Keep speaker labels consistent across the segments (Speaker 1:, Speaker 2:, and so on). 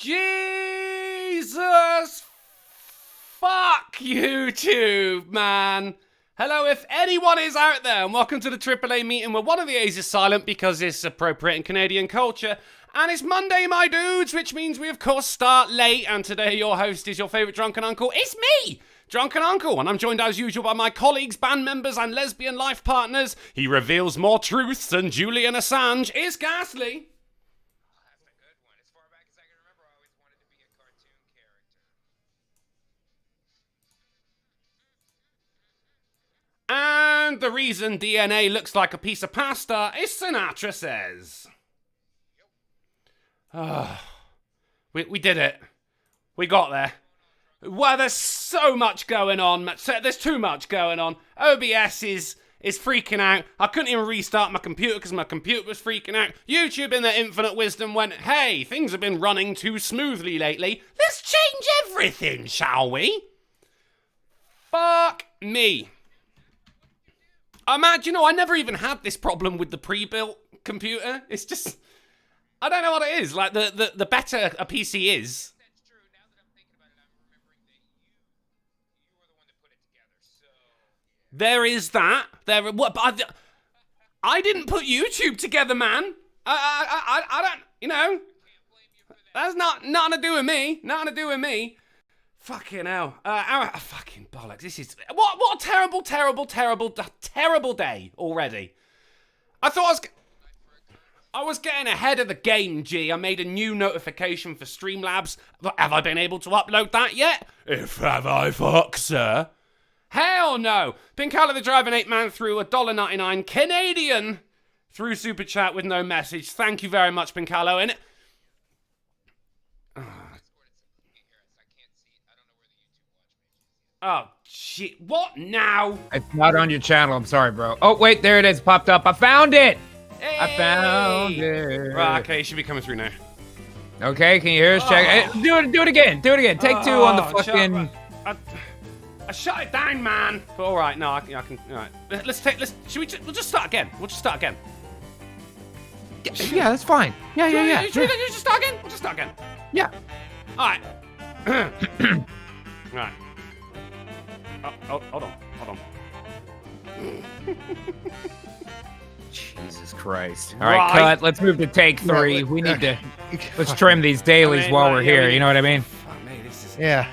Speaker 1: Jesus fuck YouTube, man. Hello, if anyone is out there, and welcome to the AAA meeting where one of the A's is silent because it's appropriate in Canadian culture. And it's Monday, my dudes, which means we, of course, start late. And today, your host is your favourite drunken uncle. It's me, Drunken Uncle. And I'm joined, as usual, by my colleagues, band members, and lesbian life partners. He reveals more truths than Julian Assange. It's Ghastly. And the reason DNA looks like a piece of pasta is Sinatra Says. Oh, we did it. We got there. Well, there's so much going on. There's too much going on. OBS is freaking out. I couldn't even restart my computer because my computer was freaking out. YouTube, in their infinite wisdom, went, hey, things have been running too smoothly lately. Let's change everything, shall we? Fuck me. I never even had this problem with the pre-built computer. It's just, I don't know what it is. Like, the better a PC is.
Speaker 2: That's true. Now that I'm thinking about it, I'm remembering that you were the one that put it together, so...
Speaker 1: There is that. I didn't put YouTube together, man. I don't, you know. That's nothing to do with me. Nothing to do with me. Fucking hell. Fucking bollocks. This is... What a terrible day already. I thought I was getting ahead of the game, G. I made a new notification for Streamlabs. Have I been able to upload that yet? If have I, fuck, sir? Hell no. Pinkala the Driving 8 Man threw $1.99 Canadian through Super Chat with no message. Thank you very much, Pinkalo. And oh, shit. What now?
Speaker 3: It's not on your channel. I'm sorry, bro. Oh, wait. There it is. Popped up. I found it.
Speaker 1: Hey.
Speaker 3: I found it.
Speaker 1: Right, okay. It should be coming through now.
Speaker 3: Okay. Can you hear us? Check. Hey, do it again. Do it again. Take two on the fucking...
Speaker 1: I shut it down, man. But all right. No, I can... All right. We'll just start again. We'll just start again.
Speaker 3: Yeah, that's fine. Yeah.
Speaker 1: Should we just start again? We'll just start again.
Speaker 3: Yeah.
Speaker 1: All right. Right. Oh, hold on.
Speaker 3: Jesus Christ. All right, cut. Let's move to take 3. We need to... Let's trim these dailies while we're here. You know what I mean?
Speaker 1: Fuck me, this is...
Speaker 4: Yeah.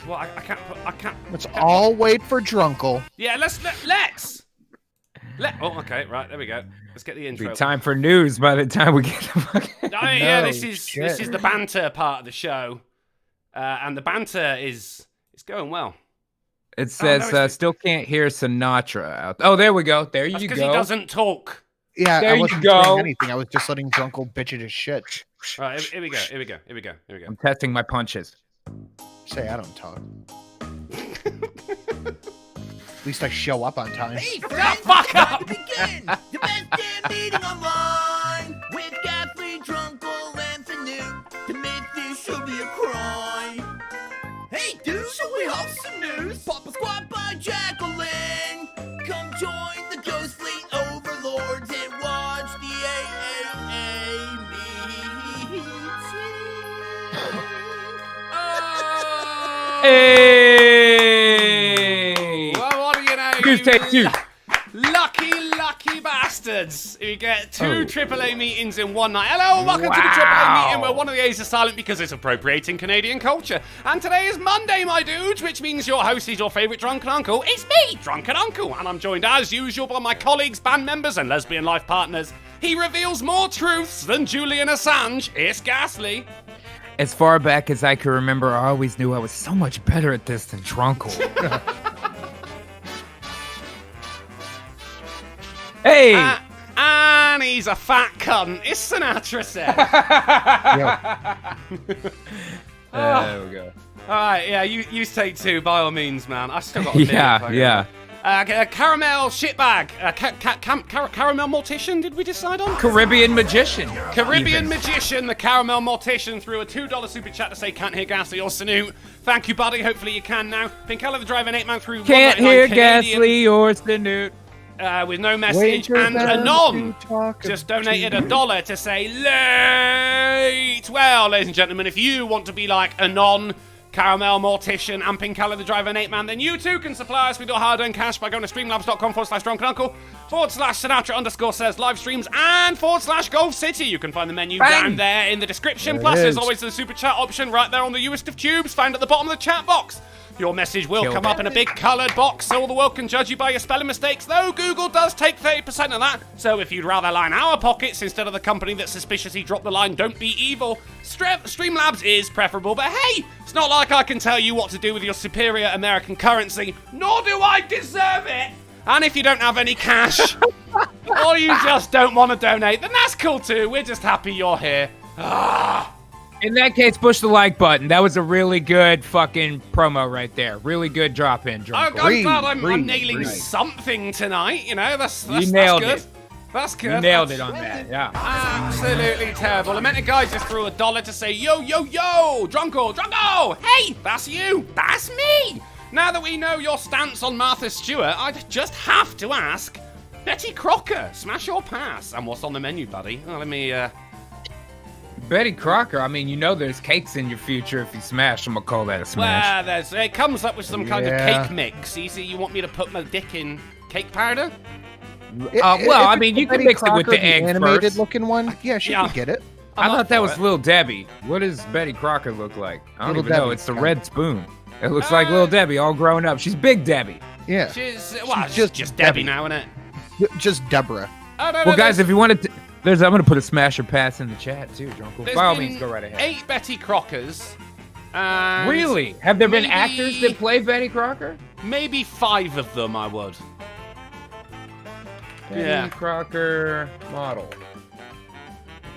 Speaker 1: Well, I can't...
Speaker 4: Let's all wait for Drunkle.
Speaker 1: Yeah, let's... Oh, okay, right, there we go. Let's get the intro.
Speaker 3: It'll be time for news by the time we get the fucking...
Speaker 1: Oh, yeah, this is the banter part of the show. And the banter is going well.
Speaker 3: It says, still can't hear Sinatra out. Oh, there we go. There you go.
Speaker 1: Because he doesn't talk.
Speaker 4: Yeah,
Speaker 3: there
Speaker 4: I wasn't saying anything. I was just letting Drunkle bitch at his shit.
Speaker 1: Right, here we go.
Speaker 3: I'm testing my punches.
Speaker 4: Say I don't talk. At least I show up on time.
Speaker 5: Hey,
Speaker 1: Shut
Speaker 5: friends,
Speaker 1: the fuck up!
Speaker 5: begin the best damn meeting online with Ghastly, Drunkle, and Fanute to make this show be a crime. Hey, dude, should we have some news? Papa Squad by Jacqueline. Come join the Ghost Fleet overlords and watch the AAA meeting.
Speaker 3: Hey!
Speaker 1: Well, what do you know?
Speaker 3: Goose take 2.
Speaker 1: Lucky bastards! You get 2 AAA meetings in one night. Hello and welcome to the AAA meeting where one of the A's is silent because it's appropriating Canadian culture. And today is Monday, my dudes, which means your host is your favourite drunken uncle. It's me, Drunken Uncle, and I'm joined as usual by my colleagues, band members, and lesbian life partners. He reveals more truths than Julian Assange. It's Ghastly.
Speaker 3: As far back as I can remember, I always knew I was so much better at this than Drunkle. Hey!
Speaker 1: And he's a fat cunt. It's Sinatra Said.
Speaker 3: There we go.
Speaker 1: Alright, yeah, you take 2 by all means, man. I still got a minute.
Speaker 3: Yeah.
Speaker 1: Caramel shitbag. Caramel mortician, did we decide on?
Speaker 3: Caribbean magician.
Speaker 1: Caribbean magician, the caramel mortician, threw a $2 super chat to say can't hear Ghastly or Snoot. Thank you, buddy. Hopefully you can now. Pinkella the Driving 8 Man through
Speaker 3: Can't hear
Speaker 1: Canadian.
Speaker 3: Ghastly or Snoot.
Speaker 1: with no message and anon just donated $1 to say late. Well, ladies and gentlemen, if you want to be like Anon, Caramel, Mortician, and Pinkala the Driver and 8-Man, then you too can supply us with your hard-earned cash by going to streamlabs.com/drunkenuncle /Sinatra_says live streams and /Golf City. You can find the menu down there in the description. Plus, there's always the super chat option right there on the newest of tubes found at the bottom of the chat box. Your message will come up in a big coloured box so all the world can judge you by your spelling mistakes, though Google does take 30% of that. So if you'd rather line our pockets instead of the company that suspiciously dropped the line, don't be evil. Streamlabs is preferable, but hey, it's not like I can tell you what to do with your superior American currency, nor do I deserve it. And if you don't have any cash, or you just don't want to donate, then that's cool too. We're just happy you're here.
Speaker 3: In that case, push the like button. That was a really good fucking promo right there. Really good drop in, Drunken.
Speaker 1: I'm glad I'm nailing something tonight. You know, that's good. That's good.
Speaker 3: You nailed it on that, yeah.
Speaker 1: Absolutely terrible. I meant a guy just threw $1 to say, yo, Drunko, hey, that's you, that's me. Now that we know your stance on Martha Stewart, I'd just have to ask, Betty Crocker, smash or pass? And what's on the menu, buddy? Oh, let me,
Speaker 3: Betty Crocker, I mean, you know there's cakes in your future if you smash. I'm gonna call that a smash.
Speaker 1: Well, it comes up with some kind of cake mix. Easy, you want me to put my dick in cake powder?
Speaker 3: Well, I mean, you can mix it with the egg
Speaker 4: animated
Speaker 3: first.
Speaker 4: looking one. Yeah, she can get it.
Speaker 3: I thought that was Lil Debbie. What does Betty Crocker look like? I don't even know. It's the red spoon. It looks like Lil Debbie all grown up. She's Big Debbie.
Speaker 4: Yeah.
Speaker 1: She's just Debbie now, isn't it?
Speaker 4: Just Deborah.
Speaker 3: Well, guys, if you wanted to... I'm going to put a smash or pass in the chat, too, Drunken. By all means, go right ahead.
Speaker 1: 8 Betty Crockers.
Speaker 3: Really? Have there been actors that play Betty Crocker?
Speaker 1: Maybe 5 of them, I would.
Speaker 3: Betty Crocker model.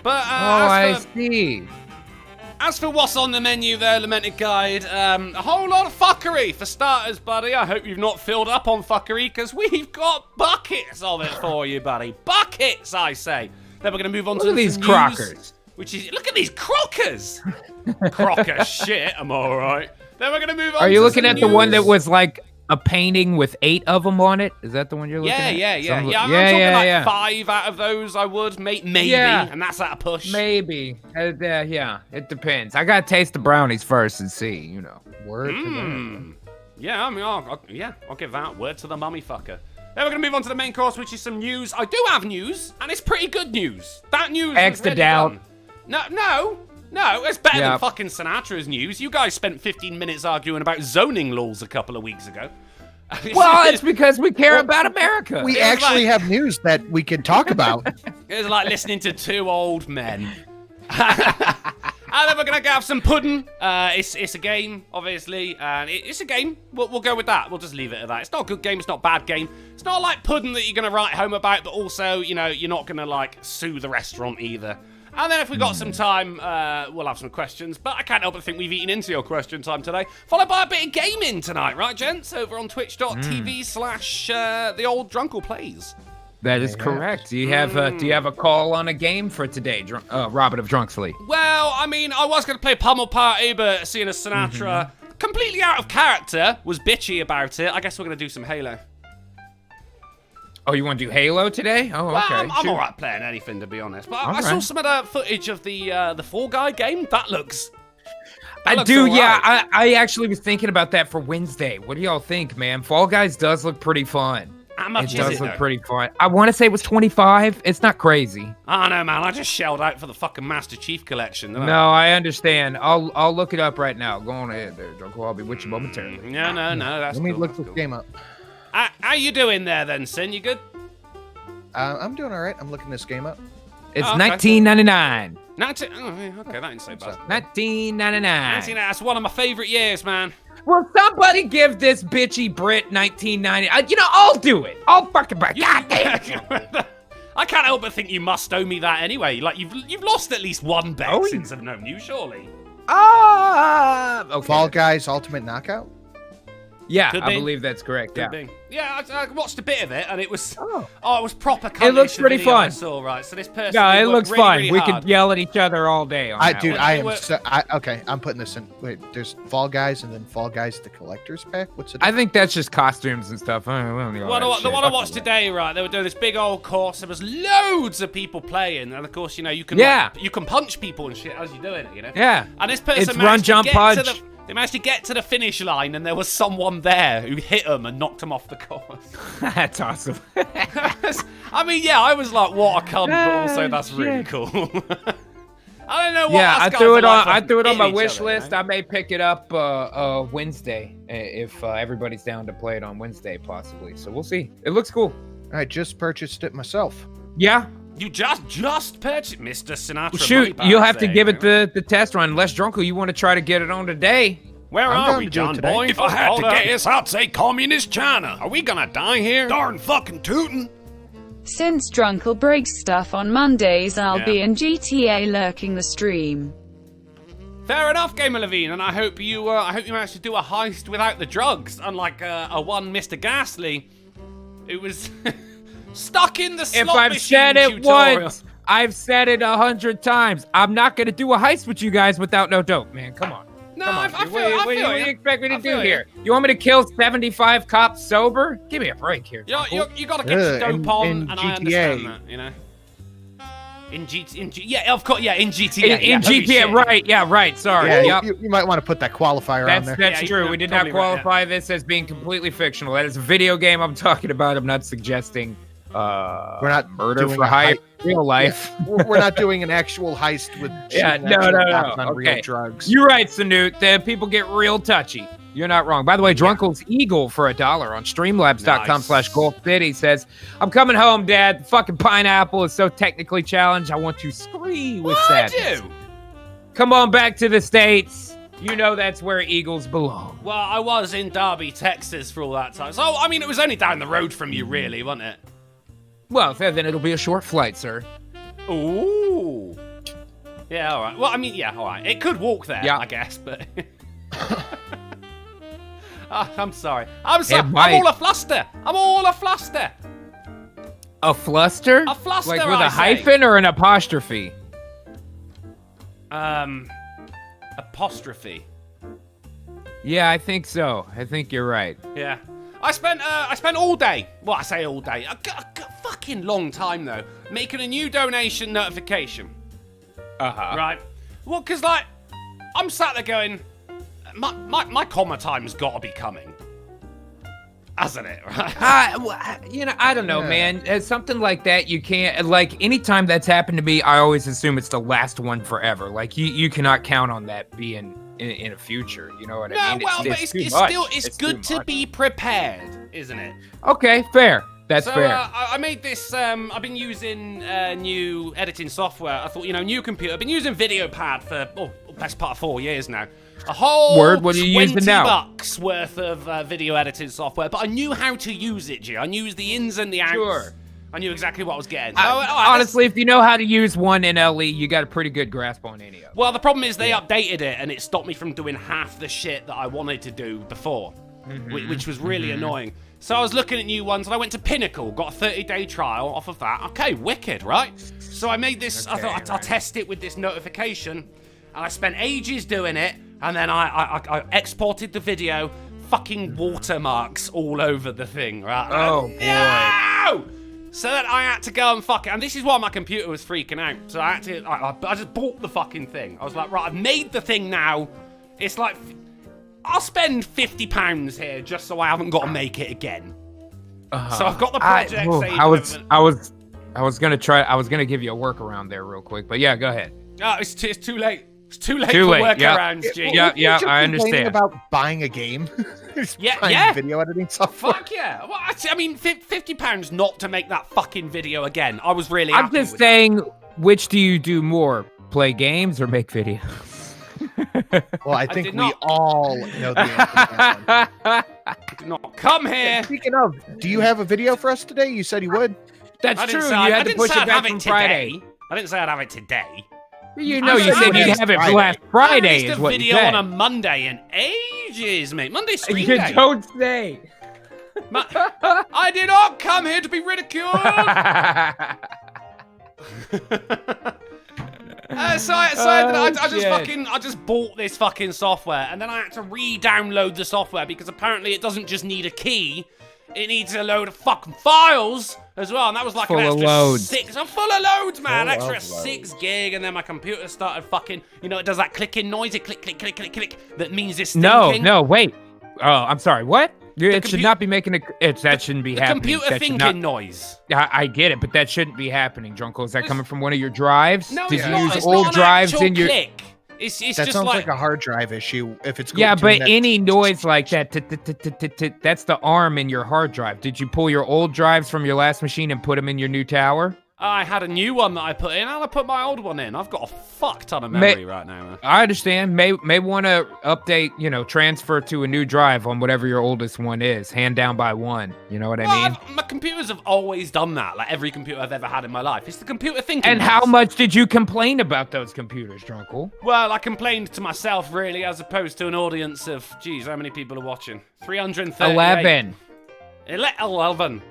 Speaker 1: But,
Speaker 3: I see.
Speaker 1: As for what's on the menu there, Lamented Guide, a whole lot of fuckery for starters, buddy. I hope you've not filled up on fuckery, because we've got buckets of it for you, buddy. Buckets, I say. Then we're going to move on to
Speaker 3: these
Speaker 1: news,
Speaker 3: Crockers.
Speaker 1: Which is, look at these Crockers. Crocker shit, I'm all right. Then we're going to move on
Speaker 3: Are you
Speaker 1: to
Speaker 3: looking
Speaker 1: some
Speaker 3: at the one that was like a painting with 8 of them on it? Is that the one you're looking at?
Speaker 1: Yeah. I'm talking 5 out of those, I would. Maybe, and that's at a push.
Speaker 3: Maybe. Yeah, it depends. I got to taste the brownies first and see, you know.
Speaker 4: Word to that.
Speaker 1: Yeah, I mean, I'll give that. Word to the mummy fucker. Then we're going to move on to the main course, which is some news. I do have news, and it's pretty good news. That news
Speaker 3: X to doubt.
Speaker 1: No, it's better than fucking Sinatra's news. You guys spent 15 minutes arguing about zoning laws a couple of weeks ago.
Speaker 3: Well, it's because we care about America.
Speaker 4: We actually have news that we can talk about.
Speaker 1: It's like listening to 2 old men. And then we're going to have some pudding. It's a game, obviously. And it's a game. We'll go with that. We'll just leave it at that. It's not a good game. It's not a bad game. It's not like pudding that you're going to write home about, but also, you know, you're not going to, like, sue the restaurant either. And then if we got some time, we'll have some questions. But I can't help but think we've eaten into your question time today. Followed by a bit of gaming tonight, right, gents? Over on twitch.tv/ the old Drunkle Plays.
Speaker 3: That is correct. Do you have a call on a game for today, Robert of Drunksly?
Speaker 1: Well, I mean, I was going to play Pummel Party, but seeing as Sinatra, completely out of character, was bitchy about it, I guess we're going to do some Halo.
Speaker 3: Oh, you want to do Halo today? Oh, okay.
Speaker 1: Well, I'm all right playing anything, to be honest. But I saw some of the footage of the Fall Guy game. That looks...
Speaker 3: I do, yeah. I actually was thinking about that for Wednesday. What do y'all think, man? Fall Guys does look pretty fun.
Speaker 1: How much
Speaker 3: it does look pretty fun. I want to say it was 25. It's not crazy.
Speaker 1: I know, man. I just shelled out for the fucking Master Chief collection.
Speaker 3: No, I understand. I'll look it up right now. Go on ahead there, Drunko. I'll be with you momentarily.
Speaker 1: No. That's
Speaker 4: Let me
Speaker 1: cool,
Speaker 4: look
Speaker 1: that's
Speaker 4: this game up.
Speaker 1: How you doing there, then, Sin? You good?
Speaker 4: I'm doing all right. I'm looking this game up.
Speaker 3: It's $19.99.
Speaker 1: Okay, that ain't so bad.
Speaker 3: $19.99.
Speaker 1: That's one of my favorite years, man.
Speaker 3: Will somebody give this bitchy Brit $19.99? You know, I'll do it. I'll fucking buy. God damn.
Speaker 1: I can't help but think you must owe me that anyway. Like you've lost at least one bet since I've known you, surely.
Speaker 3: Okay.
Speaker 4: Fall Guys Ultimate Knockout.
Speaker 3: Yeah,
Speaker 1: Could
Speaker 3: I
Speaker 1: be.
Speaker 3: believe that's correct. Yeah.
Speaker 1: Could be. Yeah, I watched a bit of it, and it was it was proper.
Speaker 3: It looks
Speaker 1: cuntish, the
Speaker 3: pretty
Speaker 1: video I
Speaker 3: fun.
Speaker 1: saw, right? So this person.
Speaker 3: No,
Speaker 1: they
Speaker 3: it
Speaker 1: worked
Speaker 3: looks
Speaker 1: really,
Speaker 3: fun.
Speaker 1: really
Speaker 3: We
Speaker 1: hard.
Speaker 3: could yell at each other all day on that
Speaker 4: Dude,
Speaker 3: one.
Speaker 4: I am.
Speaker 1: They
Speaker 4: So, okay, I'm putting this in. Wait, there's Fall Guys and then Fall Guys the collector's pack. What's it?
Speaker 3: I think that's just costumes and stuff. I don't know.
Speaker 1: The one I watched today, right? They were doing this big old course. There was loads of people playing, and of course, you know, you can you can punch people and shit as you're doing it, you know.
Speaker 3: Yeah.
Speaker 1: And this person
Speaker 3: It's
Speaker 1: managed
Speaker 3: run,
Speaker 1: to
Speaker 3: jump,
Speaker 1: get
Speaker 3: punch.
Speaker 1: to the. They managed to get to the finish line, and there was someone there who hit them and knocked them off the course.
Speaker 3: That's awesome.
Speaker 1: I mean, yeah, I was like, what a cunt, but also that's really cool. I don't know what.
Speaker 3: Yeah,
Speaker 1: us
Speaker 3: I
Speaker 1: guys
Speaker 3: threw
Speaker 1: are
Speaker 3: it
Speaker 1: like
Speaker 3: on. I
Speaker 1: for
Speaker 3: threw it on my
Speaker 1: hitting each
Speaker 3: wish
Speaker 1: other,
Speaker 3: list.
Speaker 1: you know?
Speaker 3: I may pick it up Wednesday if everybody's down to play it on Wednesday, possibly. So we'll see. It looks cool.
Speaker 4: I just purchased it myself.
Speaker 3: Yeah.
Speaker 1: You just purchased Mr. Sinatra.
Speaker 3: Shoot,
Speaker 1: money
Speaker 3: you'll
Speaker 1: bags
Speaker 3: have to
Speaker 1: there,
Speaker 3: give
Speaker 1: you
Speaker 3: it
Speaker 1: know?
Speaker 3: the test run. Unless Drunken, you want to try to get it on today.
Speaker 1: Where
Speaker 4: I'm
Speaker 1: are
Speaker 4: down
Speaker 1: we,
Speaker 4: to do it
Speaker 1: John
Speaker 4: today.
Speaker 1: boy?
Speaker 6: If I had
Speaker 1: Hold
Speaker 6: to
Speaker 1: up.
Speaker 6: guess, I'd say communist China.
Speaker 1: Are we gonna die here?
Speaker 6: Darn fucking tootin'.
Speaker 7: Since Drunkle breaks stuff on Mondays, I'll
Speaker 1: Yeah.
Speaker 7: be in GTA lurking the stream.
Speaker 1: Fair enough, Gamer Levine, and I hope you managed to do a heist without the drugs, unlike a one Mr. Ghastly, who was stuck in the slot
Speaker 3: If I've
Speaker 1: machine
Speaker 3: said it
Speaker 1: tutorial.
Speaker 3: once, I've said it 100 times. I'm not gonna do a heist with you guys without no dope, man. Come on.
Speaker 1: No,
Speaker 3: Come
Speaker 1: I
Speaker 3: on,
Speaker 1: feel,
Speaker 3: dude.
Speaker 1: I
Speaker 3: What
Speaker 1: feel
Speaker 3: do you
Speaker 1: you.
Speaker 3: expect me to
Speaker 1: I
Speaker 3: do
Speaker 1: feel you.
Speaker 3: here? You want me to kill 75 cops sober? Give me a break here.
Speaker 1: You
Speaker 3: Drunkle.
Speaker 1: gotta get your dope on,
Speaker 4: in
Speaker 1: and
Speaker 4: GTA.
Speaker 1: I understand that, you know. Yeah, of course, yeah, in GTA.
Speaker 3: In
Speaker 1: holy
Speaker 3: GTA,
Speaker 1: shit.
Speaker 3: right? Yeah, right. Sorry.
Speaker 4: Yeah,
Speaker 3: Yep.
Speaker 4: you might want to put that qualifier on there.
Speaker 3: That's
Speaker 1: Yeah,
Speaker 3: true.
Speaker 1: you're
Speaker 3: We did not
Speaker 1: totally right, yeah.
Speaker 3: qualify this as being completely fictional. That is a video game I'm talking about. I'm not suggesting
Speaker 4: We're not
Speaker 3: murder
Speaker 4: doing
Speaker 3: for
Speaker 4: a
Speaker 3: hire,
Speaker 4: heist.
Speaker 3: real life.
Speaker 4: We're not doing an actual heist with
Speaker 3: Yeah,
Speaker 4: shooting
Speaker 3: no,
Speaker 4: actual
Speaker 3: no,
Speaker 4: cops
Speaker 3: no.
Speaker 4: on real
Speaker 3: Okay.
Speaker 4: drugs.
Speaker 3: You're right, Sanute. The people get real touchy. You're not wrong. By the way, Drunkle's Eagle for $1 on streamlabs.com/Golf City says, I'm coming home, Dad. The fucking pineapple is so technically challenged. I want to scream with
Speaker 1: Would
Speaker 3: sadness.
Speaker 1: you?
Speaker 3: Come on back to the States. You know that's where Eagles belong.
Speaker 1: Well, I was in Derby, Texas for all that time. So, I mean, it was only down the road from you, really, wasn't it?
Speaker 3: Well, then it'll be a short flight, sir.
Speaker 1: Ooh. Yeah, all right. Well, I mean, yeah, all right. It could walk there,
Speaker 3: Yeah.
Speaker 1: I guess, but... Oh, I'm sorry. I'm sorry. I'm
Speaker 3: might.
Speaker 1: all a fluster. I'm all a fluster.
Speaker 3: A fluster?
Speaker 1: A fluster,
Speaker 3: Like with
Speaker 1: I
Speaker 3: a
Speaker 1: say.
Speaker 3: hyphen or an apostrophe?
Speaker 1: Apostrophe.
Speaker 3: Yeah, I think so. I think you're right.
Speaker 1: Yeah. I spent all day. Well, I say all day. A fucking long time though, making a new donation notification.
Speaker 3: Uh-huh.
Speaker 1: Right. Well, cause like, I'm sat there going, my comma time's got to be coming, hasn't it? Right.
Speaker 3: I don't know, man. Something like that, you can't, like, anytime that's happened to me, I always assume it's the last one forever. Like, you cannot count on that being in a future. You know what I
Speaker 1: No,
Speaker 3: mean?
Speaker 1: well, but
Speaker 3: too
Speaker 1: it's
Speaker 3: much.
Speaker 1: still it's good
Speaker 3: too
Speaker 1: to
Speaker 3: much.
Speaker 1: be prepared, isn't it?
Speaker 3: Okay, fair. That's
Speaker 1: So
Speaker 3: fair.
Speaker 1: I made this. I've been using new editing software. I thought, new computer. I've been using VideoPad for best part of 4 years now. A whole
Speaker 3: Word, what are you using now?
Speaker 1: $20 worth of video editing software, but I knew how to use it, G. I knew the ins and the outs.
Speaker 3: Sure.
Speaker 1: I knew exactly what I was getting.
Speaker 3: Honestly, if you know how to use one in LE, you got a pretty good grasp on any of it.
Speaker 1: Well, the problem is they updated it, and it stopped me from doing half the shit that I wanted to do before, which was really annoying. So I was looking at new ones, and I went to Pinnacle, got a 30-day trial off of that. Okay, wicked, right? So I made this, I thought I'll test it with this notification, and I spent ages doing it, and then I exported the video, fucking watermarks all over the thing, right?
Speaker 3: Oh, boy.
Speaker 1: No! So then I had to go and fuck it, and this is why my computer was freaking out. So I had to, I just bought the fucking thing. I was like, right, I've made the thing now. It's like, I'll spend £50 here just so I haven't got to make it again. So I've got the project saved.
Speaker 3: I was gonna give you a workaround there real quick, but yeah, go ahead.
Speaker 1: Oh, it's too late. It's too late
Speaker 3: Too
Speaker 1: for
Speaker 3: late, yeah.
Speaker 1: workarounds, G.
Speaker 3: Yeah,
Speaker 4: Weren't you just
Speaker 3: I
Speaker 4: complaining
Speaker 3: understand.
Speaker 4: about buying a game.
Speaker 1: Yeah,
Speaker 4: Buying
Speaker 1: yeah.
Speaker 4: video editing software.
Speaker 1: Fuck yeah. Well, I mean, £50 not to make that fucking video again. I was really
Speaker 3: I'm
Speaker 1: happy
Speaker 3: just
Speaker 1: with
Speaker 3: saying, which do you do more, play games or make videos?
Speaker 4: Well, I think
Speaker 1: did
Speaker 4: we
Speaker 1: not.
Speaker 4: all know the answer to that one.
Speaker 1: it. Do not come here.
Speaker 4: Speaking of, do you have a video for us today? You said you would.
Speaker 3: That's
Speaker 1: I didn't
Speaker 3: true.
Speaker 1: say-
Speaker 3: You
Speaker 1: I
Speaker 3: had to
Speaker 1: didn't
Speaker 3: push
Speaker 1: say
Speaker 3: it
Speaker 1: I'd
Speaker 3: back
Speaker 1: have
Speaker 3: from
Speaker 1: it
Speaker 3: Friday.
Speaker 1: today. I didn't say I'd have it today.
Speaker 3: You know,
Speaker 1: I
Speaker 3: you said
Speaker 1: released
Speaker 3: you'd have it
Speaker 4: Friday.
Speaker 3: last
Speaker 1: I
Speaker 3: Friday,
Speaker 1: released
Speaker 3: is
Speaker 1: a
Speaker 3: what you
Speaker 1: video
Speaker 3: said.
Speaker 1: on a Monday in ages, mate. Monday stream
Speaker 3: You
Speaker 1: day.
Speaker 3: don't say.
Speaker 1: I did not come here to be ridiculed. I just bought this fucking software, and then I had to re-download the software because apparently it doesn't just need a key, it needs a load of fucking files as well, and that was like
Speaker 3: Full
Speaker 1: an
Speaker 3: of
Speaker 1: extra
Speaker 3: loads.
Speaker 1: 6. I'm full of loads, man.
Speaker 4: Full
Speaker 1: Extra
Speaker 4: of loads.
Speaker 1: 6 gig, and then my computer started fucking, you know, it does that clicking noise, it click, click, click, click, click. That means it's thinking.
Speaker 3: No, wait. Oh, I'm sorry. What? It should
Speaker 1: compu-
Speaker 3: not be making that shouldn't be
Speaker 1: The
Speaker 3: happening.
Speaker 1: computer
Speaker 3: That should
Speaker 1: thinking
Speaker 3: not-
Speaker 1: noise.
Speaker 3: I get it, but that shouldn't be happening, Drunkle. Is that coming from one of your drives?
Speaker 1: No,
Speaker 3: Did
Speaker 1: it's
Speaker 3: you
Speaker 1: not.
Speaker 3: use
Speaker 1: It's
Speaker 3: old
Speaker 1: not an
Speaker 3: drives
Speaker 1: actual
Speaker 3: in your?
Speaker 1: click. It's
Speaker 4: That
Speaker 1: just
Speaker 4: sounds like a hard drive issue. If it's
Speaker 3: Yeah,
Speaker 4: going
Speaker 3: but any noise like that, that's the arm in your hard drive. Did you pull your old drives from your last machine and put them in your new tower?
Speaker 1: I had a new one that I put in, and I put my old one in. I've got a fuck ton of memory right now, man.
Speaker 3: I understand. May want to update, transfer to a new drive on whatever your oldest one is, hand down by one. You know what I mean?
Speaker 1: My computers have always done that. Like every computer I've ever had in my life, it's the computer thinking.
Speaker 3: And how much did you complain about those computers, Drunkle?
Speaker 1: Well, I complained to myself, really, as opposed to an audience of, geez, how many people are watching? 338.
Speaker 3: 11.
Speaker 1: 11.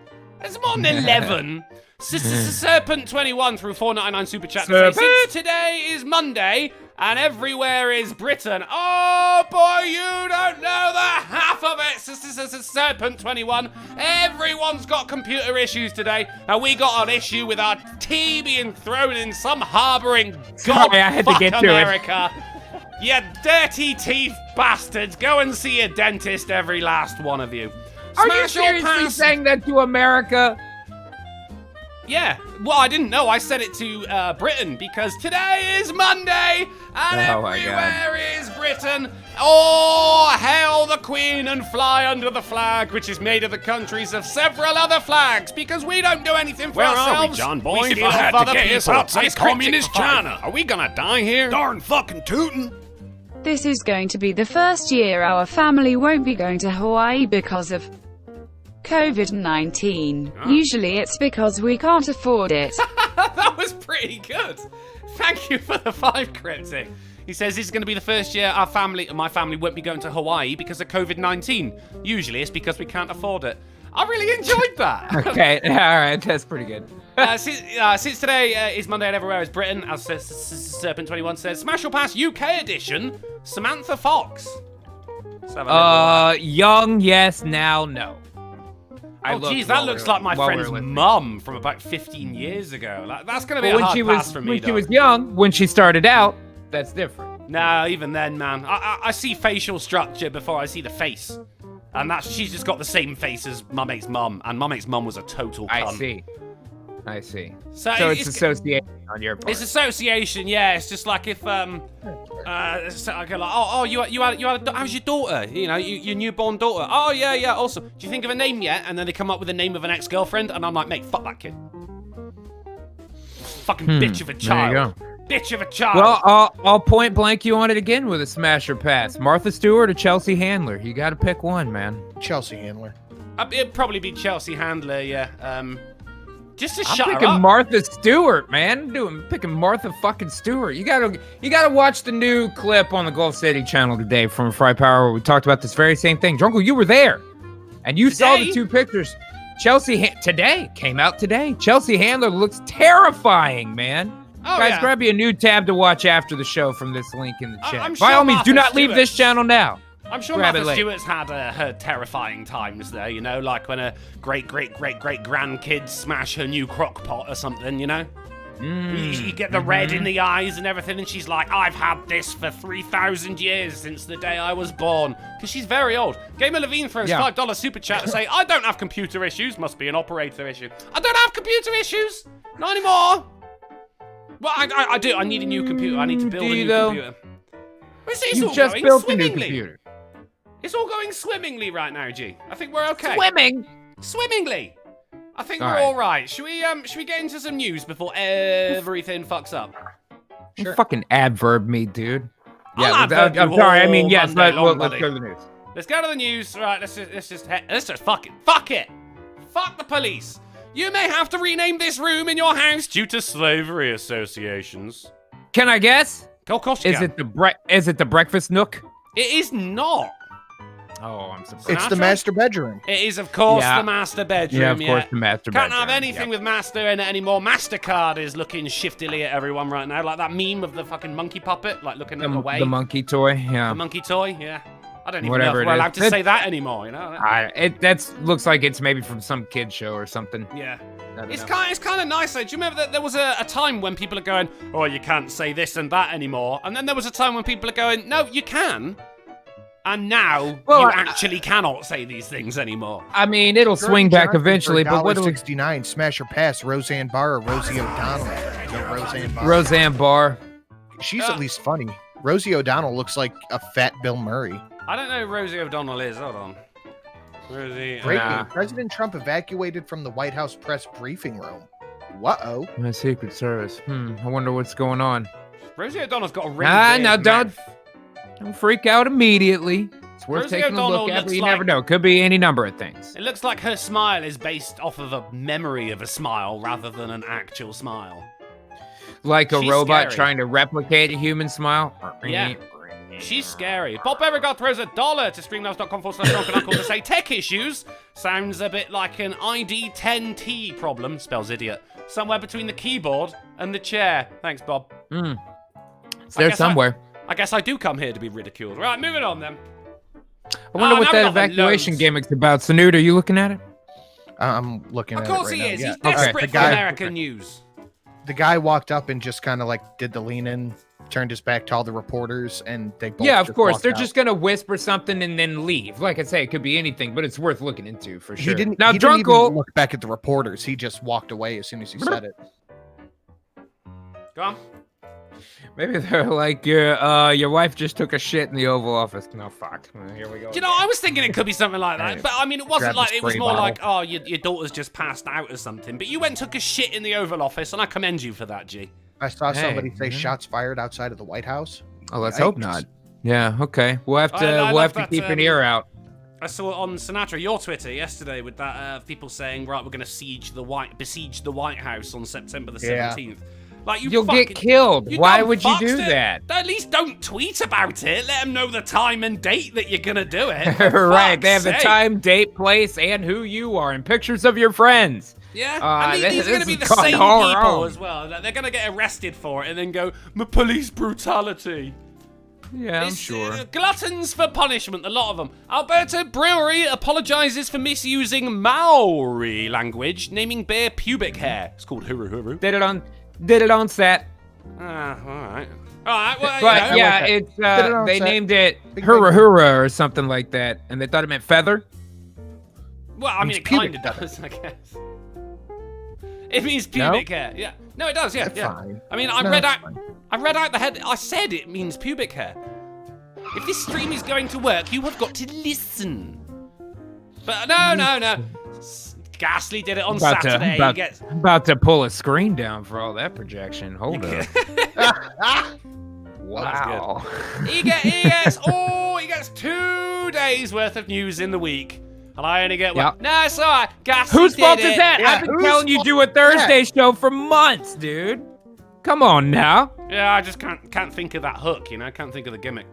Speaker 1: It's more than 11. Serpent 21 through 4.99 super chat.
Speaker 3: Serpent.
Speaker 1: Since today is Monday and everywhere is Britain. Oh boy, you don't know the half of it. Serpent 21. Everyone's got computer issues today, and we got an issue with our tea being thrown in some harboring
Speaker 3: Sorry, I had to get to it.
Speaker 1: America. You dirty teeth bastards. Go and see a dentist, every last one of you.
Speaker 3: Are you
Speaker 1: Smash or
Speaker 3: seriously
Speaker 1: pass?
Speaker 3: saying that to America?
Speaker 1: Yeah, well, I didn't know. I said it to Britain because today is Monday and
Speaker 3: Oh my
Speaker 1: everywhere is Britain. Oh, hail the Queen and fly under the flag, which is made of the countries of several other flags, because we don't do anything for
Speaker 6: Where
Speaker 1: ourselves.
Speaker 6: are we, John Boy?
Speaker 1: We
Speaker 6: If
Speaker 1: steal
Speaker 6: I had
Speaker 1: from
Speaker 6: to
Speaker 1: other
Speaker 6: get us
Speaker 1: people.
Speaker 6: outside
Speaker 1: It's cryptic
Speaker 6: communist
Speaker 1: for five.
Speaker 6: China, are we gonna die here? Darn fucking tootin'.
Speaker 7: This is going to be the first year our family won't be going to Hawaii because of COVID-19. Usually it's because we can't afford it.
Speaker 1: That was pretty good. Thank you for the 5 cryptic. He says this is going to be the first year my family won't be going to Hawaii because of COVID-19. Usually it's because we can't afford it. I really enjoyed that.
Speaker 3: Okay, all right, that's pretty good.
Speaker 1: Since today is Monday and everywhere is Britain, as Serpent21 says, Smash or Pass UK edition, Samantha Fox. Let's have a little-
Speaker 3: Young, yes, now, no. I
Speaker 1: Oh,
Speaker 3: looked
Speaker 1: geez,
Speaker 3: while
Speaker 1: that
Speaker 3: we
Speaker 1: looks
Speaker 3: were-
Speaker 1: like my
Speaker 3: while we
Speaker 1: friend's
Speaker 3: were listening.
Speaker 1: mum from about 15 years ago. That's going to be
Speaker 3: But
Speaker 1: a hard pass for me,
Speaker 3: when she
Speaker 1: though.
Speaker 3: was young, when she started out, that's different.
Speaker 1: No, even then, man. I see facial structure before I see the face. And she's just got the same face as Mummate's mum. And Mummate's mum was a total cunt.
Speaker 3: I see.
Speaker 1: So
Speaker 3: So it's association on your part.
Speaker 1: It's association, yeah. It's just like if so I go like, how's your daughter? You know, your newborn daughter. Oh yeah, awesome. Do you think of a name yet? And then they come up with the name of an ex-girlfriend, and I'm like, mate, fuck that kid. Fucking bitch of a child.
Speaker 3: There you go.
Speaker 1: Bitch of a child.
Speaker 3: Well, I'll point blank you on it again with a smash or pass. Martha Stewart or Chelsea Handler? You got to pick one, man.
Speaker 4: Chelsea Handler.
Speaker 1: It'd probably be Chelsea Handler, yeah. Just to
Speaker 3: I'm
Speaker 1: shut her
Speaker 3: picking
Speaker 1: up.
Speaker 3: Martha Stewart, man. Picking Martha fucking Stewart. You gotta watch the new clip on the Gulf City channel today from Fry Power where we talked about this very same thing. Drunkle, you were there, and you saw the
Speaker 1: Today?
Speaker 3: 2 pictures. Today came out today. Chelsea Handler looks terrifying, man.
Speaker 1: Oh,
Speaker 3: Guys,
Speaker 1: yeah.
Speaker 3: grab you a new tab to watch after the show from this link in the chat.
Speaker 1: I'm
Speaker 3: By
Speaker 1: sure
Speaker 3: all means, do
Speaker 1: Martha
Speaker 3: not leave
Speaker 1: Stewart-
Speaker 3: this channel now.
Speaker 1: I'm sure
Speaker 3: Grab it
Speaker 1: Martha
Speaker 3: later.
Speaker 1: Stewart's had her terrifying times there, you know, like when her great-great-great-great-grandkids smash her new crock pot or something, you know? You get the red in the eyes and everything, and she's like, I've had this for 3,000 years since the day I was born. Because she's very old. Gamer Levine throws
Speaker 3: Yeah.
Speaker 1: $5 super chat to say, I don't have computer issues. Must be an operator issue. I don't have computer issues. Not anymore. Well, I do. I need a new computer. I need to build a
Speaker 3: Do you,
Speaker 1: new
Speaker 3: though?
Speaker 1: computer. It's
Speaker 3: You
Speaker 1: all
Speaker 3: just
Speaker 1: going
Speaker 3: built a new
Speaker 1: swimmingly.
Speaker 3: computer.
Speaker 1: It's all going swimmingly right now, G. I think we're okay.
Speaker 3: Swimming.
Speaker 1: Swimmingly. I think
Speaker 3: All
Speaker 1: we're
Speaker 3: right.
Speaker 1: all right. Should we get into some news before everything fucks up?
Speaker 3: You fucking adverb me, dude.
Speaker 1: I'll
Speaker 3: Yeah,
Speaker 1: adverb
Speaker 3: I'm
Speaker 1: you
Speaker 3: sorry. I mean,
Speaker 1: all
Speaker 3: yes,
Speaker 1: Monday long,
Speaker 3: let's
Speaker 1: buddy.
Speaker 3: go to the news.
Speaker 1: Let's go to the news. All right, let's just fuck it. Fuck it. Fuck the police. You may have to rename this room in your house due to slavery associations.
Speaker 3: Can I guess?
Speaker 1: Of course you
Speaker 3: Is
Speaker 1: can.
Speaker 3: it the breakfast nook?
Speaker 1: It is not.
Speaker 3: Oh, I'm surprised.
Speaker 4: It's the
Speaker 1: Sinatra?
Speaker 4: master bedroom.
Speaker 1: It is, of course,
Speaker 3: Yeah.
Speaker 1: the master bedroom.
Speaker 3: Yeah, of course, the master
Speaker 1: Can't
Speaker 3: bedroom.
Speaker 1: have anything with master in it anymore. MasterCard is looking shiftily at everyone right now, like that meme of the fucking monkey puppet, like looking away.
Speaker 3: The monkey toy, yeah.
Speaker 1: The monkey toy, yeah. I don't even
Speaker 3: Whatever
Speaker 1: know if
Speaker 3: it
Speaker 1: we're
Speaker 3: is.
Speaker 1: allowed to say that anymore, you know?
Speaker 3: That looks like it's maybe from some kid show or something.
Speaker 1: Yeah.
Speaker 3: I don't
Speaker 1: It's
Speaker 3: know.
Speaker 1: kind of nice, though. Do you remember that there was a time when people are going, oh, you can't say this and that anymore? And then there was a time when people are going, no, you can. And now you actually cannot say these things anymore.
Speaker 3: I mean, it'll swing back eventually, but what do we...
Speaker 4: $1.69, smash or pass, Roseanne Barr or Rosie O'Donnell? Go Roseanne Barr.
Speaker 3: Roseanne Barr.
Speaker 4: She's at least funny. Rosie O'Donnell looks like a fat Bill Murray.
Speaker 1: I don't know who Rosie O'Donnell is. Hold on. Rosie.
Speaker 4: Breaking. President Trump evacuated from the White House press briefing room. Whoa.
Speaker 3: My Secret Service. I wonder what's going on.
Speaker 1: Rosie O'Donnell's got a really weird
Speaker 3: now don't
Speaker 1: mouth.
Speaker 3: freak out immediately. It's worth
Speaker 1: Rosie
Speaker 3: taking a
Speaker 1: O'Donnell
Speaker 3: look at, but
Speaker 1: looks
Speaker 3: you
Speaker 1: like-
Speaker 3: never know. Could be any number of things.
Speaker 1: It looks like her smile is based off of a memory of a smile rather than an actual smile.
Speaker 3: Like a
Speaker 1: She's
Speaker 3: robot
Speaker 1: scary.
Speaker 3: trying to replicate a human smile.
Speaker 1: Yeah. She's scary. Bob Beauregard throws $1 to streamlabs.com/drunken uncle to say tech issues. Sounds a bit like an ID10T problem, spells idiot, somewhere between the keyboard and the chair. Thanks, Bob.
Speaker 3: It's there
Speaker 1: guess
Speaker 3: somewhere.
Speaker 1: I guess I do come here to be ridiculed. Right, moving on then.
Speaker 3: I wonder
Speaker 1: Oh,
Speaker 3: what
Speaker 1: now
Speaker 3: that
Speaker 1: we got the
Speaker 3: evacuation
Speaker 1: loads.
Speaker 3: gimmick's about. Sanood, are you looking at it?
Speaker 4: I'm looking
Speaker 1: Of
Speaker 4: at
Speaker 1: course
Speaker 4: it right
Speaker 1: he
Speaker 4: now.
Speaker 1: is.
Speaker 4: Yeah.
Speaker 1: He's desperate
Speaker 4: The
Speaker 1: for
Speaker 4: guy-
Speaker 1: American news.
Speaker 4: The guy walked up and just kind of like did the lean in, turned his back to all the reporters, and they both
Speaker 3: Yeah, of
Speaker 4: just
Speaker 3: course.
Speaker 4: walked
Speaker 3: They're
Speaker 4: out.
Speaker 3: just gonna whisper something and then leave. Like I say, it could be anything, but it's worth looking into for sure.
Speaker 4: He didn't.
Speaker 3: Now,
Speaker 4: he didn't even
Speaker 3: Drunkle.
Speaker 4: look back at the reporters. He just walked away as soon as he said it.
Speaker 1: Go on.
Speaker 3: Maybe they're like, your wife just took a shit in the Oval Office. No, fuck. Here we go.
Speaker 1: Do you know, I was thinking it could be something like that,
Speaker 4: Right.
Speaker 1: but I mean, it wasn't
Speaker 4: Grab
Speaker 1: like
Speaker 4: the
Speaker 1: it was
Speaker 4: spray
Speaker 1: more
Speaker 4: bottle.
Speaker 1: like, oh, your daughter's just passed out or something. But you went and took a shit in the Oval Office, and I commend you for that, G.
Speaker 4: I saw somebody
Speaker 3: Hey,
Speaker 4: say
Speaker 3: yeah.
Speaker 4: shots fired outside of the White House.
Speaker 3: Oh, let's hope
Speaker 4: Yikes.
Speaker 3: not. Yeah, okay. We'll have to
Speaker 1: I
Speaker 3: we'll
Speaker 1: love
Speaker 3: have to
Speaker 1: that,
Speaker 3: keep an ear out.
Speaker 1: I saw it on Sinatra, your Twitter, yesterday with that people saying, right, we're going to besiege the White House on September the
Speaker 4: Yeah.
Speaker 1: 17th. Like
Speaker 3: You'll
Speaker 1: fucking,
Speaker 3: get killed.
Speaker 1: you
Speaker 3: Why
Speaker 1: dumb
Speaker 3: would you
Speaker 1: fucks,
Speaker 3: do
Speaker 1: dude.
Speaker 3: that?
Speaker 1: At least don't tweet about it. Let them know the time and date that you're going to do it. For
Speaker 3: Right.
Speaker 1: fuck's
Speaker 3: They have the
Speaker 1: sake.
Speaker 3: time, date, place, and who you are, and pictures of your friends.
Speaker 1: Yeah, and these are going to be the
Speaker 3: this has
Speaker 1: same
Speaker 3: gone
Speaker 1: people
Speaker 3: wrong.
Speaker 1: as well. Like, they're going to get arrested for it and then go, police brutality.
Speaker 3: Yeah, I'm
Speaker 1: It's,
Speaker 3: sure.
Speaker 1: Gluttons for punishment, a lot of them. Alberta Brewery apologizes for misusing Maori language, naming beer pubic hair. It's called huru huru.
Speaker 3: Did it on set.
Speaker 1: Ah, alright. Alright, well,
Speaker 3: But
Speaker 1: you know.
Speaker 3: yeah,
Speaker 4: that.
Speaker 3: it's
Speaker 4: Did it on
Speaker 3: they
Speaker 4: set.
Speaker 3: named it
Speaker 4: Big
Speaker 3: Hura
Speaker 4: bang.
Speaker 3: Hura or something like that, and they thought it meant feather.
Speaker 1: Well, I mean,
Speaker 4: It's
Speaker 1: it kind
Speaker 4: pubic
Speaker 1: of does, I guess. It means pubic hair. Yeah. No, it does, yeah.
Speaker 4: That's
Speaker 1: yeah.
Speaker 4: fine.
Speaker 1: I mean,
Speaker 4: No,
Speaker 1: I read
Speaker 4: it's
Speaker 1: out
Speaker 4: fine.
Speaker 1: I read out the head. I said it means pubic hair. If this stream is going to work, you have got to listen. But no. Ghastly did it on Saturday. He gets
Speaker 3: About to pull a screen down for all that projection. Hold up. Wow.
Speaker 1: he gets 2 days worth of news in the week. And I only get one.
Speaker 3: Yep.
Speaker 1: No, it's alright. Ghastly
Speaker 3: Whose
Speaker 1: did
Speaker 3: fault
Speaker 1: it.
Speaker 3: is that?
Speaker 4: Yeah,
Speaker 3: I've been
Speaker 4: whose
Speaker 3: telling you
Speaker 4: fault
Speaker 3: do a
Speaker 4: is that?
Speaker 3: Thursday show for months, dude. Come on now.
Speaker 1: Yeah, I just can't think of that hook, you know? Can't think of the gimmick.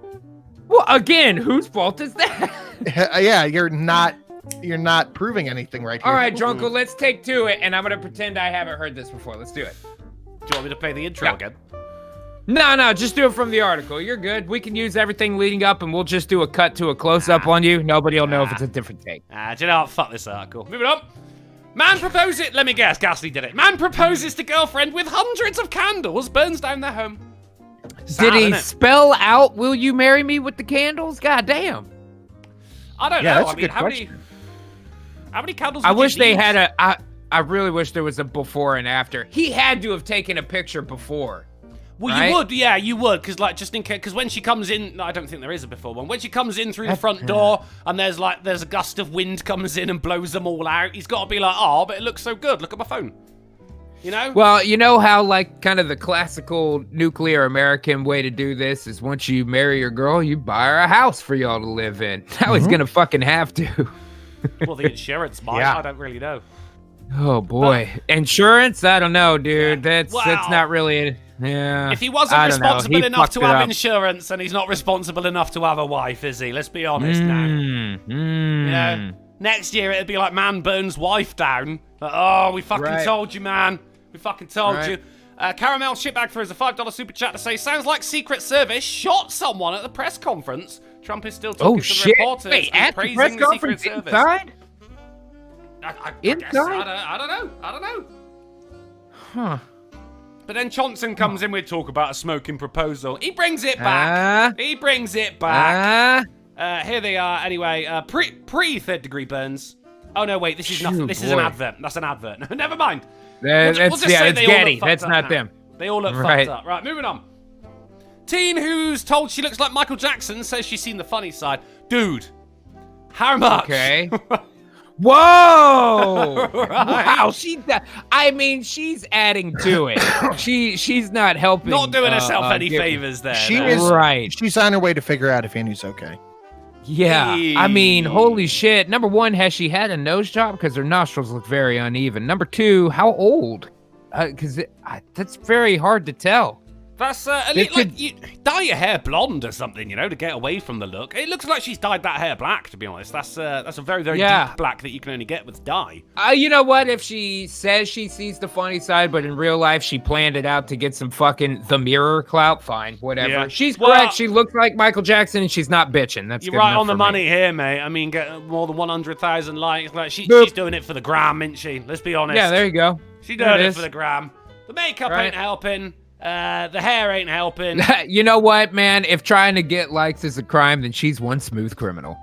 Speaker 3: Well, again, whose fault is that?
Speaker 4: Yeah, you're not proving anything right here.
Speaker 3: All right, Drunkle, let's take to it, and I'm gonna pretend I haven't heard this before. Let's do it.
Speaker 1: Do you want me to play the intro
Speaker 3: Yeah.
Speaker 1: again?
Speaker 3: No, just do it from the article. You're good. We can use everything leading up, and we'll just do a cut to a close-up on you. Nobody will know if it's a different take.
Speaker 1: Do you know what? Fuck this article. Moving on. Man proposes. Let me guess. Ghastly did it. Man proposes to girlfriend with hundreds of candles. Burns down their home. Sad,
Speaker 3: Did he
Speaker 1: isn't it?
Speaker 3: spell out "Will you marry me" with the candles? God damn.
Speaker 1: I don't
Speaker 4: Yeah,
Speaker 1: know.
Speaker 4: that's
Speaker 1: I
Speaker 4: a
Speaker 1: mean,
Speaker 4: good
Speaker 1: how many?
Speaker 4: question.
Speaker 1: How many candles?
Speaker 3: I
Speaker 1: would you
Speaker 3: wish they
Speaker 1: need?
Speaker 3: had I really wish there was a before and after. He had to have taken a picture before.
Speaker 1: Well,
Speaker 3: right?
Speaker 1: you would, yeah, you would, because like just in case, because when she comes in, no, I don't think there is a before one. When she comes in through the front door and there's a gust of wind comes in and blows them all out, he's got to be like, oh, but it looks so good. Look at my phone. You know?
Speaker 3: Well, you know how like kind of the classical nuclear American way to do this is once you marry your girl, you buy her a house for y'all to live in. Now he's gonna fucking have to.
Speaker 1: Well, the insurance might.
Speaker 4: Yeah.
Speaker 1: I don't really know.
Speaker 3: Oh boy, insurance? I don't know, dude.
Speaker 1: Yeah.
Speaker 3: That's
Speaker 1: Wow.
Speaker 3: not really. Yeah.
Speaker 1: If he wasn't
Speaker 3: I don't know.
Speaker 1: responsible
Speaker 3: He
Speaker 1: enough
Speaker 3: fucked
Speaker 1: to
Speaker 3: it
Speaker 1: have
Speaker 3: up.
Speaker 1: insurance, and he's not responsible enough to have a wife, is he? Let's be honest now. You know, next year it'd be like man burns wife down. Like, oh, we fucking told you, man. We fucking told you. Caramel Shitbag for us a $5 super chat to say, sounds like Secret Service shot someone at the press conference. Trump is still talking to the reporters
Speaker 3: Wait,
Speaker 1: and
Speaker 3: at the
Speaker 1: praising
Speaker 3: press
Speaker 1: the
Speaker 3: conference
Speaker 1: Secret Service.
Speaker 3: inside?
Speaker 1: I
Speaker 3: Inside?
Speaker 1: guess, I don't know. I don't know.
Speaker 3: Huh.
Speaker 1: But then Johnson comes in with talk about a smoking proposal. He brings it back. He brings it back. Here they are. Anyway, pre third degree burns. Oh no, wait. This is nothing. This is an advert. That's an advert. Never mind.
Speaker 3: That's Getty. That's not them.
Speaker 1: They all look fucked up. Right, moving on. Teen who's told she looks like Michael Jackson says she's seen the funny side. Dude, how much?
Speaker 3: Okay. Whoa! Wow, I mean, she's adding to it. She's not helping.
Speaker 1: Not doing herself any favors there.
Speaker 4: She's on her way to figure out if Annie's okay.
Speaker 3: Yeah, I mean, holy shit. Number one, has she had a nose job? Because her nostrils look very uneven. Number two, how old? Because that's very hard to tell.
Speaker 1: That's you dye your hair blonde or something, you know, to get away from the look. It looks like she's dyed that hair black, to be honest. That's a very, very deep black that you can only get with dye.
Speaker 3: You know what? If she says she sees the funny side, but in real life she planned it out to get some fucking The Mirror clout, fine, whatever.
Speaker 1: Yeah.
Speaker 3: She's correct. She looks like Michael Jackson, and she's not bitching. That's
Speaker 1: you're
Speaker 3: good
Speaker 1: right
Speaker 3: enough
Speaker 1: on the
Speaker 3: for
Speaker 1: money
Speaker 3: me.
Speaker 1: here, mate. I mean, get more than 100,000 likes. Like she's doing it for the gram, isn't she? Let's be honest.
Speaker 3: Yeah, there you go.
Speaker 1: She's doing it for the gram. The makeup ain't helping. The hair ain't helping.
Speaker 3: You know what, man? If trying to get likes is a crime, then she's one smooth criminal.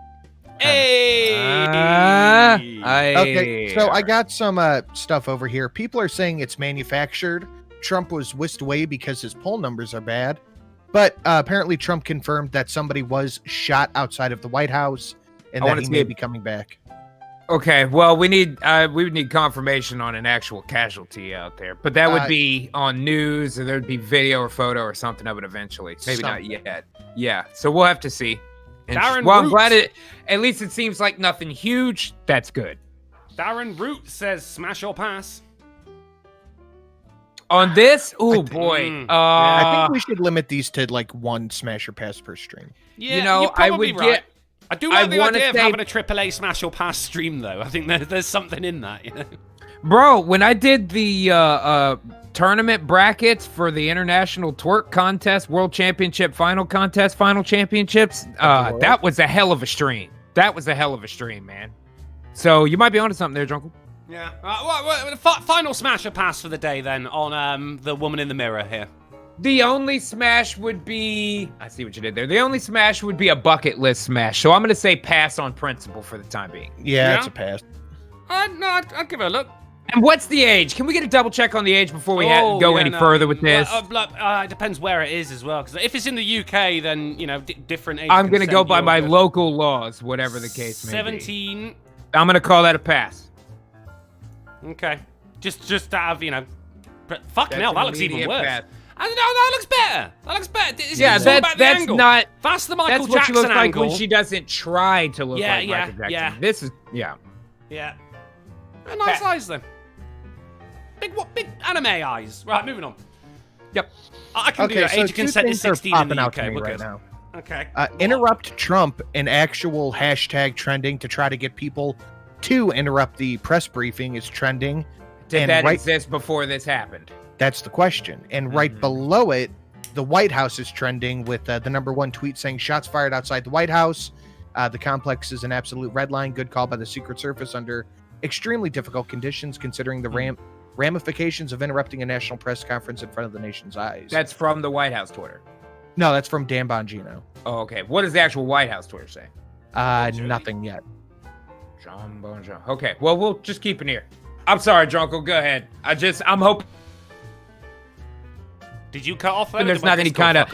Speaker 1: Hey!
Speaker 4: Okay, so I got some stuff over here. People are saying it's manufactured. Trump was whisked away because his poll numbers are bad. But apparently Trump confirmed that somebody was shot outside of the White House and that he may be coming back.
Speaker 3: Okay, well, we would need confirmation on an actual casualty out there, but that would be on news, or there'd be video or photo or something of it eventually. Maybe not yet. Yeah, so we'll have to see. And I'm glad at least it seems like nothing huge. That's good.
Speaker 1: Darren Root says, "Smash or pass."
Speaker 3: On this, oh boy,
Speaker 4: I think we should limit these to like one smash or pass per stream.
Speaker 1: Yeah,
Speaker 3: you know, I would get.
Speaker 1: I do like the idea of having a AAA smash or pass stream, though. I think there's something in that, you know?
Speaker 3: Bro, when I did the tournament brackets for the International Twerk Contest, World Championship Final Contest, Final Championships, that was a hell of a stream. That was a hell of a stream, man. So you might be onto something there, Drunkle.
Speaker 1: Yeah. Final smash or pass for the day, then, on the woman in the mirror here.
Speaker 3: The only smash would be... I see what you did there. The only smash would be a bucket list smash. So I'm going to say pass on principle for the time being.
Speaker 4: Yeah, it's a pass.
Speaker 1: No, I'd give it a look.
Speaker 3: And what's the age? Can we get a double check on the age before we go any further with this?
Speaker 1: It depends where it is as well. Because if it's in the UK, then, you know, different age.
Speaker 3: I'm going to go by my local laws, whatever the case may be.
Speaker 1: 17.
Speaker 3: I'm going to call that a pass.
Speaker 1: Okay. Just to have, you know... Fucking hell, that looks even worse.
Speaker 3: Pass.
Speaker 1: No, that looks better. That looks better.
Speaker 3: Yeah, that's not.
Speaker 1: That's the Michael
Speaker 3: That's what
Speaker 1: Jackson
Speaker 3: she looks like
Speaker 1: angle.
Speaker 3: when she doesn't try to look like Michael Jackson.
Speaker 1: Yeah.
Speaker 3: This is
Speaker 1: A nice eyes then. Big anime eyes. Right, moving on.
Speaker 3: Yep.
Speaker 1: I can do that.
Speaker 4: So
Speaker 1: Age of consent is 16 in the UK. We're good.
Speaker 4: Now.
Speaker 1: Okay.
Speaker 4: Interrupt Trump, an actual hashtag trending to try to get people to interrupt the press briefing is trending.
Speaker 3: Did that exist before this happened?
Speaker 4: That's the question. And right below it, the White House is trending with the #1 tweet saying shots fired outside the White House. The complex is an absolute red line. Good call by the Secret Service under extremely difficult conditions considering the ramifications of interrupting a national press conference in front of the nation's eyes.
Speaker 3: That's from the White House Twitter.
Speaker 4: No, that's from Dan Bongino.
Speaker 3: Oh, okay. What does the actual White House Twitter say?
Speaker 4: Nothing yet.
Speaker 3: John Bonjo. Okay, well, we'll just keep an ear. I'm sorry, Drunkle. Go ahead. I'm hoping.
Speaker 1: Did you cut off?
Speaker 3: And there's not any kind of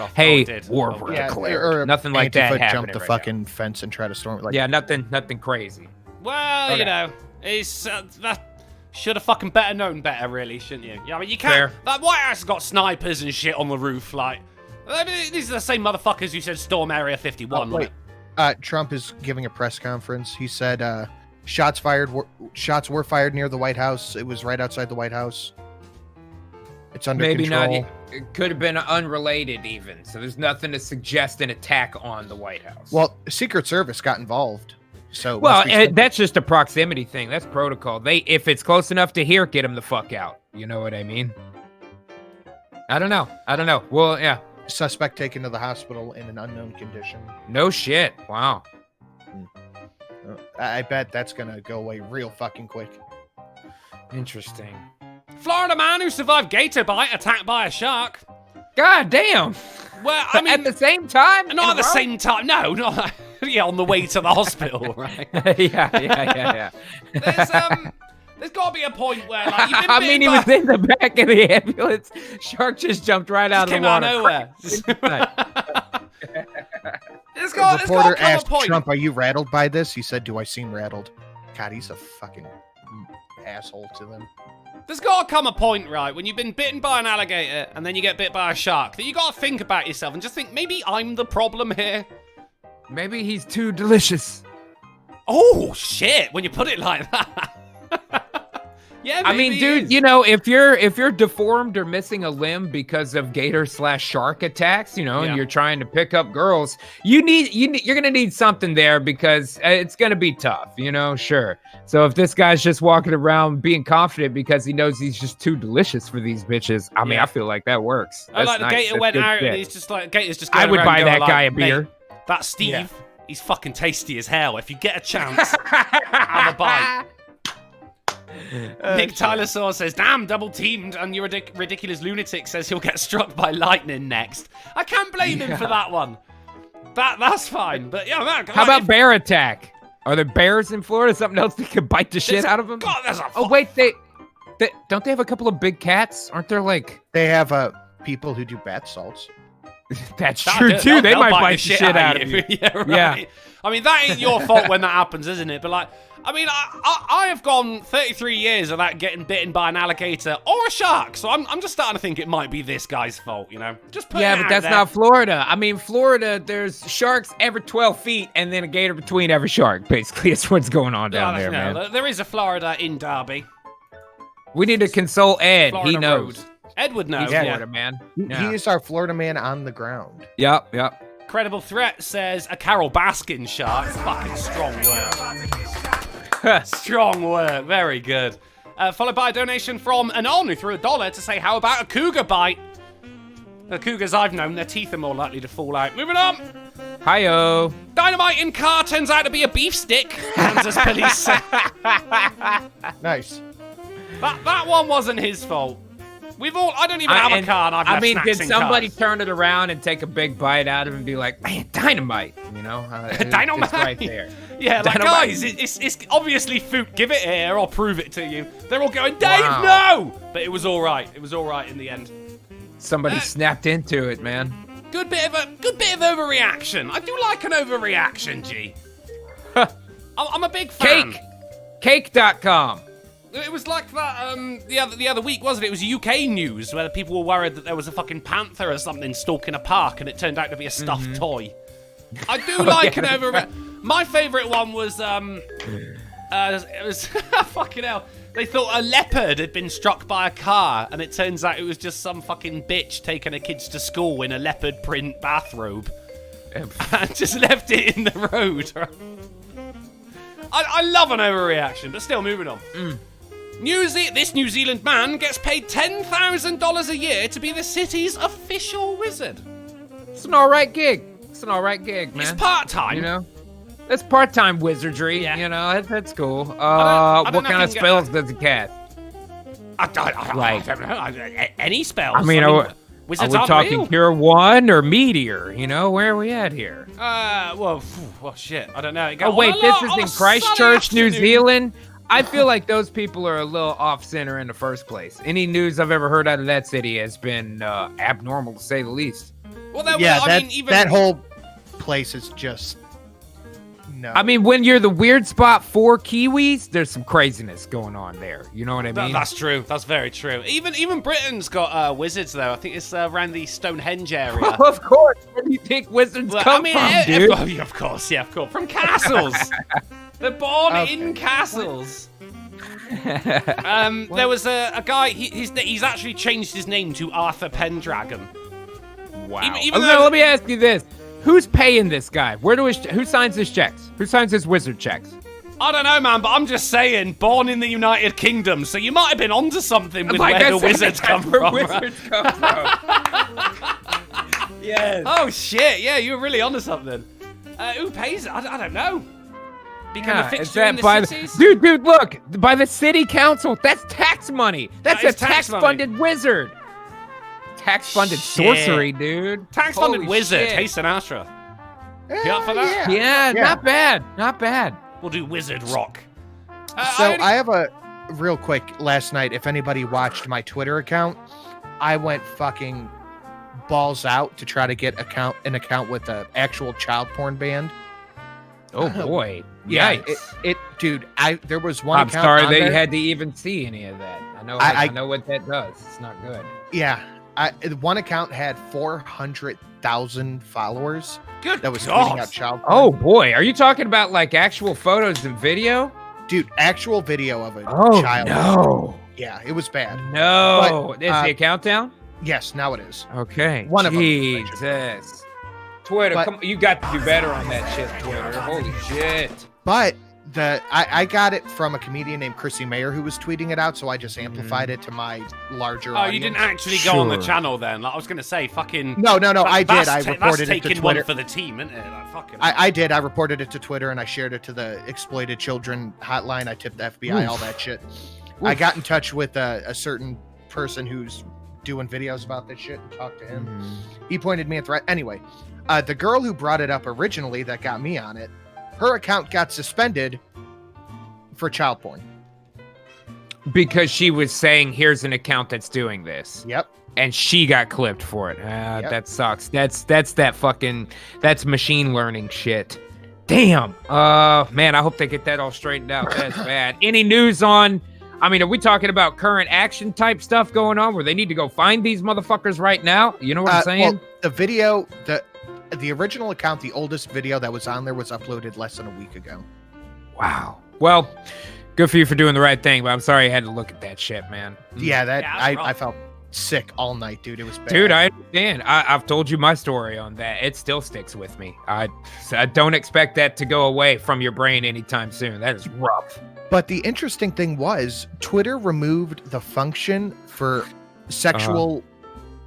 Speaker 3: war declared.
Speaker 4: Or
Speaker 3: nothing like that happening.
Speaker 4: Jump the fucking fence and try to storm it. Like,
Speaker 3: yeah, nothing crazy.
Speaker 1: Well, you know, it's that should have fucking better known better, really, shouldn't you? Yeah, I mean, you can't. That White House has got snipers and shit on the roof. Like, I mean, these are the same motherfuckers who said storm Area 51.
Speaker 4: Wait. Trump is giving a press conference. He said shots were fired near the White House. It was right outside the White House. It's under
Speaker 3: Maybe
Speaker 4: control.
Speaker 3: not. It could have been unrelated even. So there's nothing to suggest an attack on the White House.
Speaker 4: Well, Secret Service got involved. So
Speaker 3: Well,
Speaker 4: must be
Speaker 3: that's just a proximity thing. That's protocol. If it's close enough to here, get them the fuck out. You know what I mean? I don't know. Well, yeah.
Speaker 4: suspect taken to the hospital in an unknown condition.
Speaker 3: No shit. Wow.
Speaker 4: I bet that's gonna go away real fucking quick.
Speaker 3: Interesting.
Speaker 1: Florida man who survived gator bite attacked by a shark.
Speaker 3: God damn.
Speaker 1: Well, I mean,
Speaker 3: at the same time?
Speaker 1: not at the same time. No, not yeah, on the way to the hospital, right?
Speaker 3: yeah.
Speaker 1: There's got to be a point where, like, you've been
Speaker 3: I mean, he was in the back of the ambulance. Shark just jumped right out of the
Speaker 1: came
Speaker 3: water.
Speaker 1: out of nowhere. There's
Speaker 4: The
Speaker 1: got
Speaker 4: reporter
Speaker 1: to come a
Speaker 4: asked
Speaker 1: point.
Speaker 4: Trump, "Are you rattled by this?" He said, "Do I seem rattled?" God, he's a fucking asshole to them.
Speaker 1: There's got to come a point, right, when you've been bitten by an alligator and then you get bit by a shark, that you got to think about yourself and just think, maybe I'm the problem here.
Speaker 3: Maybe he's too delicious.
Speaker 1: Oh shit! When you put it like that. Yeah,
Speaker 3: I mean,
Speaker 1: maybe
Speaker 3: dude,
Speaker 1: it is.
Speaker 3: you know, if you're deformed or missing a limb because of gator/shark attacks, you know,
Speaker 1: Yeah.
Speaker 3: and you're trying to pick up girls, you're gonna need something there because it's gonna be tough, you know. Sure. So if this guy's just walking around being confident because he knows he's just too delicious for these bitches, I mean,
Speaker 1: Yeah.
Speaker 3: I feel like that works.
Speaker 1: I
Speaker 3: That's
Speaker 1: like the
Speaker 3: nice.
Speaker 1: gator
Speaker 3: That's
Speaker 1: went
Speaker 3: good
Speaker 1: out
Speaker 3: shit.
Speaker 1: and he's just like, gator's just
Speaker 3: I
Speaker 1: going
Speaker 3: would
Speaker 1: around
Speaker 3: buy
Speaker 1: going
Speaker 3: that
Speaker 1: like,
Speaker 3: guy a
Speaker 1: "Mate,
Speaker 3: beer."
Speaker 1: That's Steve.
Speaker 4: Yeah.
Speaker 1: He's fucking tasty as hell. If you get a chance, have a bite. Nick Tyler Saw says, "Damn, double teamed," and your ridiculous lunatic says he'll get struck by lightning next. I can't blame him for that one. That's fine. But yeah, man.
Speaker 3: How about bear attack? Are there bears in Florida? Something else that could bite the shit out of them?
Speaker 1: God, there's a
Speaker 3: Oh wait, they don't they have a couple of big cats? Aren't there like?
Speaker 4: They have people who do bath salts.
Speaker 3: That's
Speaker 1: That'll
Speaker 3: true
Speaker 1: do it.
Speaker 3: too.
Speaker 1: They'll-
Speaker 3: They
Speaker 1: they'll
Speaker 3: might bite the shit out of you.
Speaker 1: Yeah, right.
Speaker 3: Yeah.
Speaker 1: I mean, that ain't your fault when that happens, isn't it? But like, I mean, I have gone 33 years without getting bitten by an alligator or a shark, so I'm just starting to think it might be this guy's fault, you know? Just put
Speaker 3: Yeah,
Speaker 1: it
Speaker 3: but
Speaker 1: out
Speaker 3: that's
Speaker 1: there.
Speaker 3: not Florida. I mean, Florida, there's sharks every 12 feet and then a gator between every shark. Basically, that's what's going on down there,
Speaker 1: No,
Speaker 3: man.
Speaker 1: there is a Florida in Derby.
Speaker 3: We need to consult Ed.
Speaker 1: Florida
Speaker 3: He knows.
Speaker 1: Road. Ed would know.
Speaker 3: He's
Speaker 1: Yeah.
Speaker 3: Florida, man.
Speaker 4: He is our Florida man on the ground.
Speaker 3: Yep.
Speaker 1: Credible Threat says a Carol Baskin shark. Fucking strong work. Strong work. Very good. Followed by a donation from Anon, who threw $1 to say, how about a cougar bite? The cougars I've known, their teeth are more likely to fall out. Moving on.
Speaker 3: Hi-yo.
Speaker 1: Dynamite in car turns out to be a beef stick. Kansas police say.
Speaker 4: Nice.
Speaker 1: That one wasn't his fault. I don't even have a car and I've left snacks
Speaker 3: did
Speaker 1: in
Speaker 3: somebody
Speaker 1: cars.
Speaker 3: turn it around and take a big bite out of it and be like, man, dynamite, you know?
Speaker 1: Dynamite.
Speaker 3: It's right there.
Speaker 1: Yeah, like,
Speaker 3: Dynamite.
Speaker 1: guys, it's obviously food. Give it here, I'll prove it to you. They're all going, Dave,
Speaker 3: Wow.
Speaker 1: no! But it was all right. It was all right in the end.
Speaker 3: Somebody snapped into it, man.
Speaker 1: Good bit of overreaction. I do like an overreaction, G. I'm a big fan.
Speaker 3: Cake.com.
Speaker 1: It was like that the other week, wasn't it? It was UK news where people were worried that there was a fucking panther or something stalking a park, and it turned out to be a stuffed toy. I do like an overreaction. My favourite one was it was fucking hell. They thought a leopard had been struck by a car, and it turns out it was just some fucking bitch taking her kids to school in a leopard print bathrobe, and just left it in the road. I love an overreaction, but still, moving on. This New Zealand man gets paid $10,000 a year to be the city's official wizard.
Speaker 3: It's an all right gig. Man.
Speaker 1: It's part-time.
Speaker 3: You know? That's part-time wizardry,
Speaker 1: Yeah.
Speaker 3: you know? That's cool.
Speaker 1: I don't
Speaker 3: What
Speaker 1: know
Speaker 3: kind
Speaker 1: if
Speaker 3: of
Speaker 1: you can
Speaker 3: spells does it cast?
Speaker 1: I don't know. Any spells.
Speaker 3: I mean, are
Speaker 1: wizards
Speaker 3: we
Speaker 1: aren't
Speaker 3: talking
Speaker 1: real.
Speaker 3: Cure 1 or Meteor? You know, where are we at here?
Speaker 1: Well, shit. I don't know. It
Speaker 3: Oh,
Speaker 1: goes
Speaker 3: wait,
Speaker 1: on a
Speaker 3: this
Speaker 1: lot
Speaker 3: is
Speaker 1: on
Speaker 3: in
Speaker 1: a
Speaker 3: Christchurch,
Speaker 1: sunny
Speaker 3: New
Speaker 1: afternoon.
Speaker 3: Zealand. I feel like those people are a little off-center in the first place. Any news I've ever heard out of that city has been abnormal, to say the least.
Speaker 1: Well, there
Speaker 4: Yeah,
Speaker 1: I
Speaker 4: that
Speaker 1: mean, even
Speaker 4: that whole place is just no.
Speaker 3: I mean, when you're the weird spot for Kiwis, there's some craziness going on there. You know what I mean?
Speaker 1: That's true. That's very true. Even Britain's got wizards though. I think it's around the Stonehenge area.
Speaker 3: Of course. Where do you think wizards
Speaker 1: Well,
Speaker 3: come from, dude?
Speaker 1: Of course, from castles. They're born in castles. There was a guy. He's actually changed his name to Arthur Pendragon.
Speaker 3: Wow.
Speaker 1: Even though,
Speaker 3: let me ask you this: who's paying this guy? Who signs his checks? Who signs his wizard checks?
Speaker 1: I don't know, man, but I'm just saying, born in the United Kingdom, so you might have been onto something with where the wizards come from.
Speaker 3: Yes.
Speaker 1: Oh shit! Yeah, you were really onto something. Who pays it? I don't know. Become a fixture in the cities?
Speaker 3: Dude, look, by the city council. That's tax money. That's
Speaker 1: That
Speaker 3: a
Speaker 1: is tax
Speaker 3: tax-funded wizard. Tax-funded sorcery, dude.
Speaker 1: Tax-funded
Speaker 3: Holy
Speaker 1: wizard.
Speaker 3: shit.
Speaker 1: Hey, Sinatra. You up for that?
Speaker 3: Yeah, not bad. Not bad.
Speaker 1: We'll do wizard rock.
Speaker 4: So I have a real quick last night. If anybody watched my Twitter account, I went fucking balls out to try to get an account with an actual child porn band.
Speaker 3: Oh boy.
Speaker 4: Yeah,
Speaker 3: Yikes.
Speaker 4: dude. There was one.
Speaker 3: I'm
Speaker 4: account
Speaker 3: sorry
Speaker 4: on
Speaker 3: they
Speaker 4: there.
Speaker 3: had to even see any of that. I know what that does. It's not good.
Speaker 4: Yeah, one account had 400,000 followers.
Speaker 1: Good
Speaker 4: That was
Speaker 1: God.
Speaker 4: tweeting out child porn.
Speaker 3: Oh boy, are you talking about like actual photos and video?
Speaker 4: Dude, actual video of a
Speaker 3: Oh
Speaker 4: child.
Speaker 3: no.
Speaker 4: Yeah, it was bad.
Speaker 3: No.
Speaker 4: But,
Speaker 3: Is the account down?
Speaker 4: Yes, now it is.
Speaker 3: Okay.
Speaker 4: One of them.
Speaker 3: Jesus. Twitter,
Speaker 4: But-
Speaker 3: come you got to do better on that shit, Twitter. Holy shit.
Speaker 4: But I got it from a comedian named Chrissy Mayer who was tweeting it out, so I just amplified it to my larger
Speaker 1: Oh,
Speaker 4: audience.
Speaker 1: you didn't actually go on the
Speaker 3: Sure.
Speaker 1: channel then? Like, I was gonna say, fucking.
Speaker 4: No, I did. I
Speaker 1: That's
Speaker 4: reported it to
Speaker 1: taking
Speaker 4: Twitter.
Speaker 1: one for the team, isn't it? Like, fucking.
Speaker 4: I did. I reported it to Twitter and I shared it to the exploited children hotline. I tipped the FBI, all that shit. I got in touch with a certain person who's doing videos about this shit and talked to him. He pointed me at the right. Anyway, the girl who brought it up originally that got me on it, her account got suspended for child porn.
Speaker 3: Because she was saying, here's an account that's doing this.
Speaker 4: Yep.
Speaker 3: And she got clipped for it.
Speaker 4: Yep.
Speaker 3: That sucks. That's machine learning shit. Damn. Man, I hope they get that all straightened out. That's bad. Any news on, are we talking about current action type stuff going on where they need to go find these motherfuckers right now? You know what I'm saying?
Speaker 4: Well, the video, the original account, the oldest video that was on there was uploaded less than a week ago.
Speaker 3: Wow. Well, good for you for doing the right thing, but I'm sorry I had to look at that shit, man.
Speaker 4: Yeah,
Speaker 1: that's
Speaker 4: I
Speaker 1: rough.
Speaker 4: felt sick all night, dude. It was bad.
Speaker 3: Dude, I understand. I've told you my story on that. It still sticks with me. I don't expect that to go away from your brain anytime soon. That is rough.
Speaker 4: But the interesting thing was, Twitter removed the function for sexual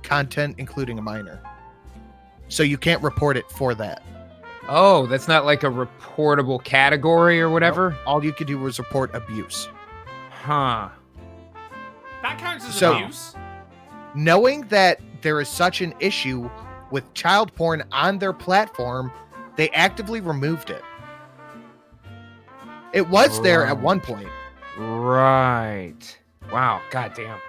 Speaker 4: content, including a minor. So you can't report it for that.
Speaker 3: Oh, that's not like a reportable category or whatever?
Speaker 4: No, all you could do was report abuse.
Speaker 3: Huh.
Speaker 1: That counts as
Speaker 4: So-
Speaker 1: abuse.
Speaker 4: Knowing that there is such an issue with child porn on their platform, they actively removed it. It was there at one point.
Speaker 3: Right. Wow. Goddamn.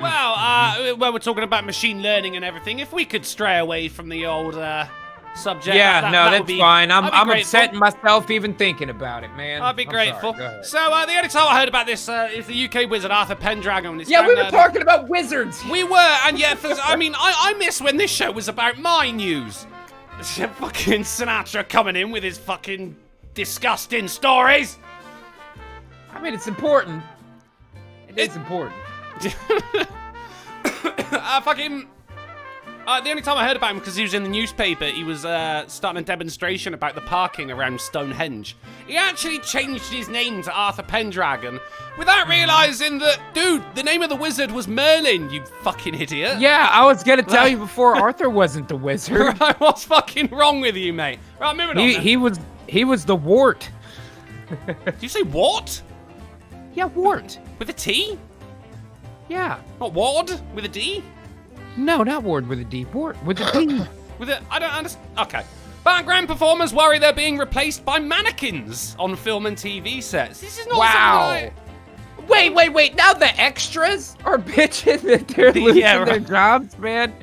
Speaker 1: Well, when we're talking about machine learning and everything, if we could stray away from the old subject.
Speaker 3: Yeah,
Speaker 1: that would
Speaker 3: that's
Speaker 1: be,
Speaker 3: fine.
Speaker 1: I'd be
Speaker 3: I'm
Speaker 1: grateful.
Speaker 3: upsetting myself even thinking about it, man.
Speaker 1: I'd be
Speaker 3: I'm
Speaker 1: grateful.
Speaker 3: sorry. Go ahead.
Speaker 1: So the only time I heard about this is the UK wizard Arthur Pendragon. It's
Speaker 3: Yeah, we were
Speaker 1: down,
Speaker 3: talking about wizards.
Speaker 1: We were, and yet, I miss when this show was about my news. Fucking Sinatra coming in with his fucking disgusting stories.
Speaker 3: It's important. It is important.
Speaker 1: The only time I heard about him because he was in the newspaper, he was starting a demonstration about the parking around Stonehenge. He actually changed his name to Arthur Pendragon without realizing that, dude, the name of the wizard was Merlin, you fucking idiot.
Speaker 3: Yeah, I was gonna tell you before Arthur wasn't the wizard.
Speaker 1: Right, what's fucking wrong with you, mate? Right, moving on. then.
Speaker 3: He was the wart.
Speaker 1: Did you say what?
Speaker 3: Yeah, wart.
Speaker 1: With a T?
Speaker 3: Yeah.
Speaker 1: Not Ward? With a D?
Speaker 3: No, not ward with a D. Wart with a D.
Speaker 1: With a... I don't understand. Okay. Background performers worry they're being replaced by mannequins on film and TV sets. This is not
Speaker 3: Wow. Wait. Now the extras are bitching that they're losing
Speaker 1: Yeah,
Speaker 3: their
Speaker 1: right.
Speaker 3: jobs, man.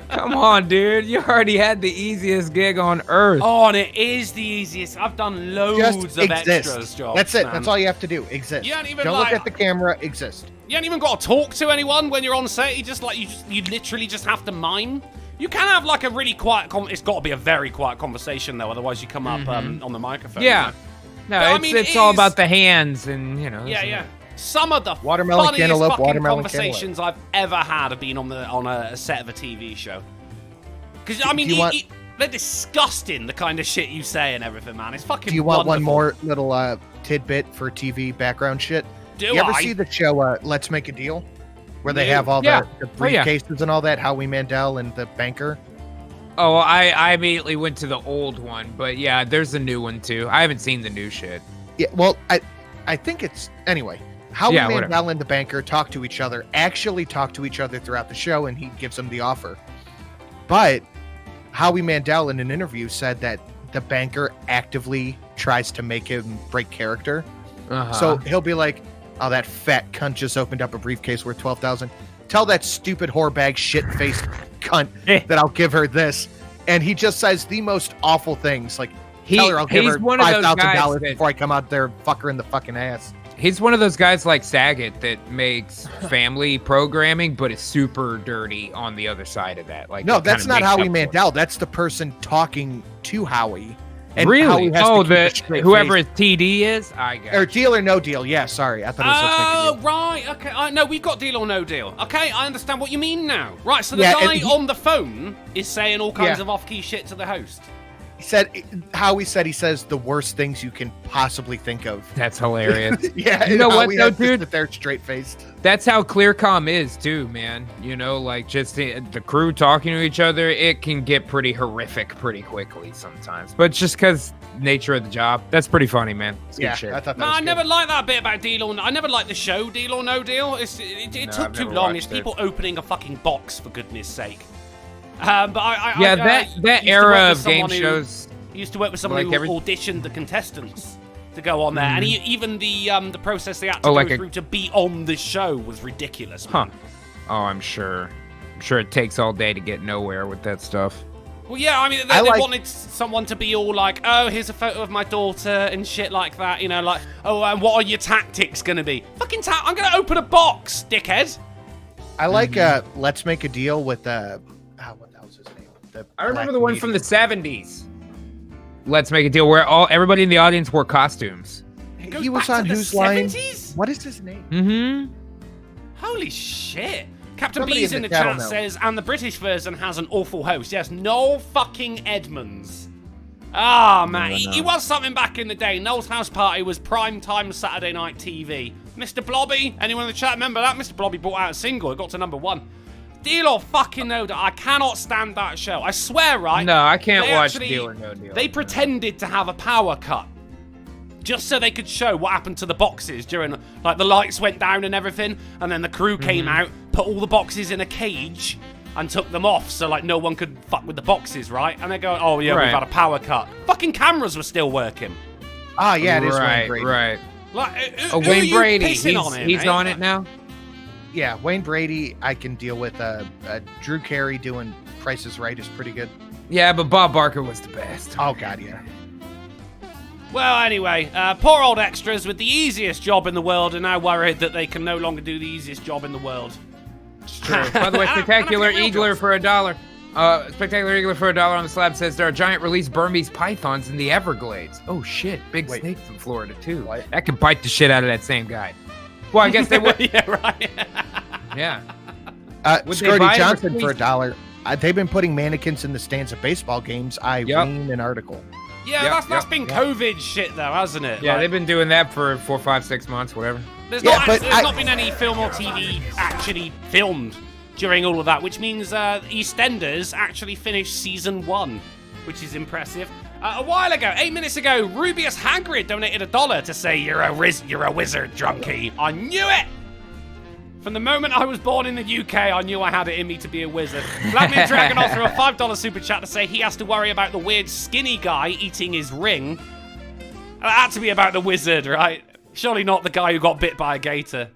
Speaker 3: Come on, dude. You already had the easiest gig on earth.
Speaker 1: Oh, and it is the easiest. I've done loads
Speaker 4: Just
Speaker 1: of
Speaker 4: exist.
Speaker 1: extras jobs.
Speaker 4: That's it.
Speaker 1: man.
Speaker 4: That's all you have to do. Exist.
Speaker 1: You don't even,
Speaker 4: Don't
Speaker 1: like-
Speaker 4: look at the camera. Exist.
Speaker 1: You ain't even got to talk to anyone when you're on set. You literally just have to mime. You can have like a really quiet. It's got to be a very quiet conversation though, otherwise you come up on the microphone.
Speaker 3: Yeah.
Speaker 1: You know?
Speaker 3: No,
Speaker 1: But, I
Speaker 3: it's,
Speaker 1: mean,
Speaker 3: it's
Speaker 1: it
Speaker 3: all
Speaker 1: is-
Speaker 3: about the hands and,
Speaker 1: Yeah,
Speaker 3: isn't
Speaker 1: yeah.
Speaker 3: it?
Speaker 1: Some of the
Speaker 4: Watermelon
Speaker 1: funniest
Speaker 4: cantaloupe,
Speaker 1: fucking
Speaker 4: watermelon
Speaker 1: conversations I've ever had have been on a set of a TV show. Because I mean,
Speaker 4: do you want-
Speaker 1: they're disgusting. The kind of shit you say and everything, man. It's fucking.
Speaker 4: Do you want one
Speaker 1: wonderful.
Speaker 4: more little tidbit for TV background shit?
Speaker 1: Do
Speaker 4: you ever
Speaker 1: I?
Speaker 4: see the show Let's Make a Deal? Where they
Speaker 1: No.
Speaker 4: have all
Speaker 3: Yeah.
Speaker 4: the
Speaker 3: Oh, yeah.
Speaker 4: briefcases and all that, Howie Mandel and the banker?
Speaker 3: Oh, I immediately went to the old one, but yeah, there's a new one too. I haven't seen the new shit.
Speaker 4: Yeah, well, I think it's... Anyway, Howie
Speaker 3: Yeah,
Speaker 4: Mandel
Speaker 3: whatever.
Speaker 4: and the banker talk to each other throughout the show, and he gives them the offer. But Howie Mandel in an interview said that the banker actively tries to make him break character.
Speaker 3: Uh-huh.
Speaker 4: So he'll be like, "Oh, that fat cunt just opened up a briefcase worth $12,000. Tell that stupid whorebag shit-faced cunt that I'll give her this." And he just says the most awful things, like, "Tell her I'll give
Speaker 3: he's
Speaker 4: her
Speaker 3: one of those guys
Speaker 4: $5,000
Speaker 3: that-
Speaker 4: before I come out there and fuck her in the fucking ass."
Speaker 3: He's one of those guys like Saget that makes family programming, but is super dirty on the other side of that. Like,
Speaker 4: No,
Speaker 3: it
Speaker 4: that's
Speaker 3: kinda
Speaker 4: not
Speaker 3: makes
Speaker 4: Howie
Speaker 3: up for it.
Speaker 4: Mandel. That's the person talking to Howie. And
Speaker 3: Really?
Speaker 4: Howie has to
Speaker 3: Oh,
Speaker 4: keep a
Speaker 3: the
Speaker 4: straight
Speaker 3: whoever
Speaker 4: face.
Speaker 3: his TD is. I got.
Speaker 4: Or
Speaker 3: you.
Speaker 4: Deal or No Deal. Yeah, sorry. I thought it was Let's Make a
Speaker 1: Oh,
Speaker 4: Deal.
Speaker 1: right. Okay. No, we've got Deal or No Deal. Okay, I understand what you mean now. Right, so the
Speaker 4: Yeah,
Speaker 1: guy
Speaker 4: and he-
Speaker 1: on the phone is saying all kinds
Speaker 4: Yeah.
Speaker 1: of off-key shit to the host.
Speaker 4: Howie says the worst things you can possibly think of.
Speaker 3: That's hilarious.
Speaker 4: Yeah,
Speaker 3: You know what,
Speaker 4: Howie
Speaker 3: though,
Speaker 4: has to
Speaker 3: dude?
Speaker 4: sit there straight faced.
Speaker 3: That's how ClearCom is too, man. You know, like just the crew talking to each other, it can get pretty horrific pretty quickly sometimes. But just because nature of the job, that's pretty funny, man. It's good
Speaker 4: Yeah,
Speaker 3: shit.
Speaker 4: I thought that
Speaker 1: Man,
Speaker 4: was
Speaker 1: I
Speaker 4: good.
Speaker 1: never liked that bit about Deal or No. I never liked the show Deal or No Deal. It
Speaker 3: No,
Speaker 1: took
Speaker 3: I've
Speaker 1: too
Speaker 3: never
Speaker 1: long. It's
Speaker 3: watched it.
Speaker 1: people opening a fucking box, for goodness sake. But I
Speaker 3: Yeah,
Speaker 1: I
Speaker 3: that
Speaker 1: used to
Speaker 3: era
Speaker 1: work with
Speaker 3: of game
Speaker 1: someone who-
Speaker 3: shows.
Speaker 1: used to work with someone
Speaker 3: Like
Speaker 1: who
Speaker 3: every-
Speaker 1: auditioned the contestants to go on there, and even the process they had to
Speaker 3: Oh,
Speaker 1: go
Speaker 3: like a-
Speaker 1: through to be on the show was ridiculous.
Speaker 3: Huh.
Speaker 1: Man.
Speaker 3: Oh, I'm sure. I'm sure it takes all day to get nowhere with that stuff.
Speaker 1: Well, yeah, I mean, they wanted someone to be all like, "Oh, here's a photo of my daughter" and shit like that. You know, like, "Oh, and what are your tactics gonna be?" Fucking I'm gonna open a box, dickhead.
Speaker 4: I like Let's Make a Deal with what the hell's his name?
Speaker 3: I remember
Speaker 4: Black
Speaker 3: the one from the
Speaker 4: comedian.
Speaker 3: 70s. Let's make a deal where everybody in the audience wore costumes.
Speaker 1: Goes
Speaker 4: He was
Speaker 1: back
Speaker 4: on
Speaker 1: to the
Speaker 4: Whose Line?
Speaker 1: 70s?
Speaker 4: What is his name?
Speaker 3: Mm-hmm.
Speaker 1: Holy shit. Captain
Speaker 4: Somebody
Speaker 1: B's
Speaker 4: in
Speaker 1: in
Speaker 4: the
Speaker 1: the
Speaker 4: chat
Speaker 1: chat
Speaker 4: will know.
Speaker 1: says, and the British version has an awful host. Yes, Noel fucking Edmonds. Ah, man. He was something back in the day. Noel's House Party was prime time Saturday night TV. Mr. Blobby, anyone in the chat remember that? Mr. Blobby brought out a single. It got to #1. Deal or fucking No Deal. I cannot stand that show. I swear, right?
Speaker 3: No, I can't
Speaker 1: They
Speaker 3: watch
Speaker 1: actually-
Speaker 3: Deal or No Deal.
Speaker 1: They pretended to have a power cut. Just so they could show what happened to the boxes during, like, the lights went down and everything, and then the crew came out, put all the boxes in a cage, and took them off, so, like, no one could fuck with the boxes, right? And they go, "Oh, yeah,
Speaker 3: Right.
Speaker 1: we've had a power cut." Fucking cameras were still working.
Speaker 4: Ah, yeah, it is Wayne
Speaker 3: right,
Speaker 4: Brady.
Speaker 3: right.
Speaker 1: Like,
Speaker 3: Oh,
Speaker 1: who are
Speaker 3: Wayne
Speaker 1: you
Speaker 3: Brady.
Speaker 1: pissing on him,
Speaker 3: He's
Speaker 1: eh?
Speaker 3: on it now.
Speaker 4: Yeah, Wayne Brady. I can deal with. Drew Carey doing Price is Right is pretty good.
Speaker 3: Yeah, but Bob Barker was the best.
Speaker 4: Oh God, yeah.
Speaker 1: Well, anyway, poor old extras with the easiest job in the world are now worried that they can no longer do the easiest job in the world.
Speaker 3: It's true. By the way,
Speaker 1: And I
Speaker 3: Spectacular
Speaker 1: think real
Speaker 3: Eagler
Speaker 1: jobs.
Speaker 3: for $1. Spectacular Eagler for $1 on the slab says there are giant release Burmese pythons in the Everglades. Oh shit, big
Speaker 4: Wait.
Speaker 3: snakes in Florida too.
Speaker 4: What?
Speaker 3: That could bite the shit out of that same guy. Well, I guess they would.
Speaker 1: Yeah, right.
Speaker 3: Yeah. Would they buy
Speaker 4: Scotty
Speaker 3: it
Speaker 4: Johnson
Speaker 3: for
Speaker 4: for $1. They've been putting mannequins in the stands of baseball games. I
Speaker 3: Yep.
Speaker 4: read an article.
Speaker 1: Yeah,
Speaker 3: Yep,
Speaker 1: that's
Speaker 3: yep,
Speaker 1: been
Speaker 3: yep.
Speaker 1: COVID shit, though, hasn't it?
Speaker 3: Yeah,
Speaker 1: Like,
Speaker 3: they've been doing that for 4, 5, 6 months, whatever.
Speaker 1: There's,
Speaker 4: Yeah,
Speaker 1: not,
Speaker 4: but
Speaker 1: there's
Speaker 4: I-
Speaker 1: not been any film or TV actually filmed during all of that, which means EastEnders actually finished season 1, which is impressive. A while ago, 8 minutes ago, Rubius Hagrid donated $1 to say, you're a wizard, Drunky. I knew it! From the moment I was born in the UK, I knew I had it in me to be a wizard. Vladimir Dragonov threw a $5 super chat to say he has to worry about the weird skinny guy eating his ring. That had to be about the wizard, right? Surely not the guy who got bit by a gator.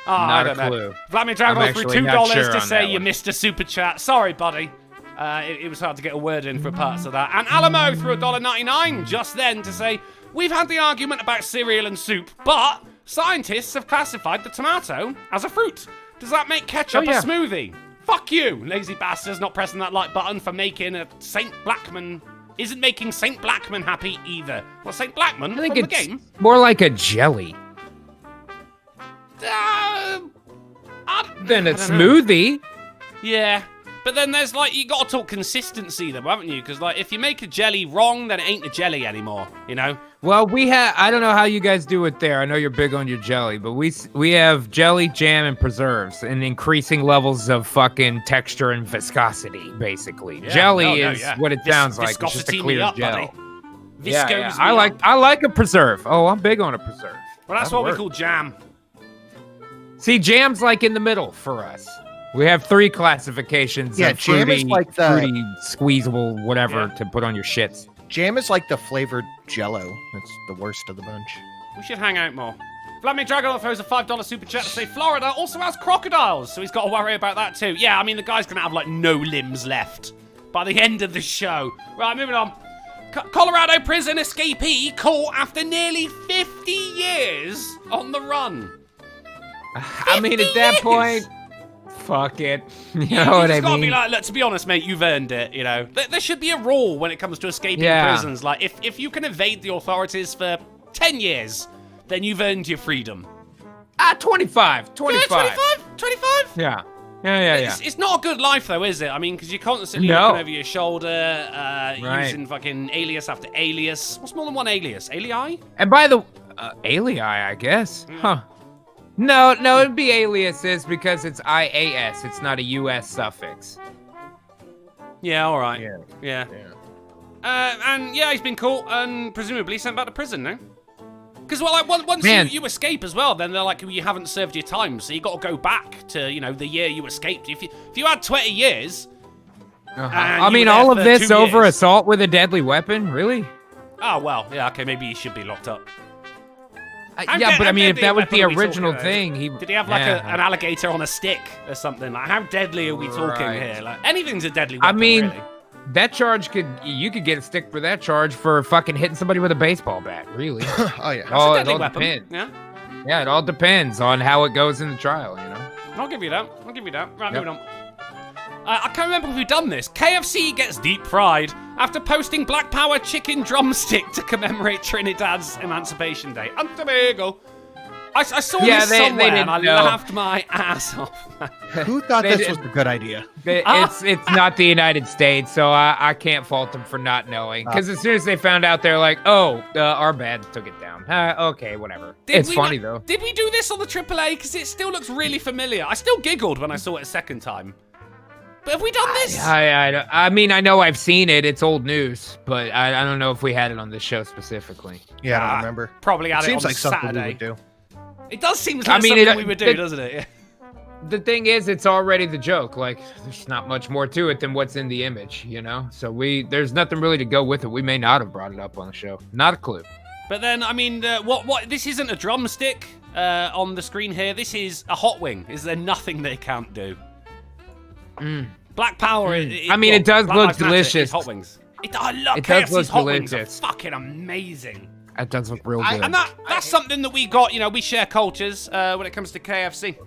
Speaker 1: Oh, I
Speaker 3: Not a
Speaker 1: don't know.
Speaker 3: clue.
Speaker 1: Vladimir
Speaker 3: I'm
Speaker 1: Dragonov threw
Speaker 3: actually
Speaker 1: $2
Speaker 3: not sure
Speaker 1: to
Speaker 3: on
Speaker 1: say
Speaker 3: that
Speaker 1: you
Speaker 3: one.
Speaker 1: missed a super chat. Sorry, buddy. It was hard to get a word in for parts of that. And Alamo threw $1.99 just then to say, we've had the argument about cereal and soup, but scientists have classified the tomato as a fruit. Does that make ketchup
Speaker 3: Oh, yeah.
Speaker 1: a smoothie? Fuck you, lazy bastards, not pressing that like button for making a St. Blackman isn't making Saint Blackman happy either. Well, Saint Blackman
Speaker 3: I think
Speaker 1: from
Speaker 3: it's
Speaker 1: the game.
Speaker 3: more like a jelly than a
Speaker 1: I don't know.
Speaker 3: smoothie.
Speaker 1: Yeah. But then there's like, you gotta talk consistency though, haven't you? Because like, if you make a jelly wrong, then it ain't a jelly anymore, you know?
Speaker 3: Well, I don't know how you guys do it there. I know you're big on your jelly, but we have jelly, jam, and preserves in increasing levels of fucking texture and viscosity, basically.
Speaker 1: Yeah,
Speaker 3: jelly is
Speaker 1: yeah.
Speaker 3: what it sounds like. It's just a
Speaker 1: Viscosity me
Speaker 3: clear
Speaker 1: up,
Speaker 3: gel.
Speaker 1: buddy.
Speaker 3: Yeah,
Speaker 1: Viscose
Speaker 3: I
Speaker 1: me
Speaker 3: like
Speaker 1: up.
Speaker 3: I like a preserve. Oh, I'm big on a preserve.
Speaker 1: Well, that's
Speaker 3: That'll
Speaker 1: what we
Speaker 3: work.
Speaker 1: call jam.
Speaker 3: See, jam's like in the middle for us. We have 3 classifications
Speaker 4: Yeah,
Speaker 3: of
Speaker 4: jam is
Speaker 3: fruity,
Speaker 4: like the-
Speaker 3: fruity, squeezable, whatever
Speaker 1: Yeah.
Speaker 3: to put on your shits.
Speaker 4: Jam is like the flavored Jello. It's the worst of the bunch.
Speaker 1: We should hang out more. Vladimir Dragonov throws a $5 super chat to say Florida also has crocodiles, so he's got to worry about that too. Yeah, I mean, the guy's going to have, like, no limbs left by the end of the show. Right, moving on. Colorado prison escapee caught after nearly 50 years on the run.
Speaker 3: I mean, at that
Speaker 1: 50
Speaker 3: point, fuck it. You know what I
Speaker 1: It's got to
Speaker 3: mean?
Speaker 1: be like, look, to be honest, mate, you've earned it, you know. There should be a rule when it comes to escaping
Speaker 3: Yeah.
Speaker 1: prisons. Like, if you can evade the authorities for 10 years, then you've earned your freedom.
Speaker 3: 25. 25.
Speaker 1: Yeah, 25?
Speaker 3: Yeah. Yeah.
Speaker 1: It's not a good life, though, is it? I mean, because you're constantly
Speaker 3: No.
Speaker 1: looking over your shoulder,
Speaker 3: Right.
Speaker 1: using fucking alias after alias. What's more than one alias? Alii?
Speaker 3: And by the alii, I guess. Huh. No, it'd be aliases because it's IAS. It's not a US suffix.
Speaker 1: Yeah, all right.
Speaker 4: Yeah.
Speaker 1: Yeah. And yeah, he's been caught and presumably sent back to prison now. Because, well, like, once
Speaker 3: Man.
Speaker 1: you escape as well, then they're like, well, you haven't served your time, so you got to go back to, you know, the year you escaped. If you had 20 years, and
Speaker 3: I
Speaker 1: you
Speaker 3: mean,
Speaker 1: were there
Speaker 3: all of
Speaker 1: for
Speaker 3: this
Speaker 1: 2
Speaker 3: over
Speaker 1: years-
Speaker 3: assault with a deadly weapon? Really?
Speaker 1: Oh, well, yeah, okay, maybe he should be locked up. How
Speaker 3: Yeah, but I
Speaker 1: how
Speaker 3: mean, if
Speaker 1: deadly
Speaker 3: that
Speaker 1: a
Speaker 3: was
Speaker 1: weapon
Speaker 3: the
Speaker 1: are we talking
Speaker 3: original
Speaker 1: about?
Speaker 3: thing, he...
Speaker 1: Did he have like
Speaker 3: Yeah.
Speaker 1: an alligator on a stick or something? Like, how deadly are we talking
Speaker 3: Right.
Speaker 1: here? Like, anything's a deadly
Speaker 3: I
Speaker 1: weapon,
Speaker 3: mean,
Speaker 1: really.
Speaker 3: that charge you could get a stick for that charge for fucking hitting somebody with a baseball bat, really.
Speaker 4: Oh yeah.
Speaker 1: That's
Speaker 3: Oh,
Speaker 1: a
Speaker 3: it
Speaker 1: deadly
Speaker 3: all
Speaker 1: weapon.
Speaker 3: depends.
Speaker 1: Yeah,
Speaker 3: Yeah, it all depends on how it goes in the trial, you know?
Speaker 1: I'll give you that. Right,
Speaker 3: Yep.
Speaker 1: moving on. I can't remember who done this. KFC gets deep fried after posting Black Power chicken drumstick to commemorate Trinidad's Emancipation Day. And Tobago. I saw
Speaker 3: Yeah,
Speaker 1: this
Speaker 3: they
Speaker 1: somewhere
Speaker 3: didn't
Speaker 1: and I
Speaker 3: know.
Speaker 1: laughed my ass off.
Speaker 4: Who thought
Speaker 3: They
Speaker 4: this
Speaker 3: did-
Speaker 4: was a good idea?
Speaker 3: It's not the United States, so I can't fault them for not knowing. Because as soon as they found out, they're like, oh, our bad took it down. Okay, whatever. It's
Speaker 1: we
Speaker 3: funny,
Speaker 1: not-
Speaker 3: though.
Speaker 1: Did we do this on the AAA? Because it still looks really familiar. I still giggled when I saw it a second time. But have we done this?
Speaker 3: I mean, I know I've seen it. It's old news, but I don't know if we had it on this show specifically.
Speaker 4: Yeah, I
Speaker 1: Ah,
Speaker 4: don't remember.
Speaker 1: Probably had it
Speaker 4: Seems
Speaker 1: on
Speaker 4: like something
Speaker 1: Saturday.
Speaker 4: we would do.
Speaker 1: It does seem like
Speaker 3: I mean,
Speaker 1: something
Speaker 3: it-
Speaker 1: we would do,
Speaker 3: it-
Speaker 1: doesn't it? Yeah.
Speaker 3: The thing is, it's already the joke. Like, there's not much more to it than what's in the image, you know? So there's nothing really to go with it. We may not have brought it up on the show. Not a clue.
Speaker 1: But then, I mean, what? This isn't a drumstick on the screen here. This is a hot wing. Is there nothing they can't do? Black Power.
Speaker 3: I mean, it does
Speaker 1: Black
Speaker 3: look
Speaker 1: Lives Matter is
Speaker 3: delicious.
Speaker 1: hot wings. I love
Speaker 3: It does
Speaker 1: KFC's
Speaker 3: look
Speaker 1: hot wings.
Speaker 3: delicious.
Speaker 1: Are fucking amazing.
Speaker 3: That does look real good.
Speaker 1: And that's something that we got. You know, we share cultures when it comes to KFC.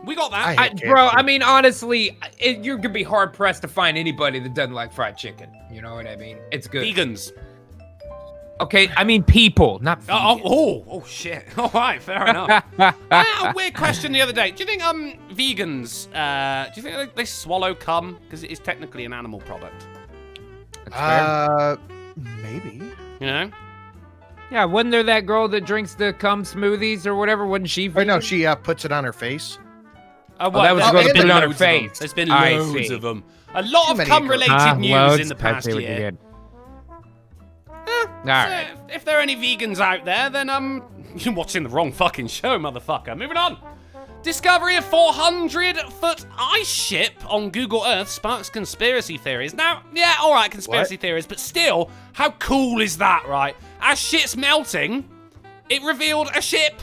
Speaker 1: We got that.
Speaker 4: I hate
Speaker 3: Bro,
Speaker 4: KFC.
Speaker 3: I mean, honestly, you're gonna be hard pressed to find anybody that doesn't like fried chicken. You know what I mean? It's good.
Speaker 1: Vegans.
Speaker 3: Okay, I mean people, not vegans.
Speaker 1: Oh, shit. All right, fair enough. A weird question the other day. Do you think vegans? Do you think they swallow cum because it is technically an animal product?
Speaker 3: That's fair.
Speaker 4: Maybe.
Speaker 1: You know?
Speaker 3: Yeah, wasn't there that girl that drinks the cum smoothies or whatever? Wasn't she?
Speaker 4: Or no,
Speaker 3: vegan?
Speaker 4: she puts it on her face.
Speaker 1: Oh,
Speaker 3: that was
Speaker 1: there's
Speaker 3: going to
Speaker 1: been
Speaker 3: put it on her
Speaker 1: loads of them.
Speaker 3: face.
Speaker 1: There's been
Speaker 3: I
Speaker 1: loads
Speaker 3: see.
Speaker 1: of them. A lot
Speaker 4: Too
Speaker 1: of
Speaker 4: many
Speaker 1: cum-related news
Speaker 3: loads.
Speaker 1: in the
Speaker 3: I
Speaker 1: past
Speaker 3: see what you
Speaker 1: year.
Speaker 3: did.
Speaker 1: So
Speaker 3: right.
Speaker 1: if there are any vegans out there, then you're watching the wrong fucking show, motherfucker. Moving on. Discovery of 400-foot ice ship on Google Earth sparks conspiracy theories. Now, yeah, all right, conspiracy theories, but still, how cool is that, right? As shit's melting, it revealed a ship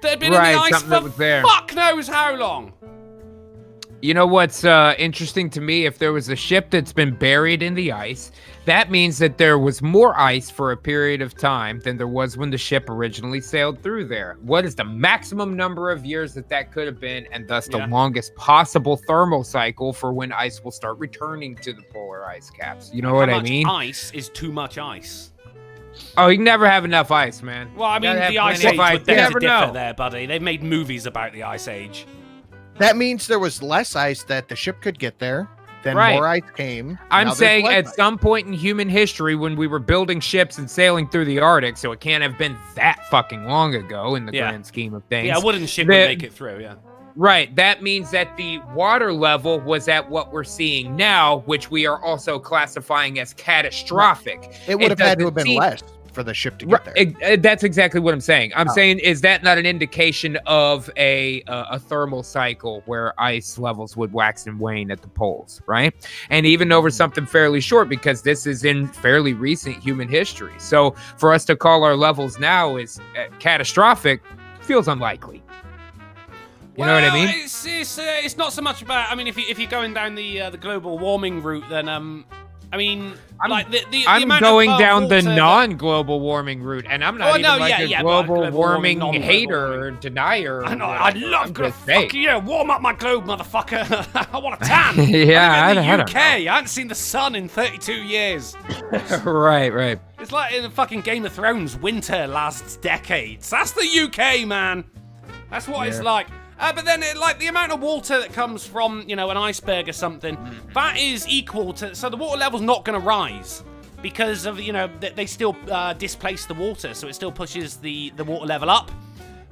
Speaker 1: that had been
Speaker 3: Right,
Speaker 1: in the ice
Speaker 3: something that
Speaker 1: for
Speaker 3: was there.
Speaker 1: fuck knows how long.
Speaker 3: You know what's interesting to me? If there was a ship that's been buried in the ice, that means that there was more ice for a period of time than there was when the ship originally sailed through there. What is the maximum number of years that could have been, and thus the longest possible thermal cycle for when ice will start returning to the polar ice caps? You know what I mean?
Speaker 1: Ice is too much ice.
Speaker 3: Oh, you can never have enough ice, man.
Speaker 1: Well, I mean, the Ice Age would beg to differ there, buddy. They've made movies about the Ice Age.
Speaker 4: That means there was less ice that the ship could get there. Then more ice came.
Speaker 3: I'm saying at some point in human history when we were building ships and sailing through the Arctic, so it can't have been that fucking long ago in the grand scheme of things.
Speaker 1: Yeah, a wooden ship would make it through, yeah.
Speaker 3: Right. That means that the water level was at what we're seeing now, which we are also classifying as catastrophic.
Speaker 4: It would have had to have been less for the ship to get there.
Speaker 3: That's exactly what I'm saying. I'm saying, is that not an indication of a thermal cycle where ice levels would wax and wane at the poles, right? And even over something fairly short, because this is in fairly recent human history. So for us to call our levels now is catastrophic feels unlikely. You know what I mean?
Speaker 1: It's not so much about. I mean, if you're going down the global warming route, then I mean,
Speaker 3: I'm going down the non-global warming route, and I'm not a global warming hater or denier.
Speaker 1: I know, I'd love to fucking warm up my globe, motherfucker. I want a tan.
Speaker 3: I
Speaker 1: don't
Speaker 3: know.
Speaker 1: I haven't seen the sun in 32 years.
Speaker 3: Right.
Speaker 1: It's like in the fucking Game of Thrones, winter lasts decades. That's the UK, man. That's what it's like. But then, the amount of water that comes from, an iceberg or something, that is equal to... So the water level's not going to rise because of, they still displace the water, so it still pushes the water level up.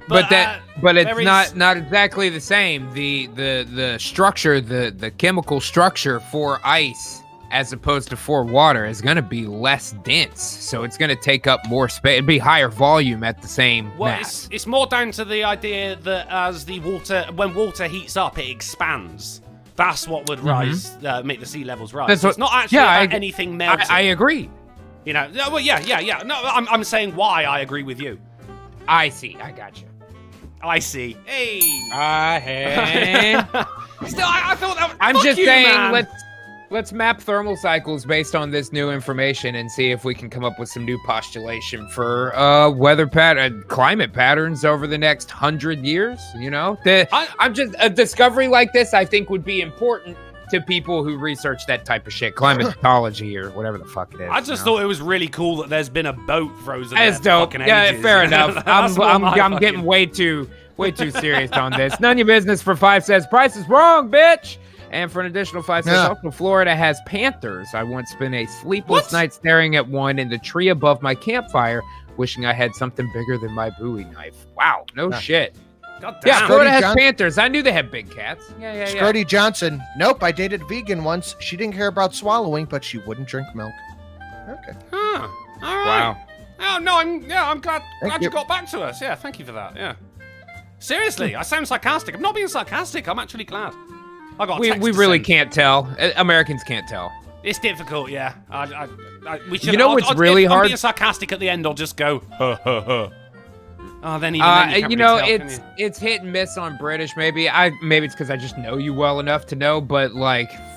Speaker 3: But it's not exactly the same. The structure, the chemical structure for ice as opposed to for water is going to be less dense, so it's going to take up more space. It'd be higher volume at the same mass.
Speaker 1: It's more down to the idea that as when water heats up, it expands. That's what would rise, make the sea levels rise. It's not actually about anything melting.
Speaker 3: I agree.
Speaker 1: No, I'm saying why I agree with you.
Speaker 3: I see. I got you.
Speaker 1: I see. Hey.
Speaker 3: Still,
Speaker 1: I thought that.
Speaker 3: I'm just saying,
Speaker 1: man.
Speaker 3: Let's map thermal cycles based on this new information and see if we can come up with some new postulation for climate patterns over the next 100 years. I'm just a discovery like this, I think, would be important to people who research that type of shit, climatology or whatever the fuck it is.
Speaker 1: I just thought it was really cool that there's been a boat frozen.
Speaker 3: That's dope. Yeah, fair enough. I'm getting way too serious on this. None of your business for 5 says price is wrong, bitch. And for an additional 5 says, also Florida has panthers. I once spent a sleepless night staring at one in the tree above my campfire, wishing I had something bigger than my Bowie knife. Wow, no shit.
Speaker 1: God damn.
Speaker 3: Yeah, Florida has panthers. I knew they had big cats. Yeah.
Speaker 4: Scotty Johnson. Nope, I dated a vegan once. She didn't care about swallowing, but she wouldn't drink milk. Okay.
Speaker 1: Huh. All right. Wow. Oh no, I'm glad you got back to us. Yeah, thank you for that. Yeah. Seriously, I sound sarcastic. I'm not being sarcastic. I'm actually glad.
Speaker 3: We really can't tell. Americans can't tell.
Speaker 1: It's difficult, yeah. We should.
Speaker 3: What's really hard?
Speaker 1: I'm being sarcastic at the end. I'll just go. Oh, then you can't really tell,
Speaker 3: it's hit and miss on British. Maybe it's because I just know you well enough to know. But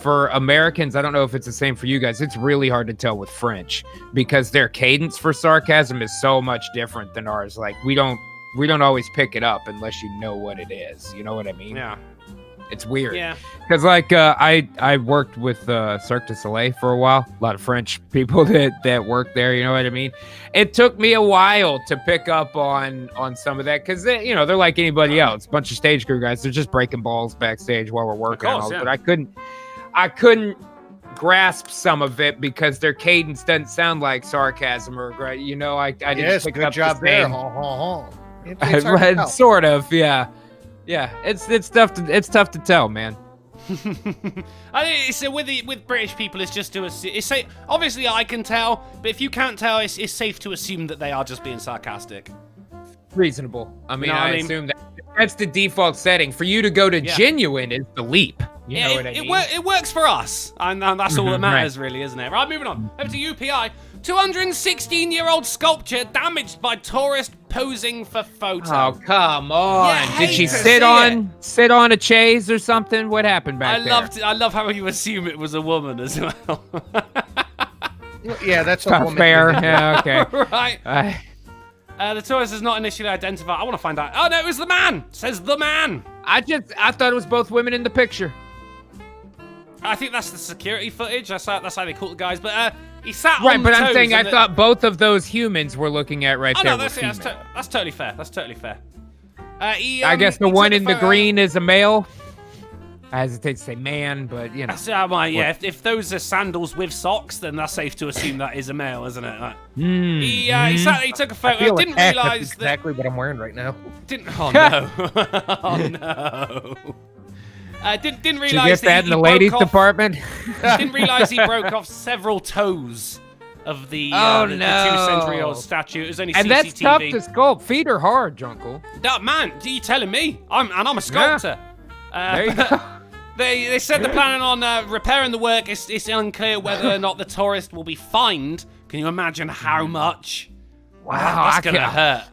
Speaker 3: for Americans, I don't know if it's the same for you guys. It's really hard to tell with French because their cadence for sarcasm is so much different than ours. We don't always pick it up unless you know what it is. You know what I mean?
Speaker 1: Yeah.
Speaker 3: It's weird.
Speaker 1: Yeah.
Speaker 3: Because I worked with Cirque du Soleil for a while. A lot of French people that work there. You know what I mean? It took me a while to pick up on some of that because they're like anybody else. Bunch of stage crew guys. They're just breaking balls backstage while we're working. But I couldn't grasp some of it because their cadence doesn't sound like sarcasm or I didn't pick up
Speaker 4: job
Speaker 3: the same.
Speaker 4: There. It's hard to tell.
Speaker 3: Sort of, yeah. Yeah, it's tough to tell, man.
Speaker 1: I think so with British people, it's just obviously I can tell, but if you can't tell, it's safe to assume that they are just being sarcastic.
Speaker 3: Reasonable. I mean, I assume that's the default setting. For you to go to genuine is the leap. You know what I mean?
Speaker 1: It works for us, and that's all that matters, really, isn't it? Right, moving on. Over to UPI. 216-year-old sculpture damaged by tourist posing for photo.
Speaker 3: Oh, come on.
Speaker 1: Yeah,
Speaker 3: Did she
Speaker 1: hate to
Speaker 3: sit on a chaise or something? What happened back there?
Speaker 1: I love how you assume it was a woman as well.
Speaker 4: Yeah, that's a woman.
Speaker 3: Fair. Yeah, okay.
Speaker 1: Right. The tourist is not initially identified. I want to find out. Oh, no, it was the man. Says the man.
Speaker 3: I thought it was both women in the picture.
Speaker 1: I think that's the security footage. That's how they caught the guys. But he sat on
Speaker 3: Right, but I'm
Speaker 1: toes
Speaker 3: saying
Speaker 1: and
Speaker 3: I thought both of those humans we're looking at right
Speaker 1: Oh,
Speaker 3: there
Speaker 1: no,
Speaker 3: were
Speaker 1: that's
Speaker 3: female.
Speaker 1: totally fair. That's totally fair.
Speaker 3: I guess the one in the green is a male. I hesitate to say man, but you know.
Speaker 1: Yeah, if those are sandals with socks, then that's safe to assume that is a male, isn't it? Like, he took a
Speaker 4: I
Speaker 1: photo.
Speaker 4: feel
Speaker 1: Didn't
Speaker 4: attacked. That's
Speaker 1: realize that.
Speaker 4: exactly what I'm wearing right now.
Speaker 1: Oh no! Oh no! Didn't
Speaker 3: Did you
Speaker 1: realize
Speaker 3: get that in
Speaker 1: he
Speaker 3: the
Speaker 1: broke
Speaker 3: ladies
Speaker 1: off-
Speaker 3: department?
Speaker 1: Didn't realize he broke off several toes of the the 2-century-old statue. It was only
Speaker 3: And
Speaker 1: CCTV.
Speaker 3: that's tough to sculpt. Feet are hard, Drunkle.
Speaker 1: That man, are you telling me? I'm a sculptor.
Speaker 3: There you go.
Speaker 1: They said they're planning on repairing the work. It's unclear whether or not the tourist will be fined. Can you imagine how much?
Speaker 3: Wow,
Speaker 1: that's gonna hurt.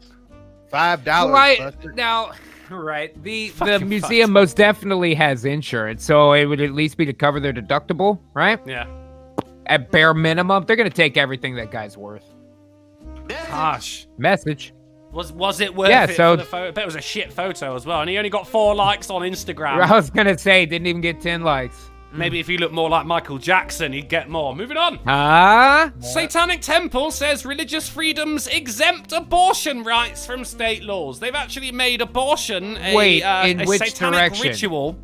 Speaker 4: $5.
Speaker 3: Right
Speaker 4: Buster.
Speaker 3: now, right. The
Speaker 1: Fucking
Speaker 3: museum most definitely has insurance, so it would at least be to cover their deductible, right?
Speaker 1: Yeah.
Speaker 3: At bare minimum, they're gonna take everything that guy's worth.
Speaker 1: Gosh.
Speaker 3: Message.
Speaker 1: Was it worth
Speaker 3: Yeah,
Speaker 1: it
Speaker 3: so-
Speaker 1: for the photo? I bet it was a shit photo as well. And he only got 4 likes on Instagram.
Speaker 3: I was gonna say didn't even get 10 likes.
Speaker 1: Maybe if you look more like Michael Jackson, he'd get more. Moving on.
Speaker 3: Huh?
Speaker 1: Satanic Temple says religious freedoms exempt abortion rights from state laws. They've actually made abortion
Speaker 3: in
Speaker 1: a
Speaker 3: which
Speaker 1: satanic
Speaker 3: direction?
Speaker 1: ritual,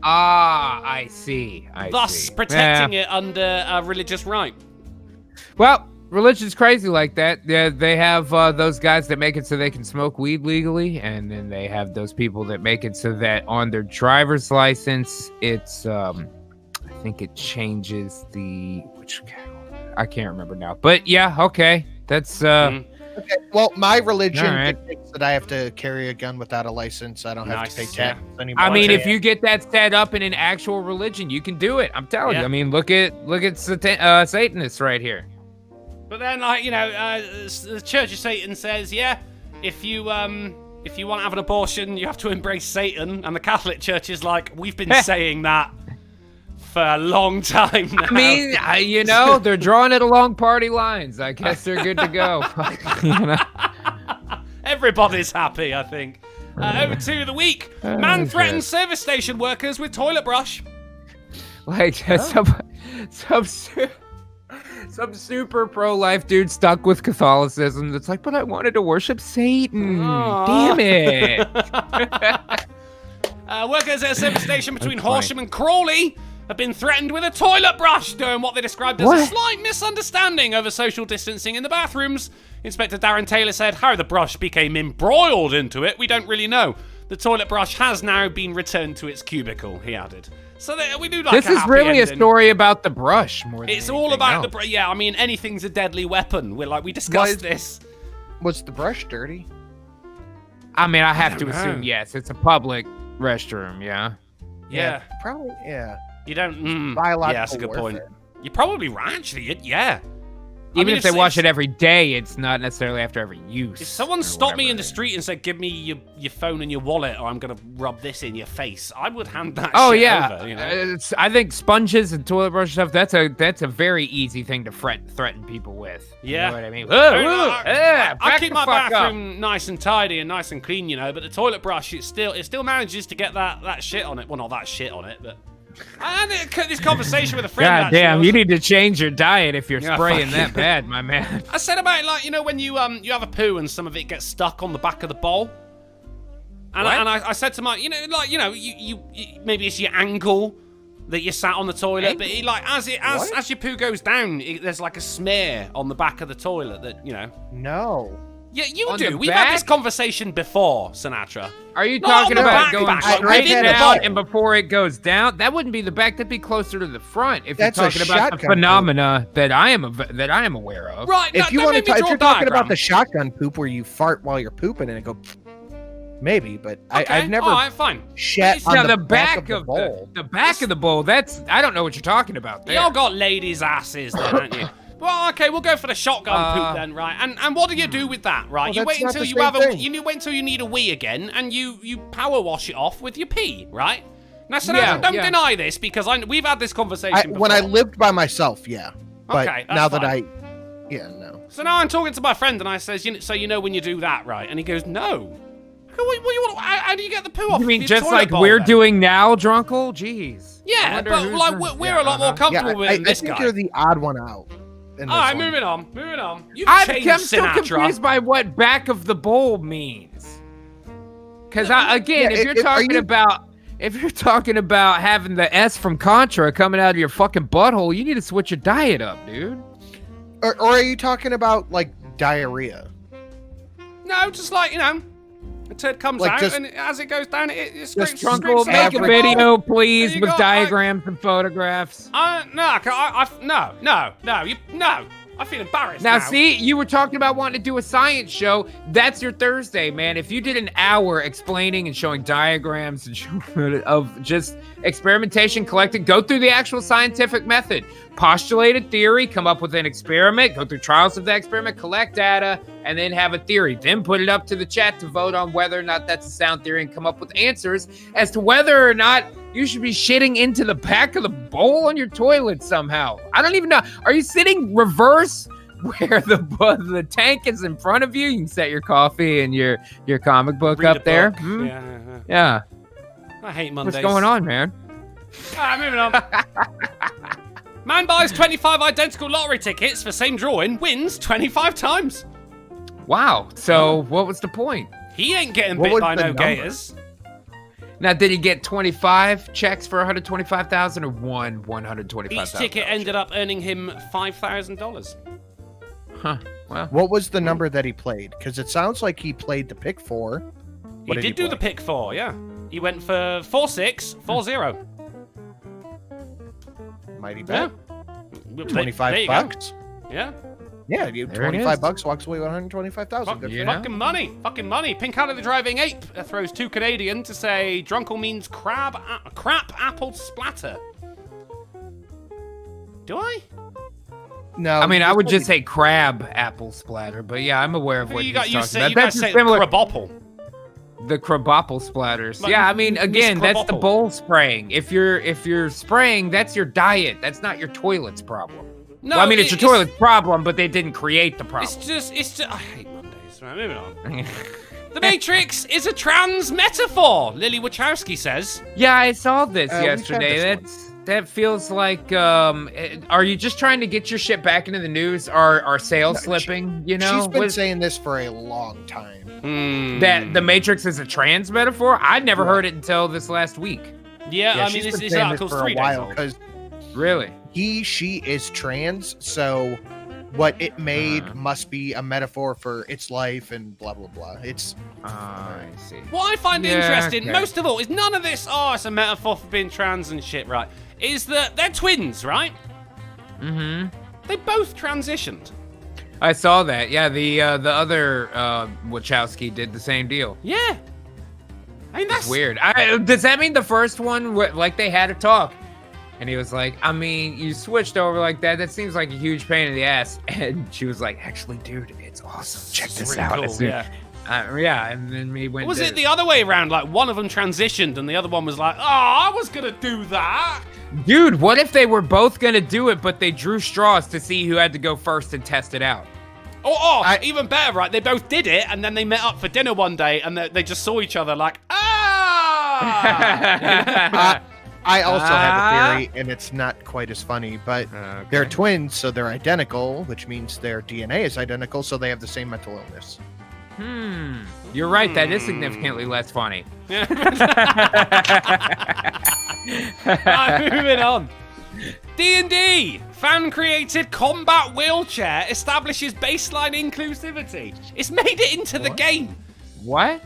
Speaker 3: I see.
Speaker 1: thus protecting it under a religious right.
Speaker 3: Well, religion's crazy like that. They have those guys that make it so they can smoke weed legally, and then they have those people that make it so that on their driver's license, it's I think it changes I can't remember now. But yeah, okay, that's
Speaker 4: Okay, well, my religion
Speaker 3: All right.
Speaker 4: dictates that I have to carry a gun without a license. I don't have to pay
Speaker 1: Nice,
Speaker 4: tax anymore.
Speaker 3: I mean,
Speaker 1: Okay.
Speaker 3: if you get that set up in an actual religion, you can do it. I'm telling
Speaker 1: Yeah.
Speaker 3: you. I mean, look at Satanists right here.
Speaker 1: But then, the Church of Satan says, yeah, if you want to have an abortion, you have to embrace Satan. And the Catholic Church is like, we've been saying that for a long time now.
Speaker 3: I mean, they're drawing it along party lines. I guess they're good to go. You know?
Speaker 1: Everybody's happy, I think. Over to the week. Man threatens service station workers with toilet brush.
Speaker 3: Like some super pro-life dude stuck with Catholicism that's like, but I wanted to worship Satan.
Speaker 1: Aw.
Speaker 3: Damn it.
Speaker 1: Workers at a service station between
Speaker 3: That's funny.
Speaker 1: Horsham and Crawley have been threatened with a toilet brush during what they described as a
Speaker 3: What?
Speaker 1: slight misunderstanding over social distancing in the bathrooms. Inspector Darren Taylor said how the brush became embroiled into it, we don't really know. The toilet brush has now been returned to its cubicle, he added. So we do like
Speaker 3: This
Speaker 1: a
Speaker 3: is
Speaker 1: happy
Speaker 3: really a
Speaker 1: ending.
Speaker 3: story about the brush more than
Speaker 1: It's all
Speaker 3: anything
Speaker 1: about
Speaker 3: else.
Speaker 1: the brush. Yeah, I mean, anything's a deadly weapon. We discussed this.
Speaker 4: Was the brush dirty?
Speaker 3: I mean, I have to
Speaker 1: don't
Speaker 3: assume
Speaker 1: know.
Speaker 3: yes. It's a public restroom, yeah.
Speaker 1: Yeah.
Speaker 4: Probably, yeah.
Speaker 1: You don't.
Speaker 4: Biological
Speaker 1: yeah, that's a good point.
Speaker 4: warfare.
Speaker 1: You're probably right, actually. Yeah. I
Speaker 3: Even
Speaker 1: mean,
Speaker 3: if they wash it every day, it's not necessarily after every use.
Speaker 1: If someone
Speaker 3: or
Speaker 1: stopped me
Speaker 3: whatever.
Speaker 1: in the street and said, "Give me your phone and your wallet, or I'm gonna rub this in your face," I would hand that.
Speaker 3: Oh
Speaker 1: shit
Speaker 3: yeah,
Speaker 1: over, you know?
Speaker 3: I think sponges and toilet brush stuff. That's a very easy thing to threaten people with.
Speaker 1: Yeah.
Speaker 3: You know what I mean?
Speaker 1: I keep my bathroom nice and tidy and nice and clean, but the toilet brush, it still manages to get that shit on it. Well, not that shit on it, but. And this conversation with a friend.
Speaker 3: God
Speaker 1: actually,
Speaker 3: damn,
Speaker 1: was-
Speaker 3: you need to change your diet if you're
Speaker 1: Yeah,
Speaker 3: spraying
Speaker 1: fuck
Speaker 3: that
Speaker 1: you.
Speaker 3: bad, my man.
Speaker 1: I said about when you have a poo and some of it gets stuck on the back of the bowl. And I said to Mike, you maybe it's your angle that you sat on the toilet, but as your poo goes down, there's like a smear on the back of the toilet that
Speaker 4: No.
Speaker 1: Yeah, you
Speaker 3: On
Speaker 1: do.
Speaker 3: the
Speaker 1: We've had this
Speaker 3: back?
Speaker 1: conversation before, Sinatra.
Speaker 3: Are you
Speaker 1: Not
Speaker 3: talking
Speaker 1: on the
Speaker 3: about
Speaker 1: back,
Speaker 3: going
Speaker 1: back.
Speaker 3: straight
Speaker 1: I had a
Speaker 3: down
Speaker 1: butt.
Speaker 3: and before it goes down? That wouldn't be the back. That'd be closer to the front. If
Speaker 4: That's a
Speaker 3: you're talking about the
Speaker 4: shotgun
Speaker 3: phenomena that I am aware of.
Speaker 1: Right.
Speaker 4: If you
Speaker 1: don't
Speaker 4: want
Speaker 1: make
Speaker 4: to,
Speaker 1: me
Speaker 4: if
Speaker 1: draw
Speaker 4: you're
Speaker 1: a
Speaker 4: talking about
Speaker 1: diagram.
Speaker 4: the shotgun poop where you fart while you're pooping and it go, maybe, but
Speaker 1: Okay,
Speaker 4: I've never
Speaker 1: all right, fine.
Speaker 4: shat
Speaker 3: Now
Speaker 4: on
Speaker 3: the
Speaker 4: back
Speaker 3: back
Speaker 4: of
Speaker 3: of
Speaker 4: the bowl.
Speaker 3: the back of the bowl. That's I don't know what you're talking about there.
Speaker 1: Y'all got ladies' asses then, haven't you? Well, okay, we'll go for the shotgun poop then, right? And what do you do with that, right?
Speaker 4: Well,
Speaker 1: you
Speaker 4: that's
Speaker 1: wait
Speaker 4: not
Speaker 1: until
Speaker 4: the
Speaker 1: you
Speaker 4: same
Speaker 1: have
Speaker 4: thing.
Speaker 1: you wait until you need a wee again, and you power wash it off with your pee, right? Now, so
Speaker 3: Yeah,
Speaker 1: don't
Speaker 3: yeah.
Speaker 1: deny this because we've had this conversation before.
Speaker 4: When I lived by myself, yeah. But
Speaker 1: Okay, that's
Speaker 4: now that
Speaker 1: fine.
Speaker 4: no.
Speaker 1: So now I'm talking to my friend and I says, so you know when you do that, right? And he goes, no. I go, what you want? How do you get the poo off?
Speaker 3: You mean
Speaker 1: your
Speaker 3: just
Speaker 1: toilet
Speaker 3: like
Speaker 1: bowl,
Speaker 3: we're
Speaker 1: then?
Speaker 3: doing now, Drunkle? Jeez. I
Speaker 1: Yeah,
Speaker 3: wonder
Speaker 1: but
Speaker 3: who's
Speaker 1: like
Speaker 3: the-
Speaker 1: we're
Speaker 3: yeah,
Speaker 1: a lot more
Speaker 3: uh-huh.
Speaker 1: comfortable
Speaker 4: Yeah,
Speaker 1: with
Speaker 4: I
Speaker 1: this
Speaker 4: think
Speaker 1: guy.
Speaker 4: you're the odd one out. In
Speaker 1: All
Speaker 4: this
Speaker 1: right,
Speaker 4: one.
Speaker 1: moving on. You've
Speaker 3: I'm
Speaker 1: changed
Speaker 3: still
Speaker 1: Sinatra.
Speaker 3: confused by what back of the bowl means. Because again,
Speaker 4: Yeah,
Speaker 3: if you're
Speaker 4: are
Speaker 3: talking
Speaker 4: you-
Speaker 3: about having the S from Contra coming out of your fucking butthole, you need to switch your diet up, dude.
Speaker 4: Or are you talking about like diarrhea?
Speaker 1: No, just like, a turd comes
Speaker 4: Like,
Speaker 1: out
Speaker 4: just-
Speaker 1: and as it goes down, it scrapes
Speaker 3: Drunkle,
Speaker 1: out
Speaker 3: make a
Speaker 1: the
Speaker 3: video,
Speaker 1: bowl.
Speaker 3: please,
Speaker 1: There you
Speaker 3: with
Speaker 1: go,
Speaker 3: diagrams and photographs.
Speaker 1: No. I feel embarrassed
Speaker 3: Now,
Speaker 1: now.
Speaker 3: see, you were talking about wanting to do a science show. That's your Thursday, man. If you did an hour explaining and showing diagrams and of just experimentation, collecting, go through the actual scientific method, postulate a theory, come up with an experiment, go through trials of that experiment, collect data, and then have a theory. Then put it up to the chat to vote on whether or not that's a sound theory and come up with answers as to whether or not you should be shitting into the back of the bowl on your toilet somehow. I don't even know. Are you sitting reverse where the tank is in front of you? You can set your coffee and your comic book
Speaker 1: Read a
Speaker 3: up there.
Speaker 1: book.
Speaker 3: Hmm?
Speaker 1: Yeah.
Speaker 3: Yeah.
Speaker 1: I hate Mondays.
Speaker 3: What's going on, man?
Speaker 1: Moving on. Man buys 25 identical lottery tickets for same drawing, wins 25 times.
Speaker 3: Wow. So what was the point?
Speaker 1: He ain't getting
Speaker 4: What
Speaker 1: bit
Speaker 4: was
Speaker 1: by
Speaker 4: the
Speaker 1: no
Speaker 4: number?
Speaker 1: gators.
Speaker 3: Now, did he get 25 checks for 125,000 or one 125,000?
Speaker 1: Each ticket ended up earning him $5,000.
Speaker 3: Huh. Well,
Speaker 4: What was the number that he played? Because it sounds like he played the pick 4.
Speaker 1: He did do the pick 4, yeah. He went for 4-6, 4-0.
Speaker 4: Mighty
Speaker 1: Yeah.
Speaker 4: bet. 25 bucks.
Speaker 1: Yeah.
Speaker 4: Yeah,
Speaker 3: There it
Speaker 4: 25
Speaker 3: is.
Speaker 4: bucks walks away with 125,000. Good for
Speaker 3: you
Speaker 4: you.
Speaker 3: know?
Speaker 1: Fucking money. Fucking money. Pink out of the driving ape throws 2 Canadian to say Drunkle means crap apple splatter. Do I?
Speaker 4: No,
Speaker 3: I mean,
Speaker 4: you
Speaker 3: I would
Speaker 4: said
Speaker 3: just say crab apple splatter, but yeah, I'm aware of what
Speaker 1: You
Speaker 3: he's
Speaker 1: guys
Speaker 3: talking
Speaker 1: say
Speaker 3: about.
Speaker 1: you guys
Speaker 3: That's
Speaker 1: say
Speaker 3: similar.
Speaker 1: crabopple.
Speaker 3: The crabopple splatters.
Speaker 1: Like
Speaker 3: Yeah, I mean,
Speaker 1: Miss
Speaker 3: again, that's the
Speaker 1: Crabopple.
Speaker 3: bowl spraying. If you're spraying, that's your diet. That's not your toilet's problem.
Speaker 1: No,
Speaker 3: Well, I mean, it's your toilet's problem, but they didn't create the problem.
Speaker 1: It's just. I hate Mondays. Right, moving on. The Matrix is a trans metaphor. Lily Wachowski says.
Speaker 3: Yeah, I saw this
Speaker 4: We've had
Speaker 3: yesterday.
Speaker 4: this
Speaker 3: That feels like. Are you just trying to get your shit back into the news? Are sales
Speaker 4: No,
Speaker 3: slipping? You know,
Speaker 4: She's been
Speaker 3: What-
Speaker 4: saying this for a long time.
Speaker 3: that the Matrix is a trans metaphor. I'd never heard it until this last week.
Speaker 1: Yeah, I mean,
Speaker 4: she's
Speaker 1: this
Speaker 4: been
Speaker 1: is
Speaker 4: saying
Speaker 1: article's
Speaker 4: this for
Speaker 1: 3
Speaker 4: a
Speaker 1: days
Speaker 4: while
Speaker 1: old.
Speaker 4: because
Speaker 3: Really?
Speaker 4: she is trans, so what it made must be a metaphor for its life and blah blah blah. It's
Speaker 3: I see.
Speaker 1: What I find
Speaker 3: Yeah,
Speaker 1: interesting,
Speaker 3: okay.
Speaker 1: most of all, is none of this, it's a metaphor for being trans and shit, right? Is that they're twins, right?
Speaker 3: Mm-hmm.
Speaker 1: They both transitioned.
Speaker 3: I saw that. Yeah, the other Wachowski did the same deal.
Speaker 1: Yeah. I mean, that's
Speaker 3: It's weird. Does that mean the first one, like they had a talk, and he was like, I mean, you switched over like that. That seems like a huge pain in the ass. And she was like, actually, dude, it's awesome. Check
Speaker 1: It's
Speaker 3: this
Speaker 1: really
Speaker 3: out.
Speaker 1: cool,
Speaker 3: As soon-
Speaker 1: yeah.
Speaker 3: Yeah, and then we went.
Speaker 1: Was
Speaker 3: to-
Speaker 1: it the other way around? Like one of them transitioned and the other one was like, I was gonna do that.
Speaker 3: Dude, what if they were both gonna do it, but they drew straws to see who had to go first and test it out?
Speaker 1: Even better, right? They both did it and then they met up for dinner one day and they just saw each other like,
Speaker 4: I also have a theory, and it's not quite as funny, but they're
Speaker 3: Okay.
Speaker 4: twins, so they're identical, which means their DNA is identical, so they have the same mental illness.
Speaker 3: You're right. That is significantly less funny.
Speaker 1: Moving on. D&D, fan-created combat wheelchair establishes baseline inclusivity. It's made it into the game.
Speaker 3: What?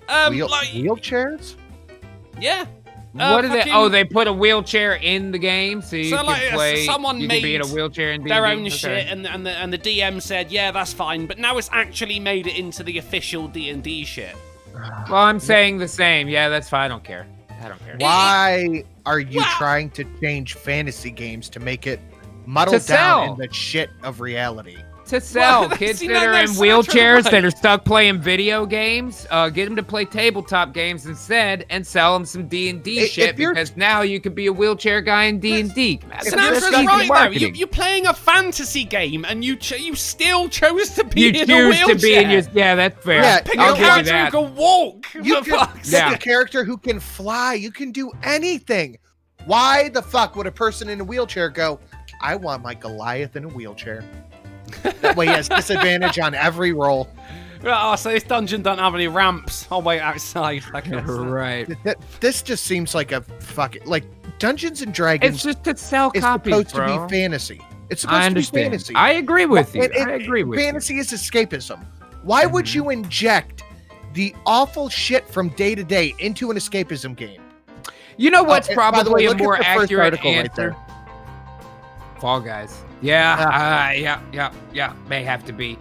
Speaker 4: Wheelchairs?
Speaker 1: Yeah.
Speaker 3: What are they?
Speaker 1: fucking-
Speaker 3: Oh, they put a wheelchair in the game, so you
Speaker 1: So,
Speaker 3: can
Speaker 1: like,
Speaker 3: play.
Speaker 1: someone
Speaker 3: you can be in a
Speaker 1: made
Speaker 3: wheelchair in D&D?
Speaker 1: their own
Speaker 3: Okay.
Speaker 1: shit, and the DM said, yeah, that's fine, but now it's actually made it into the official D&D shit.
Speaker 3: Well, I'm saying the same. Yeah, that's fine. I don't care. I don't care.
Speaker 4: Why are you
Speaker 1: Well-
Speaker 4: trying to change fantasy games to make it muddled
Speaker 3: sell.
Speaker 4: down in the shit of reality.
Speaker 3: To sell.
Speaker 1: Well,
Speaker 3: Kids
Speaker 1: see,
Speaker 3: that
Speaker 1: no,
Speaker 3: are
Speaker 1: no,
Speaker 3: in
Speaker 1: Sinatra,
Speaker 3: wheelchairs
Speaker 1: right.
Speaker 3: that are stuck playing video games, get them to play tabletop games instead and sell them some D&D
Speaker 4: If
Speaker 3: shit
Speaker 4: you're-
Speaker 3: because now you can be a wheelchair guy in D&D.
Speaker 1: Sinatra's
Speaker 3: That's easy
Speaker 1: right though.
Speaker 3: marketing.
Speaker 1: You're playing a fantasy game, and you still chose to be
Speaker 3: You
Speaker 1: in a
Speaker 3: choose
Speaker 1: wheelchair.
Speaker 3: to be in your... Yeah, that's fair.
Speaker 4: Yeah,
Speaker 1: Pick
Speaker 3: I'll
Speaker 1: a
Speaker 3: give you
Speaker 1: character
Speaker 3: that.
Speaker 1: who can walk.
Speaker 4: You
Speaker 1: for
Speaker 4: can
Speaker 1: fuck's
Speaker 4: pick
Speaker 3: Yeah.
Speaker 4: a character who can fly. You can do anything. Why the fuck would a person in a wheelchair go, I want my Goliath in a wheelchair? That way he has disadvantage on every roll.
Speaker 1: Oh, so this dungeon don't have any ramps. I'll wait outside. I guess.
Speaker 3: Right.
Speaker 4: This just seems like a fucking... Like, Dungeons and
Speaker 3: It's
Speaker 4: Dragons
Speaker 3: just to sell
Speaker 4: is
Speaker 3: copies,
Speaker 4: supposed
Speaker 3: bro.
Speaker 4: to be fantasy. It's
Speaker 3: I
Speaker 4: supposed to be
Speaker 3: understand.
Speaker 4: fantasy.
Speaker 3: I agree with you.
Speaker 4: And
Speaker 3: I agree with you.
Speaker 4: fantasy is escapism. Why would you inject the awful shit from day to day into an escapism game?
Speaker 3: You know what's
Speaker 4: and by the
Speaker 3: probably
Speaker 4: way,
Speaker 3: a
Speaker 4: look at
Speaker 3: more
Speaker 4: the first
Speaker 3: accurate
Speaker 4: article right
Speaker 3: answer?
Speaker 4: there.
Speaker 3: Fall Guys. Yeah, may have to be.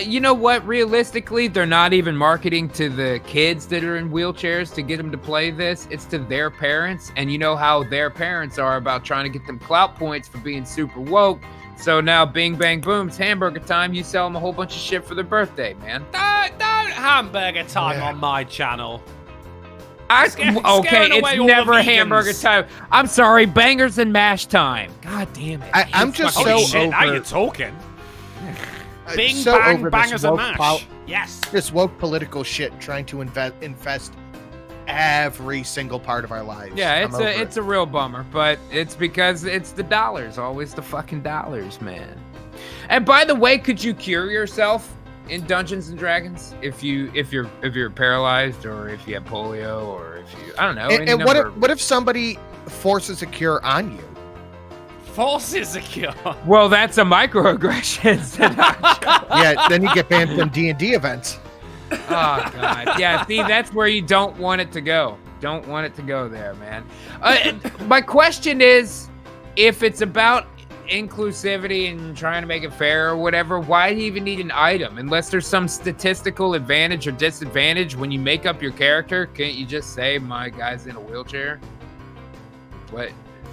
Speaker 3: You know what? Realistically, they're not even marketing to the kids that are in wheelchairs to get them to play this. It's to their parents, and you know how their parents are about trying to get them clout points for being super woke. So now, bing, bang, boom, it's hamburger time. You sell them a whole bunch of shit for their birthday, man.
Speaker 1: Don't hamburger time
Speaker 4: Yeah.
Speaker 1: on my channel.
Speaker 3: Okay,
Speaker 1: scaring
Speaker 3: it's
Speaker 1: away all
Speaker 3: never
Speaker 1: the
Speaker 3: hamburger
Speaker 1: vegans.
Speaker 3: time. I'm sorry, bangers and mash time. God damn it.
Speaker 4: I'm just
Speaker 1: Holy
Speaker 4: so
Speaker 1: shit, now
Speaker 4: over-
Speaker 1: you're talking.
Speaker 4: I'm
Speaker 1: Bing,
Speaker 4: so
Speaker 1: bang,
Speaker 4: over
Speaker 1: bangers
Speaker 4: this
Speaker 1: and
Speaker 4: woke
Speaker 1: mash. Yes.
Speaker 4: this woke political shit trying to infest every single part of our lives.
Speaker 3: Yeah,
Speaker 4: I'm over
Speaker 3: it's a real bummer, but it's because it's the dollars, always the fucking dollars, man. And by the way, could you cure yourself in Dungeons and Dragons if you're paralyzed or if you have polio or if you I don't know.
Speaker 4: And,
Speaker 3: any
Speaker 4: and
Speaker 3: number
Speaker 4: what if somebody forces a cure on you?
Speaker 1: Forces a cure.
Speaker 3: Well, that's a microaggression.
Speaker 4: Yeah, then you get banned from D&D events.
Speaker 3: Oh god. Yeah, see, that's where you don't want it to go. Don't want it to go there, man. My question is, if it's about inclusivity and trying to make it fair or whatever, why do you even need an item? Unless there's some statistical advantage or disadvantage when you make up your character, can't you just say my guy's in a wheelchair?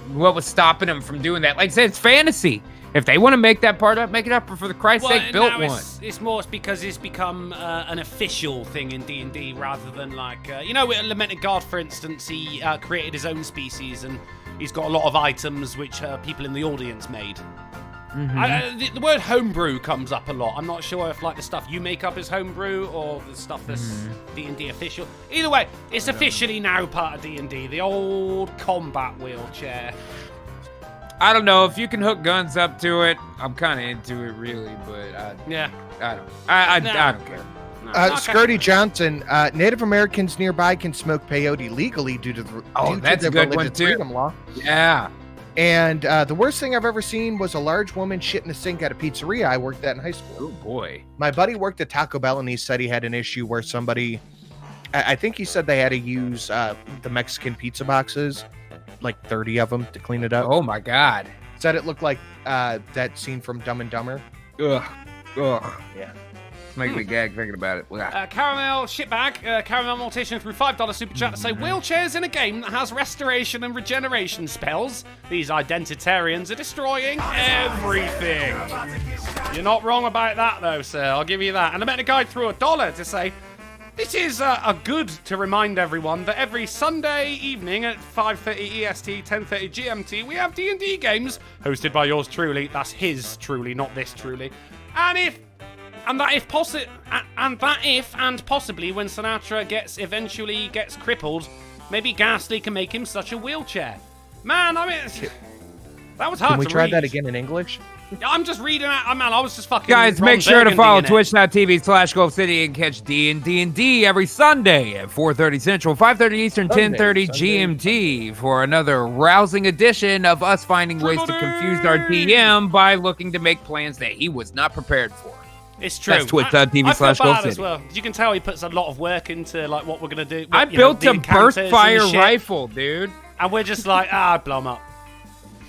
Speaker 3: What was stopping them from doing that? Like I said, it's fantasy. If they want to make that part up, make it up. For the Christ's sake, build
Speaker 1: now
Speaker 3: one.
Speaker 1: It's more because it's become an official thing in D&D rather than like, with Lamented God, for instance, he created his own species and he's got a lot of items which people in the audience made. The word homebrew comes up a lot. I'm not sure if like the stuff you make up is homebrew or the stuff that's D&D official. Either way, it's officially now part of D&D. The old combat wheelchair.
Speaker 3: I don't know if you can hook guns up to it. I'm kind of into it, really, but
Speaker 1: Yeah.
Speaker 3: I don't. I
Speaker 1: No.
Speaker 3: don't care.
Speaker 1: No,
Speaker 4: Skirty Johnson, Native Americans nearby can smoke peyote legally due to
Speaker 3: that's
Speaker 4: the
Speaker 3: a good one,
Speaker 4: religious
Speaker 3: too.
Speaker 4: freedom law.
Speaker 3: Yeah.
Speaker 4: And the worst thing I've ever seen was a large woman shit in a sink at a pizzeria I worked at in high school.
Speaker 3: Oh boy.
Speaker 4: My buddy worked at Taco Bell and he said he had an issue where somebody, I think he said they had to use the Mexican pizza boxes, like 30 of them to clean it up.
Speaker 3: Oh my God.
Speaker 4: Said it looked like that scene from Dumb and Dumber.
Speaker 3: Ugh.
Speaker 4: Yeah.
Speaker 3: It's making me gag thinking about it.
Speaker 1: Caramel Shitbag, Caramel Mortician through $5 super chat to say wheelchairs in a game that has restoration and regeneration spells. These identitarians are destroying everything. You're not wrong about that though, sir. I'll give you that. And I met a guy threw $1 to say, this is a good to remind everyone that every Sunday evening at 5:30 EST, 10:30 GMT, we have D&D games hosted by yours truly. That's his truly, not this truly. And if possibly when Sinatra eventually gets crippled, maybe Ghastly can make him such a wheelchair. Man, I mean, that was hard
Speaker 4: Can we
Speaker 1: to
Speaker 4: try
Speaker 1: read.
Speaker 4: that again in English?
Speaker 1: I'm just reading it. Man, I was just fucking.
Speaker 3: Guys,
Speaker 1: Ron
Speaker 3: make sure to
Speaker 1: Burgundy
Speaker 3: follow
Speaker 1: in it.
Speaker 3: twitch.tv/Gulf City and catch D&D every Sunday at 4:30 Central, 5:30 Eastern, 10:30 GMT for another rousing edition of us finding ways to confuse our DM by looking to make plans that he was not prepared for.
Speaker 1: It's true.
Speaker 3: That's twitch.tv/Gulf
Speaker 1: I feel bad
Speaker 3: City.
Speaker 1: as well. You can tell he puts a lot of work into like what we're gonna do.
Speaker 3: I
Speaker 1: you know,
Speaker 3: built
Speaker 1: the
Speaker 3: a burst
Speaker 1: encounters and
Speaker 3: fire
Speaker 1: shit,
Speaker 3: rifle, dude.
Speaker 1: and we're just like, blow him up.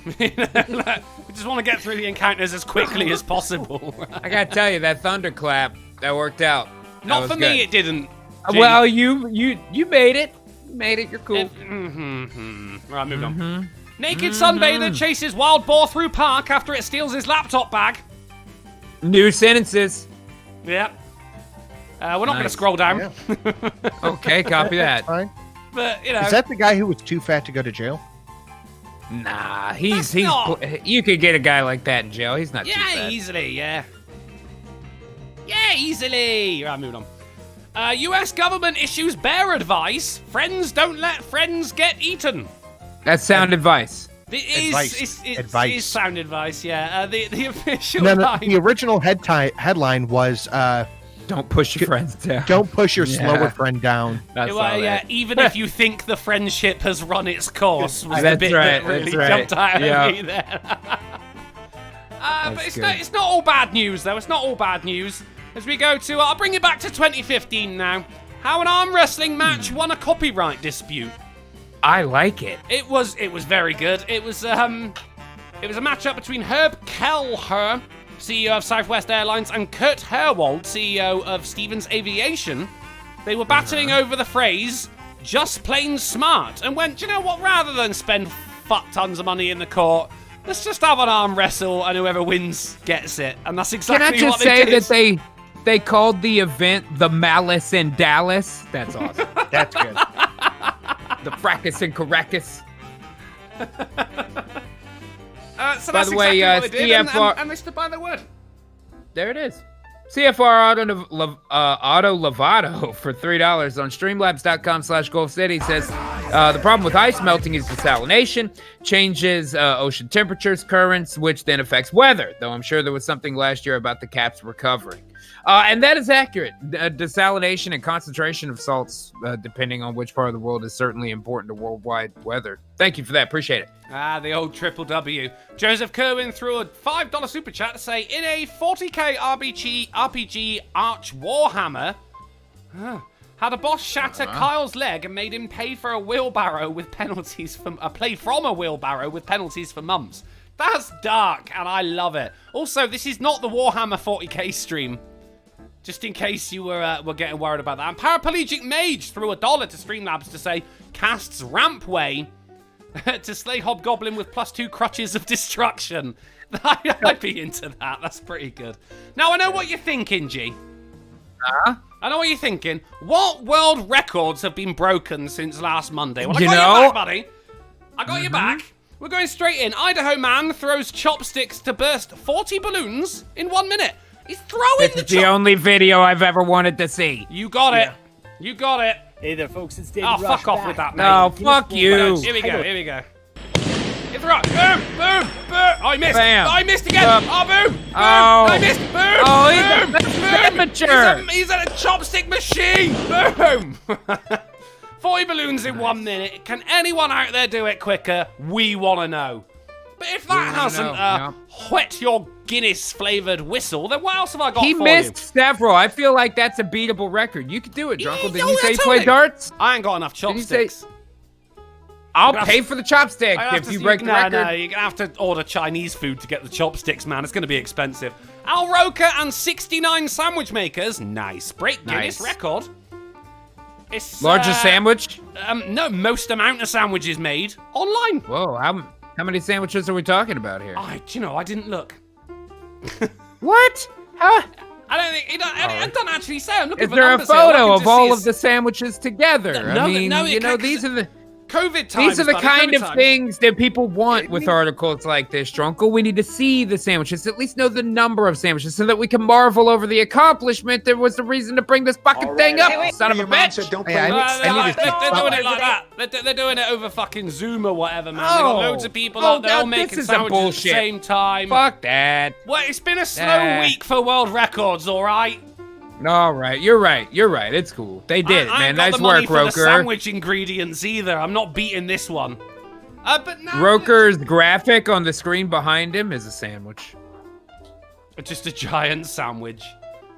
Speaker 1: We just want to get through the encounters as quickly as possible.
Speaker 3: I gotta tell you, that thunderclap, that worked out. That
Speaker 1: Not
Speaker 3: was
Speaker 1: for
Speaker 3: good.
Speaker 1: me, it didn't.
Speaker 3: Well, you made it. You made it. You're cool.
Speaker 1: Right, moving on. Naked sunbather chases wild boar through park after it steals his laptop bag.
Speaker 3: New sentences.
Speaker 1: Yep. We're not going to
Speaker 3: Nice.
Speaker 1: scroll down.
Speaker 4: Yeah.
Speaker 3: Okay, copy that.
Speaker 4: Fine.
Speaker 1: But, you know.
Speaker 4: Is that the guy who was too fat to go to jail?
Speaker 3: Nah,
Speaker 1: That's not-
Speaker 3: you could get a guy like that in jail. He's not too
Speaker 1: Yeah,
Speaker 3: bad.
Speaker 1: easily, yeah. Yeah, easily. Right, moving on. U.S. government issues bear advice. Friends don't let friends get eaten.
Speaker 3: That's sound advice.
Speaker 1: It is,
Speaker 4: Advice.
Speaker 1: It
Speaker 4: Advice.
Speaker 1: is sound advice, yeah. The official
Speaker 4: No,
Speaker 1: line.
Speaker 4: the original headline was
Speaker 3: Don't push your friends down.
Speaker 4: "Don't push your
Speaker 3: Yeah.
Speaker 4: slower friend down."
Speaker 3: That's
Speaker 1: Well, yeah, even if you think the friendship has run its course, was the
Speaker 3: That's
Speaker 1: bit
Speaker 3: right,
Speaker 1: that really
Speaker 3: that's right.
Speaker 1: jumped out
Speaker 3: Yeah.
Speaker 1: at me there. But
Speaker 3: That's
Speaker 1: it's not all bad news, though. It's not all bad news. As we go to, I'll bring it back to 2015 now. How an arm wrestling match won a copyright dispute.
Speaker 3: I like it.
Speaker 1: It was very good. It was a matchup between Herb Kelleher, CEO of Southwest Airlines, and Kurt Herwold, CEO of Stevens Aviation. They were battling over the phrase "just plain smart" and went, "Do you know what? Rather than spend fuck tons of money in the court, let's just have an arm wrestle, and whoever wins gets it." And that's exactly
Speaker 3: Can I just
Speaker 1: what they
Speaker 3: say
Speaker 1: did.
Speaker 3: that they called the event the Malice in Dallas? That's awesome.
Speaker 4: That's good.
Speaker 3: The Fracas and Caracas.
Speaker 1: So
Speaker 3: By
Speaker 1: that's
Speaker 3: the way,
Speaker 1: exactly what they did,
Speaker 3: CFR
Speaker 1: and they stood by their word.
Speaker 3: There it is. CFR Auto Lovato for $3 on streamlabs.com/Gulf City says the problem with ice melting is desalination, changes ocean temperatures, currents, which then affects weather, though I'm sure there was something last year about the caps recovering. And that is accurate. Desalination and concentration of salts, depending on which part of the world, is certainly important to worldwide weather. Thank you for that. Appreciate it.
Speaker 1: The old triple W. Joseph Kerwin threw a $5 super chat to say, in a 40k RPG Arch Warhammer, had a boss shatter Kyle's leg and made him pay for a wheelbarrow with penalties for play from a wheelbarrow with penalties for months. That's dark, and I love it. Also, this is not the Warhammer 40k stream. Just in case you were getting worried about that. And Paraplegic Mage threw $1 to Streamlabs to say, casts Rampway to slay Hobgoblin with +2 crutches of destruction. I'd be into that. That's pretty good. Now, I know what you're thinking, G. I know what you're thinking. What world records have been broken since last Monday? Well, I got your back, buddy. I got your back. We're going straight in. Idaho man throws chopsticks to burst 40 balloons in 1 minute. He's throwing
Speaker 3: This is the only video I've ever wanted to see.
Speaker 1: You got it. You got it.
Speaker 8: Hey there, folks. It's David
Speaker 1: Oh,
Speaker 8: Rush
Speaker 1: fuck off
Speaker 8: back.
Speaker 1: with that, mate.
Speaker 3: No, fuck you.
Speaker 1: Here we go. Here we go. Hit the right. Boom, boom, boom. Oh, I missed.
Speaker 3: Bam.
Speaker 1: Oh, I missed again.
Speaker 3: Up.
Speaker 1: Oh, boom, boom.
Speaker 3: Oh.
Speaker 1: I missed. Boom.
Speaker 3: Oh,
Speaker 1: boom,
Speaker 3: he's
Speaker 1: boom.
Speaker 3: amateur.
Speaker 1: He's at a chopstick machine. Boom. 40 balloons in 1 minute. Can anyone out there do it quicker? We want to know. But if that hasn't whet your Guinness-flavored whistle, then what else have I got
Speaker 3: He
Speaker 1: for
Speaker 3: missed
Speaker 1: you?
Speaker 3: several. I feel like that's a beatable record. You could do it, Drunkle. Didn't you say you
Speaker 1: totally.
Speaker 3: play darts?
Speaker 1: I ain't got enough
Speaker 3: Didn't you say-
Speaker 1: chopsticks.
Speaker 3: I'll pay for the chopstick
Speaker 1: I have
Speaker 3: if
Speaker 1: to-
Speaker 3: you break the record.
Speaker 1: No, you're going to have to order Chinese food to get the chopsticks, man. It's going to be expensive. Al Roker and 69 sandwich makers. Nice. Break Guinness
Speaker 3: Nice.
Speaker 1: record. It's
Speaker 3: Largest sandwich?
Speaker 1: No, most amount of sandwiches made online.
Speaker 3: Whoa, how many sandwiches are we talking about here?
Speaker 1: Do you know, I didn't look.
Speaker 3: What? Huh?
Speaker 1: I don't think, it doesn't actually say. I'm looking
Speaker 3: Is
Speaker 1: for
Speaker 3: there a
Speaker 1: numbers here. All I
Speaker 3: photo
Speaker 1: can
Speaker 3: of
Speaker 1: just
Speaker 3: all
Speaker 1: see
Speaker 3: of
Speaker 1: is
Speaker 3: the sandwiches together?
Speaker 1: No,
Speaker 3: I mean,
Speaker 1: no,
Speaker 3: you
Speaker 1: it
Speaker 3: know,
Speaker 1: can't-
Speaker 3: these are the
Speaker 1: COVID times.
Speaker 3: these are the
Speaker 1: buddy,
Speaker 3: kind
Speaker 1: COVID
Speaker 3: of
Speaker 1: times.
Speaker 3: things that people want with articles like this, Drunkle. We need to see the sandwiches, at least know the number of sandwiches, so that we can marvel over the accomplishment. There was the reason to bring this fucking thing up, son of a bitch.
Speaker 8: Don't
Speaker 4: Hey, I need to
Speaker 1: They're
Speaker 4: see-
Speaker 1: doing it like that. They're doing it over fucking Zoom or whatever, man. They got loads of people out there all
Speaker 3: now this
Speaker 1: making
Speaker 3: is a
Speaker 1: sandwiches at the
Speaker 3: bullshit.
Speaker 1: same time.
Speaker 3: Fuck that.
Speaker 1: Well, it's been a slow week for world records, all right?
Speaker 3: All right, you're right. You're right. It's cool. They did it,
Speaker 1: I
Speaker 3: man.
Speaker 1: ain't got
Speaker 3: Nice
Speaker 1: the money
Speaker 3: work,
Speaker 1: for the
Speaker 3: Roker.
Speaker 1: sandwich ingredients either. I'm not beating this one. But now
Speaker 3: Roker's graphic on the screen behind him is a sandwich.
Speaker 1: just a giant sandwich.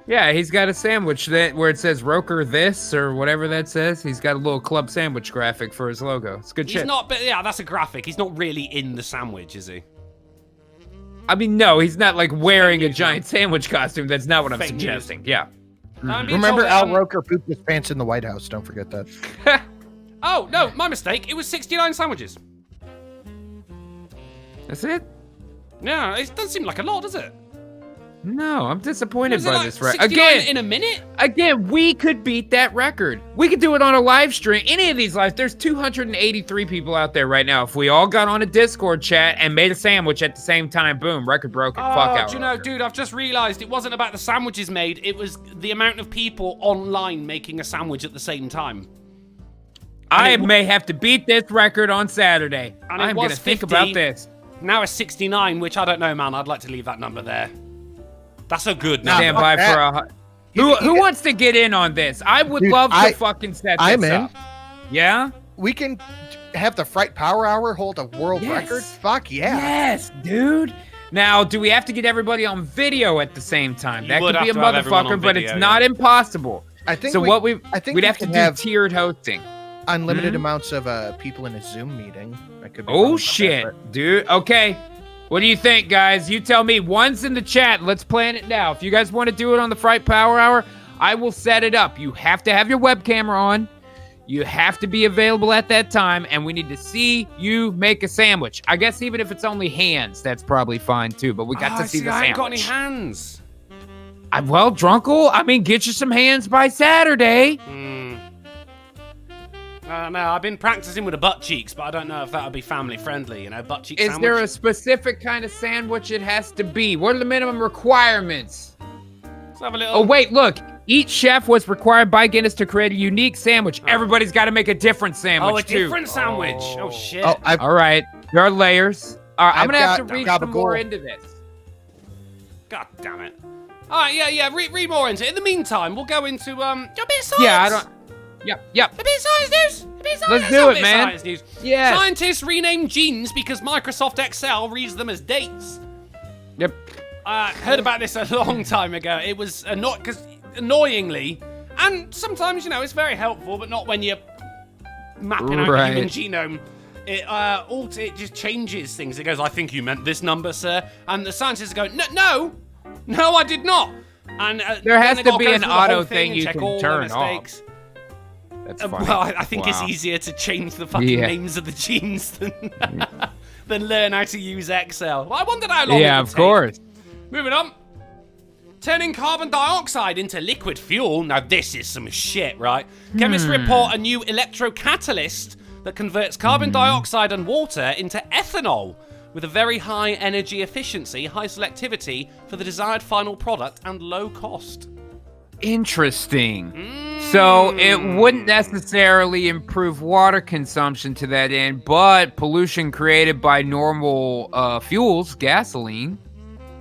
Speaker 3: Yeah, he's got a sandwich that where it says Roker this or whatever that says. He's got a little club sandwich graphic for his logo. It's good
Speaker 1: He's
Speaker 3: shit.
Speaker 1: not, but yeah, that's a graphic. He's not really in the sandwich, is he?
Speaker 3: I mean, no, he's not like wearing a giant sandwich costume. That's not what I'm
Speaker 1: Fake news.
Speaker 3: suggesting. Yeah.
Speaker 1: I'm being
Speaker 4: Remember,
Speaker 1: told,
Speaker 4: Al Roker pooped his pants in the White House. Don't forget that.
Speaker 1: Oh, no, my mistake. It was 69 sandwiches.
Speaker 3: That's it?
Speaker 1: Yeah, it doesn't seem like a lot, does it?
Speaker 3: No, I'm disappointed
Speaker 1: Was it
Speaker 3: by
Speaker 1: like
Speaker 3: this record.
Speaker 1: 69 in a minute?
Speaker 3: Again, we could beat that record. We could do it on a live stream. Any of these lives, there's 283 people out there right now. If we all got on a Discord chat and made a sandwich at the same time, boom, record broken. Fuck out.
Speaker 1: Do you know, dude, I've just realized it wasn't about the sandwiches made. It was the amount of people online making a sandwich at the same time.
Speaker 3: I may have to beat this record on Saturday.
Speaker 1: And it
Speaker 3: I'm going to
Speaker 1: was
Speaker 3: think
Speaker 1: 50.
Speaker 3: about this.
Speaker 1: Now it's 69, which I don't know, man. I'd like to leave that number there. That's so good now.
Speaker 3: Stand by for a... Who wants to get in on this? I would love to fucking set this
Speaker 4: I'm in.
Speaker 3: up. Yeah?
Speaker 4: We can have the Fright Power Hour hold a world record? Fuck yeah.
Speaker 3: Yes, dude. Now, do we have to get everybody on video at the same time?
Speaker 1: You
Speaker 3: That
Speaker 1: would
Speaker 3: could be a
Speaker 1: have to have everyone
Speaker 3: motherfucker,
Speaker 1: on
Speaker 3: but
Speaker 1: video,
Speaker 3: it's not impossible.
Speaker 4: I think
Speaker 3: So
Speaker 4: we-
Speaker 3: we'd
Speaker 4: I think
Speaker 3: have
Speaker 4: we
Speaker 3: to
Speaker 4: can
Speaker 3: do
Speaker 4: have
Speaker 3: tiered hosting.
Speaker 4: unlimited amounts of people in a Zoom meeting. I could be
Speaker 3: Oh
Speaker 4: wrong about that,
Speaker 3: shit,
Speaker 4: but-
Speaker 3: dude. Okay. What do you think, guys? You tell me. One's in the chat. Let's plan it now. If you guys want to do it on the Fright Power Hour, I will set it up. You have to have your web camera on. You have to be available at that time, and we need to see you make a sandwich. I guess even if it's only hands, that's probably fine too. But we got to see the
Speaker 1: I
Speaker 3: sandwich.
Speaker 1: ain't got any hands.
Speaker 3: Well, Drunkle, I mean, get you some hands by Saturday.
Speaker 1: No, I've been practicing with the butt cheeks, but I don't know if that would be family friendly, you know, butt cheek
Speaker 3: Is
Speaker 1: sandwich.
Speaker 3: there a specific kind of sandwich it has to be? What are the minimum requirements?
Speaker 1: Let's have a little...
Speaker 3: Oh, wait, look. Each chef was required by Guinness to create a unique sandwich. Everybody's got to make a different sandwich,
Speaker 1: Oh, a
Speaker 3: too.
Speaker 1: different sandwich. Oh, shit.
Speaker 4: Oh, I've,
Speaker 3: All right. There are layers. All right, I'm
Speaker 4: I've
Speaker 3: going to have
Speaker 4: got
Speaker 3: to read some more
Speaker 4: gabagool.
Speaker 3: into this.
Speaker 1: God damn it. All right, yeah, read more into it. In the meantime, we'll go into, a bit of science.
Speaker 3: Yeah, I don't... Yep.
Speaker 1: A bit of science news. A bit of science.
Speaker 3: Let's do it,
Speaker 1: A bit of
Speaker 3: man.
Speaker 1: Science news.
Speaker 3: Yes.
Speaker 1: Scientists rename genes because Microsoft Excel reads them as dates.
Speaker 3: Yep.
Speaker 1: I heard about this a long time ago. It was annoyingly, and sometimes, you know, it's very helpful, but not when you're mapping out the human genome. It just changes things. It goes, I think you meant this number, sir. And the scientists go, no, I did not. And
Speaker 3: There has
Speaker 1: then they
Speaker 3: to
Speaker 1: gotta
Speaker 3: be
Speaker 1: go
Speaker 3: an
Speaker 1: through the whole
Speaker 3: auto
Speaker 1: thing
Speaker 3: thing
Speaker 1: and
Speaker 3: you
Speaker 1: check
Speaker 3: can
Speaker 1: all the
Speaker 3: turn off.
Speaker 1: mistakes.
Speaker 3: That's funny.
Speaker 1: Well, I think it's
Speaker 3: Wow.
Speaker 1: easier to change the fucking
Speaker 3: Yeah.
Speaker 1: names of the genes than learn how to use Excel. Well, I wondered how long it
Speaker 3: Yeah,
Speaker 1: would
Speaker 3: of
Speaker 1: take.
Speaker 3: course.
Speaker 1: Moving on. Turning carbon dioxide into liquid fuel. Now, this is some shit, right? Chemists report a new electrocatalyst that converts carbon dioxide and water into ethanol with a very high energy efficiency, high selectivity for the desired final product, and low cost.
Speaker 3: Interesting. So it wouldn't necessarily improve water consumption to that end, but pollution created by normal fuels, gasoline,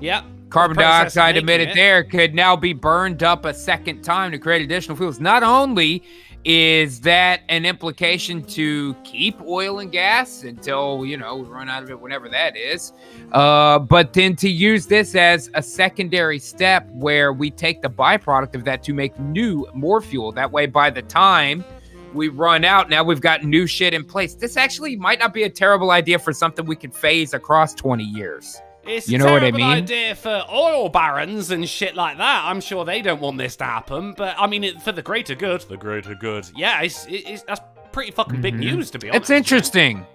Speaker 1: Yep.
Speaker 3: carbon
Speaker 1: The process of
Speaker 3: dioxide
Speaker 1: making
Speaker 3: emitted
Speaker 1: it.
Speaker 3: there could now be burned up a second time to create additional fuels. Not only is that an implication to keep oil and gas until, we run out of it, whenever that is, but then to use this as a secondary step where we take the byproduct of that to make more fuel. That way, by the time we run out, now we've got new shit in place. This actually might not be a terrible idea for something we could phase across 20 years.
Speaker 1: It's
Speaker 3: You
Speaker 1: a
Speaker 3: know what I
Speaker 1: terrible
Speaker 3: mean?
Speaker 1: idea for oil barons and shit like that. I'm sure they don't want this to happen, but I mean, for the greater good. The greater good. Yeah, that's pretty fucking big news, to be honest.
Speaker 3: It's interesting.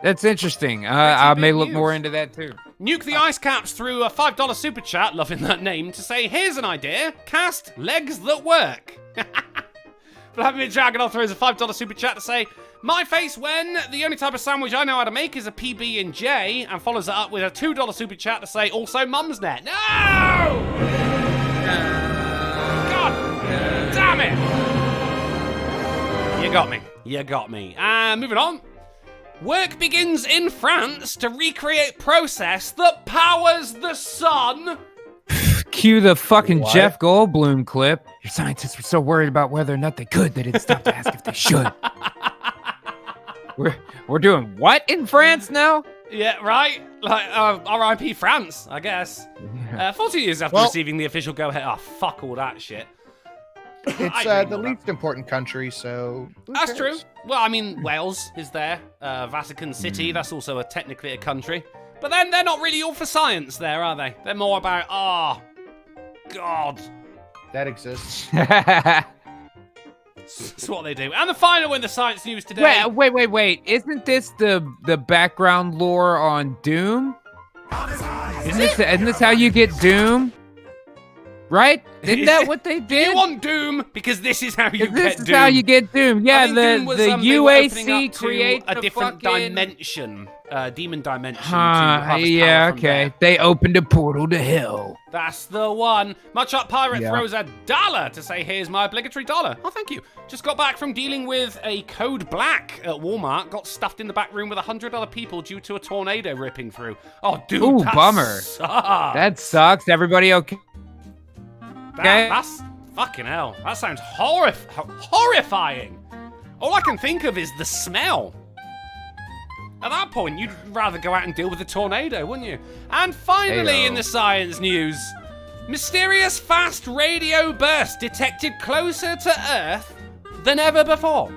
Speaker 3: That's interesting. I may
Speaker 1: big
Speaker 3: look more
Speaker 1: news.
Speaker 3: into that too.
Speaker 1: Nuke the ice caps through a $5 super chat, loving that name, to say, here's an idea, cast legs that work. Vladimir Dragonov throws a $5 super chat to say, my face when the only type of sandwich I know how to make is a PB&J, and follows that up with a $2 super chat to say, also Mumsnet. No! God damn it! You got me. Moving on. Work begins in France to recreate process that powers the sun.
Speaker 3: Cue the fucking Jeff Goldblum clip. Your scientists were so worried about whether or not they could, they didn't stop to ask if they should. We're doing what in France now?
Speaker 1: Yeah, right? Like, R.I.P. France, I guess. 40 years after receiving the official go-ahead. Oh, fuck all that shit.
Speaker 4: It's
Speaker 1: I
Speaker 4: the
Speaker 1: know that.
Speaker 4: least important country, so who
Speaker 1: That's
Speaker 4: cares?
Speaker 1: true. Well, I mean, Wales is there. Vatican City, that's also technically a country. But then they're not really all for science there, are they? They're more about, God.
Speaker 4: That exists.
Speaker 1: That's what they do. And the final in the science news today.
Speaker 3: Wait. Isn't this the background lore on Doom? Isn't this how you get Doom? Right? Isn't that what they did?
Speaker 1: You want Doom? Because this is how you get Doom.
Speaker 3: This is how you get Doom. Yeah,
Speaker 1: Doom was,
Speaker 3: the
Speaker 1: they were opening
Speaker 3: UAC
Speaker 1: up to
Speaker 3: creates
Speaker 1: a different
Speaker 3: fucking...
Speaker 1: dimension. Demon dimension. To harvest
Speaker 3: yeah,
Speaker 1: power from
Speaker 3: okay.
Speaker 1: there.
Speaker 3: They opened a portal to hell.
Speaker 1: That's the one. Much Up Pirate
Speaker 3: Yeah.
Speaker 1: throws $1 to say, here's my obligatory $1. Oh, thank you. Just got back from dealing with a code black at Walmart. Got stuffed in the back room with 100 other people due to a tornado ripping through. Oh, dude,
Speaker 3: Ooh,
Speaker 1: that
Speaker 3: bummer.
Speaker 1: sucks.
Speaker 3: That sucks. Everybody okay?
Speaker 1: That's fucking hell. That sounds horrifying. All I can think of is the smell. At that point, you'd rather go out and deal with a tornado, wouldn't you? And finally,
Speaker 3: Heyo.
Speaker 1: in the science news, mysterious fast radio burst detected closer to Earth than ever before.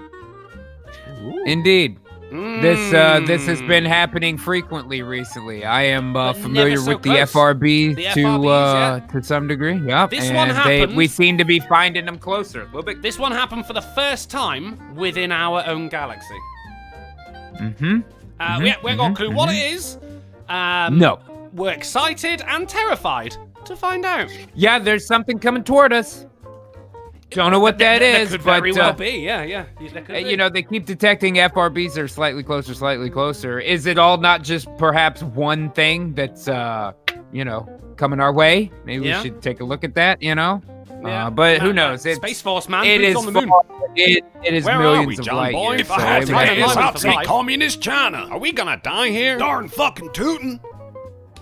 Speaker 3: Indeed. This has been happening frequently recently. I am
Speaker 1: But
Speaker 3: familiar
Speaker 1: never so
Speaker 3: with the
Speaker 1: close.
Speaker 3: FRBs,
Speaker 1: The FRBs,
Speaker 3: to some degree. Yep.
Speaker 1: This
Speaker 3: and
Speaker 1: one happened-
Speaker 3: we seem to be finding them closer a little bit.
Speaker 1: This one happened for the first time within our own galaxy.
Speaker 3: Mm-hmm.
Speaker 1: We ain't got a clue what it is.
Speaker 3: No.
Speaker 1: We're excited and terrified to find out.
Speaker 3: Yeah, there's something coming toward us. Don't know what that
Speaker 1: There
Speaker 3: is,
Speaker 1: could
Speaker 3: but
Speaker 1: very well be. Yeah. There could be.
Speaker 3: you know, they keep detecting FRBs are slightly closer. Is it all not just perhaps one thing that's coming our way? Maybe
Speaker 1: Yeah.
Speaker 3: we should take a look at that,
Speaker 1: Yeah.
Speaker 3: but who knows?
Speaker 1: Space Force, man.
Speaker 3: It
Speaker 1: Boots
Speaker 3: is
Speaker 1: on the moon.
Speaker 3: far- it is
Speaker 6: Where are
Speaker 3: millions
Speaker 6: we,
Speaker 3: of
Speaker 6: John
Speaker 3: light
Speaker 6: Boy?
Speaker 3: years.
Speaker 6: If I had to
Speaker 3: so
Speaker 1: Right,
Speaker 6: guess,
Speaker 1: right,
Speaker 6: I'd say
Speaker 1: right.
Speaker 6: communist China. Are we gonna die here? Darn fucking tootin'.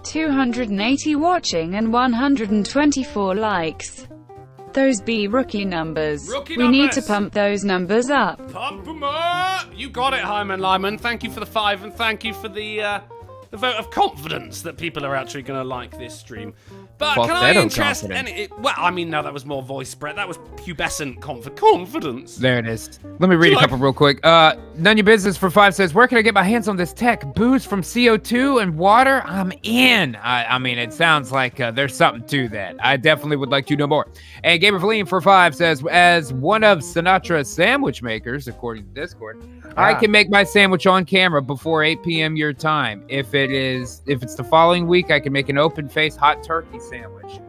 Speaker 7: 280 watching and 124 likes. Those be rookie numbers.
Speaker 1: Rookie
Speaker 7: We need to
Speaker 1: numbers.
Speaker 7: pump those numbers up.
Speaker 1: Pump 'em up. You got it, Hyman Lyman. Thank you for the 5 and thank you for the vote of confidence that people are actually going to like this stream. But can I
Speaker 3: Falsetto
Speaker 1: interest
Speaker 3: confidence.
Speaker 1: well, I mean, no, that was more voice spread. That was pubescent confidence.
Speaker 3: There it is. Let me read a
Speaker 1: like-
Speaker 3: couple real quick. None of your business for 5 says, where can I get my hands on this tech? Booze from CO2 and water? I'm in. I mean, it sounds like there's something to that. I definitely would like to know more. And Gamer Feline for 5 says, as one of Sinatra's sandwich makers, according to Discord, I can make my sandwich on camera before 8 p.m. your time. If it's the following week, I can make an open face hot turkey sandwich.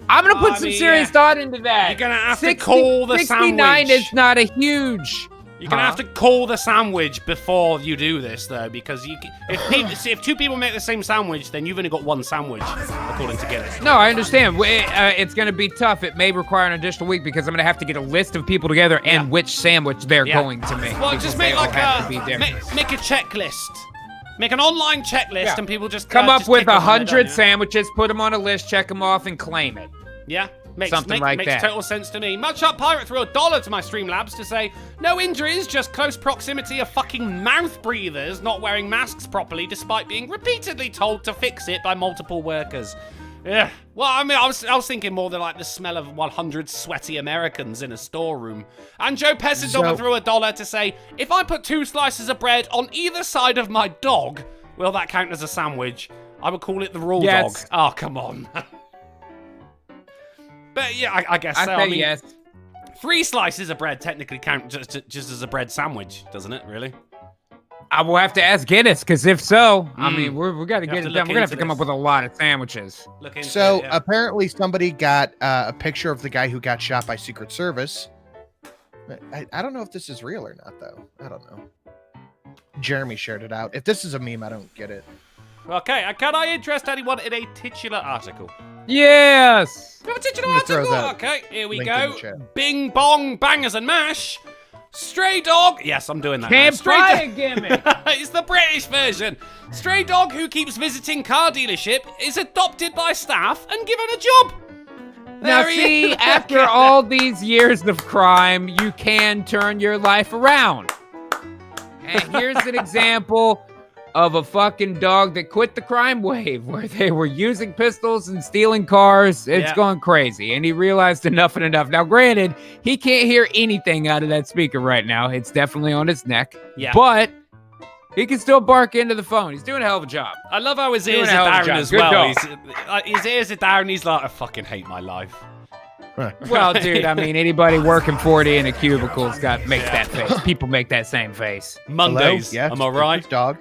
Speaker 3: I'm gonna put
Speaker 1: I
Speaker 3: some
Speaker 1: mean,
Speaker 3: serious thought into that.
Speaker 1: You're gonna have to call the
Speaker 3: 69
Speaker 1: sandwich.
Speaker 3: is not a huge.
Speaker 1: You're gonna have to call the sandwich before you do this, though, because if two people make the same sandwich, then you've only got one sandwich, according to Guinness.
Speaker 3: No, I understand. It's going to be tough. It may require an additional week because I'm going to have to get a list of people together and which sandwich they're going to make.
Speaker 1: Well,
Speaker 3: because
Speaker 1: just
Speaker 3: they
Speaker 1: make
Speaker 3: all
Speaker 1: like
Speaker 3: have to be different.
Speaker 1: make a checklist. Make an online checklist, and people just
Speaker 3: Come up
Speaker 1: just
Speaker 3: with
Speaker 1: tick off when they're
Speaker 3: 100
Speaker 1: done,
Speaker 3: sandwiches, put them on a list, check them off, and claim it.
Speaker 1: Yeah. Makes
Speaker 3: Something like
Speaker 1: makes
Speaker 3: that.
Speaker 1: total sense to me. Much Up Pirate threw $1 to my Streamlabs to say, no injuries, just close proximity of fucking mouth breathers not wearing masks properly despite being repeatedly told to fix it by multiple workers. Yeah. Well, I mean, I was thinking more than like the smell of 100 sweaty Americans in a storeroom. And Joe Pessidog threw $1 to say, if I put 2 slices of bread on either side of my dog, will that count as a sandwich? I would call it the raw dog. Oh, come on. But yeah, I guess so.
Speaker 3: I
Speaker 1: mean,
Speaker 3: yes.
Speaker 1: 3 slices of bread technically count just as a bread sandwich, doesn't it? Really?
Speaker 3: I will have to ask Guinness, because if so, I mean, we got to get
Speaker 1: to
Speaker 3: it
Speaker 1: look
Speaker 3: done. We're going to have to
Speaker 1: into
Speaker 3: come up
Speaker 1: this.
Speaker 3: with a lot of sandwiches.
Speaker 1: Look into
Speaker 4: So
Speaker 1: it, yeah.
Speaker 4: apparently somebody got a picture of the guy who got shot by Secret Service. I don't know if this is real or not, though. I don't know. Jeremy shared it out. If this is a meme, I don't get it.
Speaker 1: Okay, can I interest anyone in a titular article?
Speaker 3: Yes!
Speaker 1: We have a titular
Speaker 4: I'm gonna throw
Speaker 1: article.
Speaker 4: that
Speaker 1: Okay, here we
Speaker 4: link in
Speaker 1: go.
Speaker 4: the chat.
Speaker 1: Bing bong bangers and mash. Stray dog. Yes, I'm doing that.
Speaker 3: Can't
Speaker 1: now. Stray
Speaker 3: buy a
Speaker 1: dog.
Speaker 3: gimmick.
Speaker 1: It's the British version. Stray dog who keeps visiting car dealership is adopted by staff and given a job.
Speaker 3: Now
Speaker 1: There he
Speaker 3: see,
Speaker 1: is.
Speaker 3: after all these years of crime, you can turn your life around. And here's an example of a fucking dog that quit the crime wave, where they were using pistols and stealing cars. It's
Speaker 1: Yeah.
Speaker 3: going crazy. And he realized enough and enough. Now, granted, he can't hear anything out of that speaker right now. It's definitely on his neck.
Speaker 1: Yeah.
Speaker 3: But he can still bark into the phone. He's doing a hell of a job.
Speaker 1: I love how his
Speaker 3: Doing
Speaker 1: ears
Speaker 3: a hell
Speaker 1: are
Speaker 3: of a
Speaker 1: down
Speaker 3: job.
Speaker 1: as
Speaker 3: Good
Speaker 1: well.
Speaker 3: dog.
Speaker 1: His ears are down. He's like, I fucking hate my life.
Speaker 3: Well, dude, I mean, anybody working 40 in a cubicle's makes that face. People make that same face.
Speaker 1: Mondays.
Speaker 4: Hello? Yes,
Speaker 1: Am I right?
Speaker 4: Dog.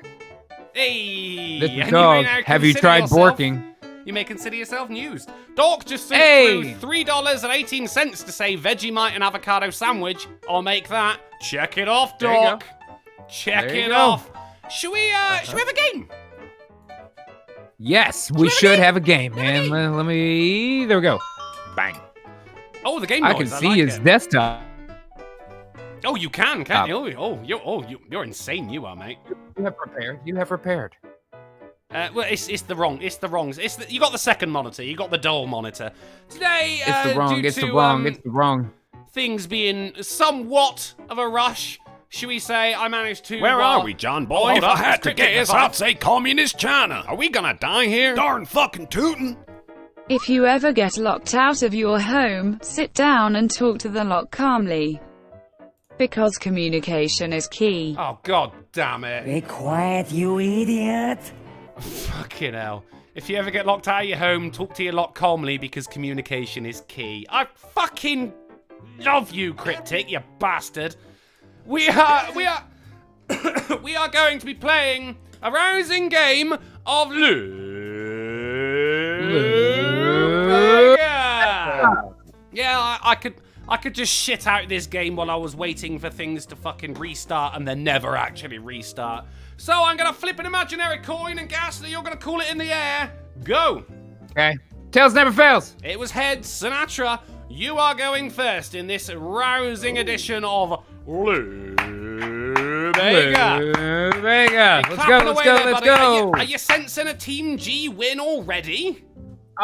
Speaker 1: Hey.
Speaker 3: This is
Speaker 1: and
Speaker 3: dog.
Speaker 1: may now
Speaker 3: Have you
Speaker 1: consider
Speaker 3: tried
Speaker 1: yourself-
Speaker 3: borking?
Speaker 1: You may consider yourself news. Doc just sent
Speaker 3: Hey!
Speaker 1: through $3.18 to say Vegemite and avocado sandwich. I'll make that. Check it off,
Speaker 3: There you go.
Speaker 1: Doc. Check
Speaker 3: There you
Speaker 1: it
Speaker 3: go.
Speaker 1: off. Should we have a game?
Speaker 3: Yes, we should have a game, man. Let me. There we go. Bang.
Speaker 1: Oh, the game
Speaker 3: I
Speaker 1: noise.
Speaker 3: can see
Speaker 1: like
Speaker 3: his
Speaker 1: it.
Speaker 3: desktop.
Speaker 1: Oh, you can, can't you? You're insane, you are, mate.
Speaker 3: You have prepared. You have prepared.
Speaker 1: Well, it's the wrongs. You got the second monitor. You got the dull monitor. Today,
Speaker 3: It's the wrong.
Speaker 1: due
Speaker 3: It's the
Speaker 1: to,
Speaker 3: wrong. It's the wrong.
Speaker 1: things being somewhat of a rush, should we say, I managed to.
Speaker 6: Where are we, John Boy?
Speaker 1: hold
Speaker 6: If I
Speaker 1: up,
Speaker 6: had
Speaker 1: it's
Speaker 6: to
Speaker 1: cricket
Speaker 6: guess,
Speaker 1: device.
Speaker 6: I'd say communist China. Are we gonna die here? Darn fucking tootin'.
Speaker 7: If you ever get locked out of your home, sit down and talk to the lock calmly. Because communication is key.
Speaker 1: Oh, god damn it.
Speaker 8: Be quiet, you idiot!
Speaker 1: Fucking hell. If you ever get locked out of your home, talk to your lock calmly because communication is key. I fucking love you, Cryptic, you bastard. We are we are going to be playing a rousing game of Vega. Yeah, I could just shit out this game while I was waiting for things to fucking restart and then never actually restart. So I'm gonna flip an imaginary coin and guess that you're gonna call it in the air. Go.
Speaker 3: Okay. Tails never fails.
Speaker 1: It was heads. Sinatra, you are going first in this rousing edition of Vega.
Speaker 3: Vega. Let's
Speaker 1: Clapping
Speaker 3: go.
Speaker 1: away
Speaker 3: Let's go.
Speaker 1: there,
Speaker 3: Let's
Speaker 1: buddy.
Speaker 3: go.
Speaker 1: Are you sensing a Team G win already?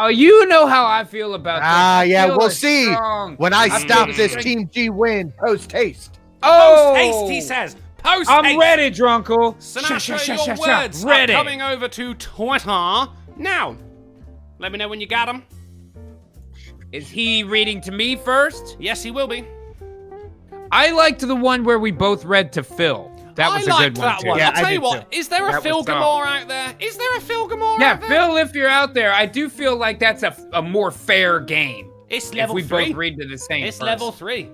Speaker 3: Oh, you know how I feel about this. I
Speaker 4: Yeah,
Speaker 3: feel
Speaker 4: we'll
Speaker 3: it's
Speaker 4: see
Speaker 3: strong.
Speaker 4: when I
Speaker 3: feel
Speaker 4: stop
Speaker 3: it's
Speaker 4: this
Speaker 3: strong.
Speaker 4: Team G win post haste.
Speaker 3: Oh,
Speaker 1: Post haste, he says. Post haste.
Speaker 3: I'm ready, Drunkle.
Speaker 1: Sinatra, your words
Speaker 3: Ready.
Speaker 1: are coming over to Twitter now. Let me know when you got them.
Speaker 3: Is he reading to me first?
Speaker 1: Yes, he will be.
Speaker 3: I liked the one where we both read to Phil. That was
Speaker 1: I
Speaker 3: a
Speaker 1: liked
Speaker 3: good one,
Speaker 1: that
Speaker 3: too.
Speaker 1: one.
Speaker 4: Yeah,
Speaker 1: I'll tell
Speaker 4: I
Speaker 1: you
Speaker 4: did
Speaker 1: what.
Speaker 4: too.
Speaker 1: Is there a
Speaker 3: That
Speaker 1: Phil
Speaker 3: was tough.
Speaker 1: Gamore out there? Is there a Phil Gamore
Speaker 3: Yeah,
Speaker 1: out there?
Speaker 3: Phil, if you're out there, I do feel like that's a more fair game.
Speaker 1: It's
Speaker 3: If
Speaker 1: level
Speaker 3: we
Speaker 1: 3.
Speaker 3: both read to the same
Speaker 1: It's
Speaker 3: person.
Speaker 1: level 3.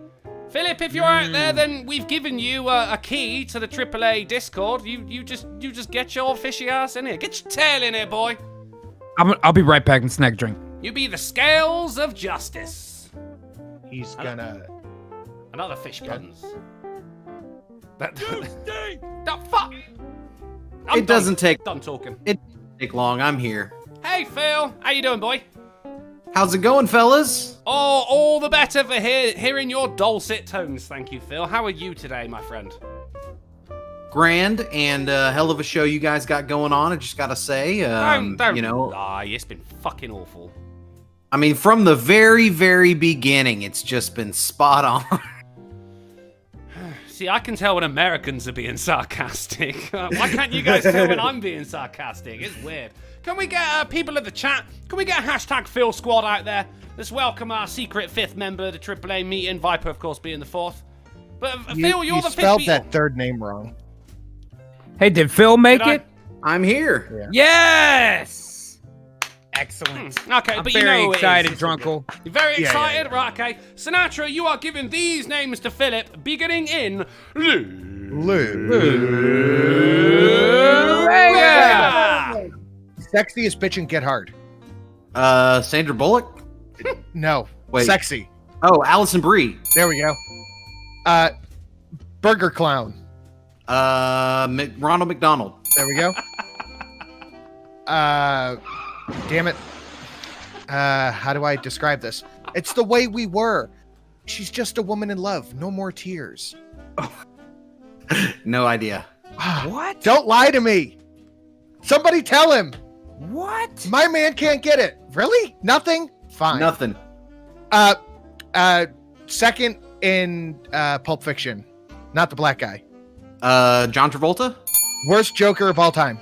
Speaker 1: Philip, if you're out there, then we've given you a key to the AAA Discord. You just get your fishy ass in here. Get your tail in here, boy.
Speaker 3: I'll be right back and snack drink.
Speaker 1: You be the scales of justice.
Speaker 4: He's gonna.
Speaker 1: Another fish puns. That fuck. I'm
Speaker 9: It doesn't take
Speaker 1: done talking.
Speaker 9: long. I'm here.
Speaker 1: Hey Phil, how you doing, boy?
Speaker 9: How's it going, fellas?
Speaker 1: Oh, all the better for hearing your dulcet tones. Thank you, Phil. How are you today, my friend?
Speaker 9: Grand and hell of a show you guys got going on. I just gotta say,
Speaker 1: Don't
Speaker 9: you know,
Speaker 1: lie. It's been fucking awful.
Speaker 9: I mean, from the very, very beginning, it's just been spot on.
Speaker 1: See, I can tell when Americans are being sarcastic. Why can't you guys tell when I'm being sarcastic? It's weird. Can we get people in the chat? Can we get a hashtag Phil Squad out there? Let's welcome our secret 5th member of the AAA meeting. Viper, of course, being the 4th. But Phil, you're
Speaker 4: you
Speaker 1: the 5th
Speaker 4: spelled
Speaker 1: Beatle.
Speaker 4: that third name wrong.
Speaker 3: Hey, did Phil make
Speaker 1: Did I?
Speaker 3: it?
Speaker 9: I'm here.
Speaker 3: Yes! Excellent.
Speaker 1: Okay,
Speaker 3: I'm
Speaker 1: but you
Speaker 3: very
Speaker 1: know who it is.
Speaker 3: excited,
Speaker 1: It's
Speaker 3: Drunkle.
Speaker 1: You're very
Speaker 4: Yeah,
Speaker 1: excited? Right, okay. Sinatra, you are giving these names to Philip, beginning in Vega.
Speaker 4: Sexiest bitch and get hard.
Speaker 9: Sandra Bullock?
Speaker 4: No.
Speaker 9: Wait.
Speaker 4: Sexy.
Speaker 9: Oh, Allison Brie.
Speaker 4: There we go. Burger Clown.
Speaker 9: Ronald McDonald.
Speaker 4: There we go. Damn it. How do I describe this? It's the way we were. She's just a woman in love. No more tears.
Speaker 9: No idea.
Speaker 3: What?
Speaker 4: Don't lie to me. Somebody tell him.
Speaker 3: What?
Speaker 4: My man can't get it. Really? Nothing? Fine.
Speaker 9: Nothing.
Speaker 4: Second in Pulp Fiction. Not the black guy.
Speaker 9: John Travolta?
Speaker 4: Worst Joker of all time.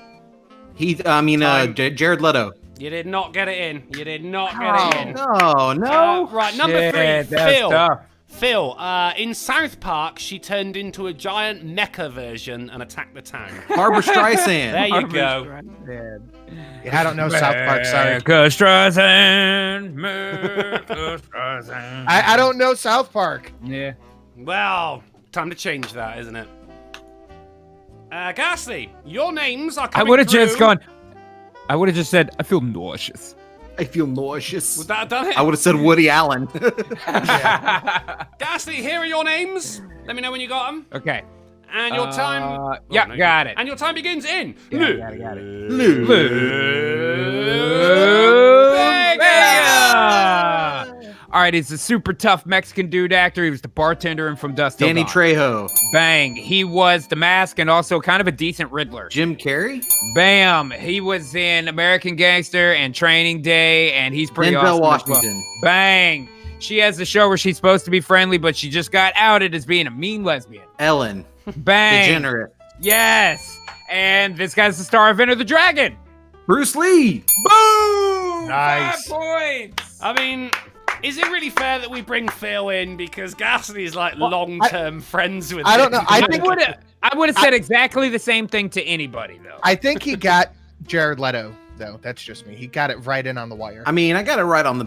Speaker 9: Jared Leto.
Speaker 1: You did not get it in. You did not get it in.
Speaker 9: No.
Speaker 1: Right, number 3,
Speaker 3: Shit, that's
Speaker 1: Phil.
Speaker 3: tough.
Speaker 1: Phil, in South Park, she turned into a giant mecha version and attacked the town.
Speaker 9: Barbara Streisand.
Speaker 1: There you go.
Speaker 4: Yeah, I don't know South Park. Sorry,
Speaker 3: Streisand.
Speaker 4: I don't know South Park.
Speaker 3: Yeah.
Speaker 1: Well, time to change that, isn't it? Ghastly, your names are
Speaker 3: I
Speaker 1: coming
Speaker 3: would have just
Speaker 1: through.
Speaker 3: gone. I would have just said, I feel nauseous.
Speaker 9: I feel nauseous.
Speaker 1: Would that have done it?
Speaker 9: I would have said Woody Allen.
Speaker 1: Ghastly, here are your names. Let me know when you got them.
Speaker 3: Okay.
Speaker 1: And your time...
Speaker 3: Yeah,
Speaker 1: no,
Speaker 3: got it.
Speaker 1: And your time begins in...
Speaker 3: Got it.
Speaker 1: Lou.
Speaker 3: All right, he's a super tough Mexican dude actor. He was the bartender in From Dusk Till
Speaker 9: Danny
Speaker 3: Dawn.
Speaker 9: Trejo.
Speaker 3: Bang. He was the Mask and also kind of a decent Riddler.
Speaker 9: Jim Carrey.
Speaker 3: Bam. He was in American Gangster and Training Day, and he's pretty
Speaker 9: Denzel
Speaker 3: awesome as well.
Speaker 9: Washington.
Speaker 3: Bang. She has a show where she's supposed to be friendly, but she just got outed as being a mean lesbian.
Speaker 9: Ellen.
Speaker 3: Bang.
Speaker 9: Degenerate.
Speaker 3: Yes. And this guy's the star of Enter the Dragon.
Speaker 9: Bruce Lee.
Speaker 3: Boom.
Speaker 4: Nice.
Speaker 3: 5 points.
Speaker 1: I mean, is it really fair that we bring Phil in because Ghastly is like long-term friends with
Speaker 4: I don't
Speaker 1: him?
Speaker 4: know. I think
Speaker 3: I would have said exactly the same thing to anybody, though.
Speaker 4: I think he got Jared Leto, though. That's just me. He got it right in on the wire.
Speaker 9: I mean, I got it right on the